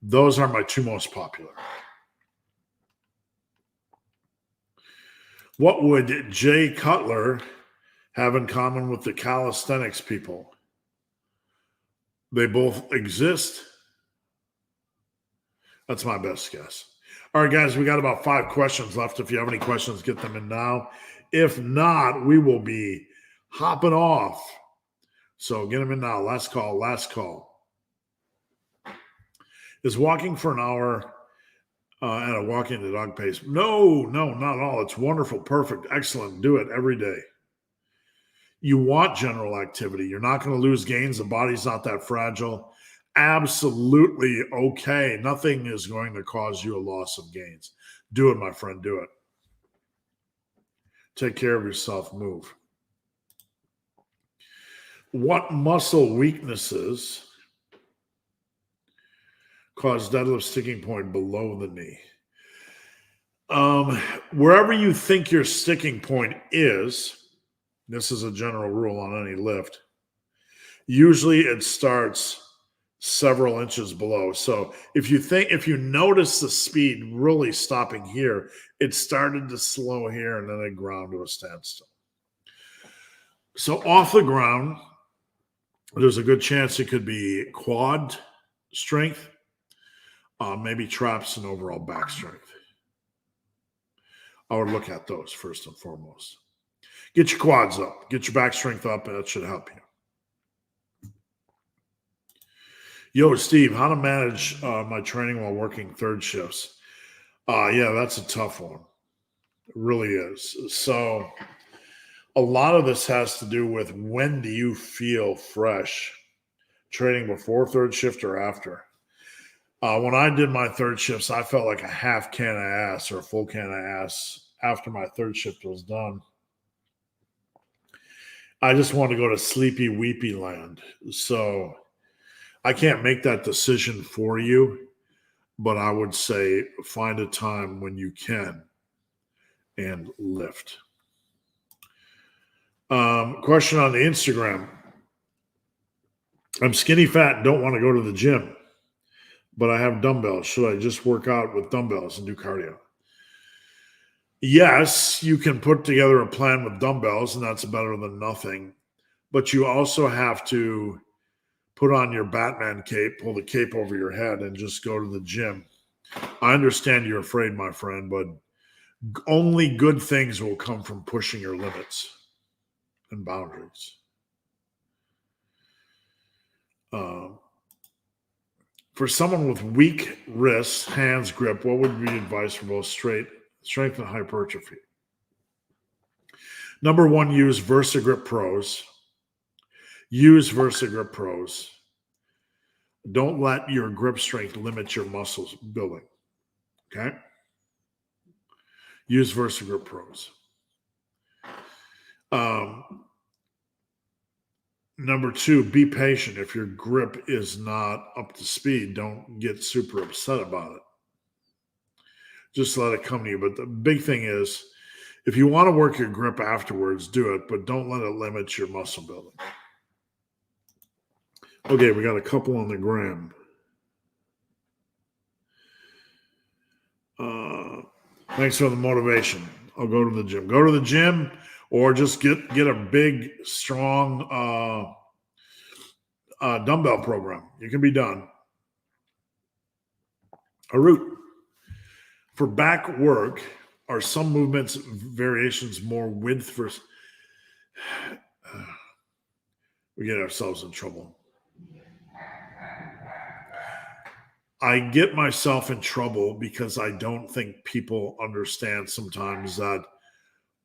Those are my two most popular. What would Jay Cutler have in common with the calisthenics people? They both exist. That's my best guess. All right, guys, we got about 5 questions left. If you have any questions, get them in now. If not, we will be hopping off. So get them in now. Last call, last call. Is walking for an hour at a walking the dog pace? No, not at all. It's wonderful, perfect, excellent. Do it every day. You want general activity. You're not going to lose gains. The body's not that fragile. Absolutely okay. Nothing is going to cause you a loss of gains. Do it, my friend. Do it. Take care of yourself. Move. What muscle weaknesses cause deadlift sticking point below the knee? Wherever you think your sticking point is, this is a general rule on any lift, usually it starts several inches below. So if you notice the speed really stopping here, it started to slow here and then it ground to a standstill. So off the ground, there's a good chance it could be quad strength, maybe traps and overall back strength. I would look at those first and foremost. Get your quads up, get your back strength up, and that should help you. Yo, Steve, how to manage my training while working third shifts? Yeah, that's a tough one. It really is. So a lot of this has to do with when do you feel fresh, training before third shift or after. When I did my third shifts, I felt like a half can of ass or a full can of ass after my third shift was done. I just want to go to sleepy, weepy land. So I can't make that decision for you, but I would say find a time when you can and lift. Question on the Instagram. I'm skinny fat and don't want to go to the gym, but I have dumbbells. Should I just work out with dumbbells and do cardio? Yes, you can put together a plan with dumbbells, and that's better than nothing. But you also have to put on your Batman cape, pull the cape over your head, and just go to the gym. I understand you're afraid, my friend, but only good things will come from pushing your limits and boundaries. For someone with weak wrists, hands, grip, what would be advice for both strength and hypertrophy? Number one, use VersaGrip Pros. Use VersaGrip Pros. Don't let your grip strength limit your muscles building. Okay? Use VersaGrip Pros. Number two, be patient. If your grip is not up to speed, don't get super upset about it. Just let it come to you. But the big thing is, if you want to work your grip afterwards, do it, but don't let it limit your muscle building. Okay, we got a couple on the gram. Thanks for the motivation. I'll go to the gym. Go to the gym, or just get a big, strong dumbbell program. You can be done. Arut, for back work, are some movements variations more width versus? We get ourselves in trouble. I get myself in trouble because I don't think people understand sometimes that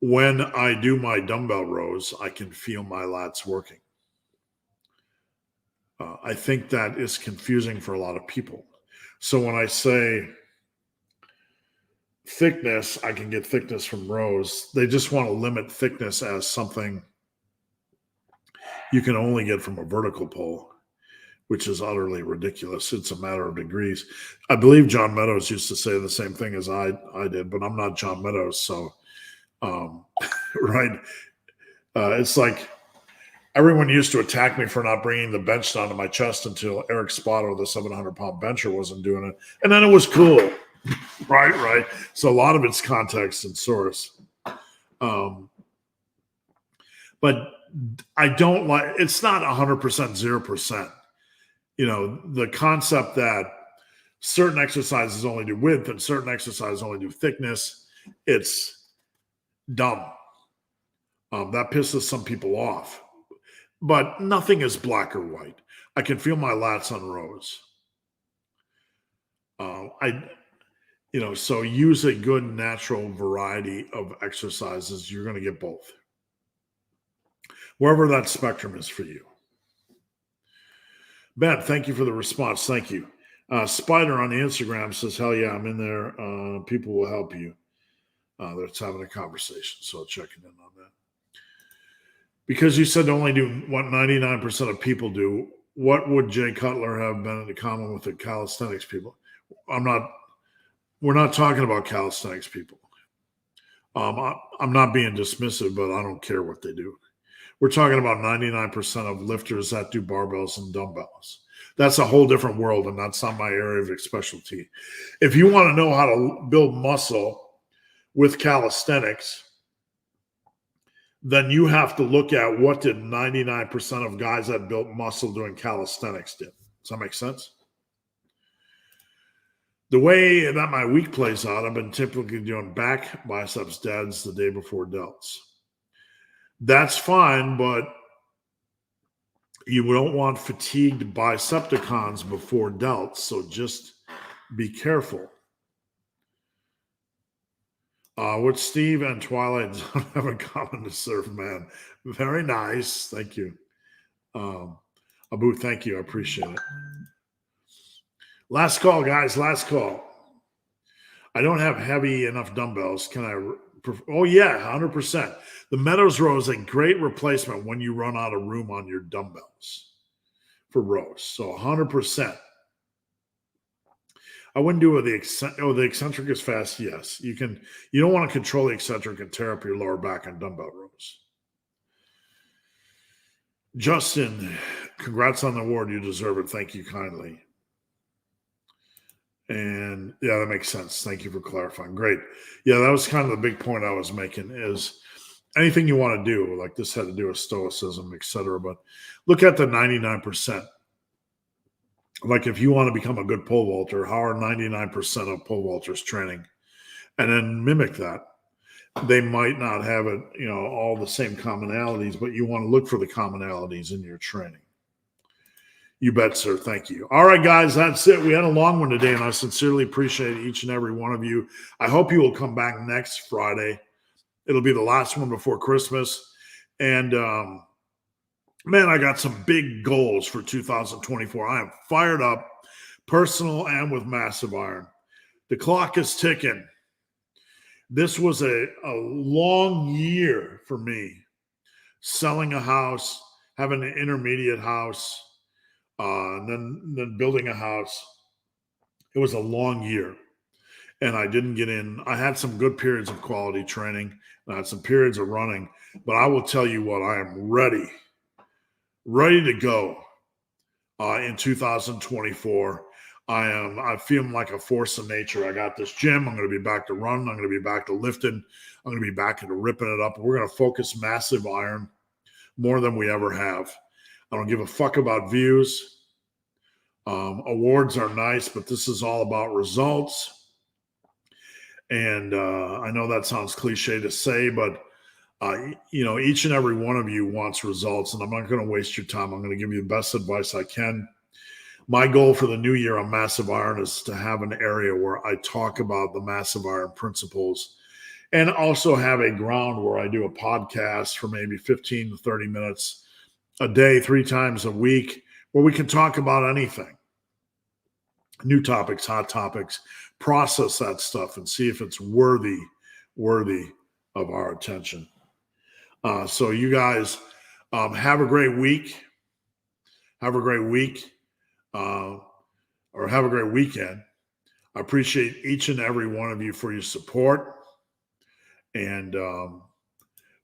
when I do my dumbbell rows, I can feel my lats working. I think that is confusing for a lot of people. So when I say thickness, I can get thickness from rows. They just want to limit thickness as something you can only get from a vertical pull, which is utterly ridiculous. It's a matter of degrees. I believe John Meadows used to say the same thing as I did, but I'm not John Meadows. So, right. It's like everyone used to attack me for not bringing the bench down to my chest until Eric Spoto, the 700-pound bencher, wasn't doing it. And then it was cool. Right. So a lot of it's context and source. But I don't like, it's not 100%, 0%. You know, the concept that certain exercises only do width and certain exercises only do thickness, it's dumb. That pisses some people off. But nothing is black or white. I can feel my lats on rows. So use a good natural variety of exercises. You're going to get both. Wherever that spectrum is for you. Ben, thank you for the response. Thank you. Spider on the Instagram says, hell yeah, I'm in there. People will help you. That's having a conversation. So checking in on that. Because you said to only do what 99% of people do, what would Jay Cutler have been in common with the calisthenics people? We're not talking about calisthenics people. I'm not being dismissive, but I don't care what they do. We're talking about 99% of lifters that do barbells and dumbbells. That's a whole different world, and that's not my area of specialty. If you want to know how to build muscle with calisthenics, then you have to look at what did 99% of guys that built muscle doing calisthenics did. Does that make sense? The way that my week plays out, I've been typically doing back biceps deads the day before delts. That's fine, but you don't want fatigued bicepticons before delts, so just be careful. What Steve and Twilight don't have in common to serve man. Very nice. Thank you. Abu, thank you. I appreciate it. Last call, guys. Last call. I don't have heavy enough dumbbells. Can I? Oh, yeah, 100%. The Meadows row is a great replacement when you run out of room on your dumbbells for rows. So 100%. I wouldn't do it with the eccentric is fast. Yes, you can. You don't want to control the eccentric and tear up your lower back on dumbbell rows. Justin, congrats on the award. You deserve it. Thank you kindly. And yeah, that makes sense. Thank you for clarifying. Great. Yeah, that was kind of the big point I was making is anything you want to do, like this had to do with stoicism, etc. But look at the 99%. like if you want to become a good pole vaulter, how are 99% of pole vaulters training? And then mimic that. They might not have it, all the same commonalities, but you want to look for the commonalities in your training. You bet, sir. Thank you. All right, guys, that's it. We had a long one today, and I sincerely appreciate each and every one of you. I hope you will come back next Friday. It'll be the last one before Christmas. And, man, I got some big goals for 2024. I am fired up, personal and with Massive Iron. The clock is ticking. This was a long year for me. Selling a house, having an intermediate house, and then building a house. It was a long year. And I didn't get in. I had some good periods of quality training. And I had some periods of running. But I will tell you what, I am ready to go in 2024. I feel like a force of nature. I got this gym. I'm going to be back to running. I'm going to be back to lifting. I'm going to be back into ripping it up. We're going to focus Massive Iron more than we ever have. I don't give a fuck about views. Awards are nice, but this is all about results. And I know that sounds cliche to say, but each and every one of you wants results, and I'm not going to waste your time. I'm going to give you the best advice I can. My goal for the new year on Massive Iron is to have an area where I talk about the Massive Iron principles and also have a ground where I do a podcast for maybe 15 to 30 minutes a day, 3 times a week, where we can talk about anything. New topics, hot topics, process that stuff and see if it's worthy of our attention. So you guys have a great week. Have a great week. Or have a great weekend. I appreciate each and every one of you for your support. And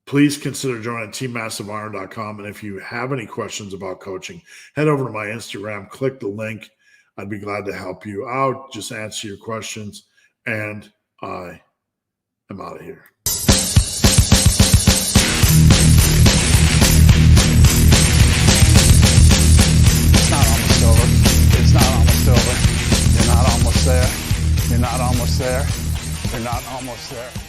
please consider joining teammassiveiron.com. And if you have any questions about coaching, head over to my Instagram, click the link. I'd be glad to help you out. Just answer your questions. And I am out of here. It's not almost over. You're not almost there. You're not almost there. You're not almost there.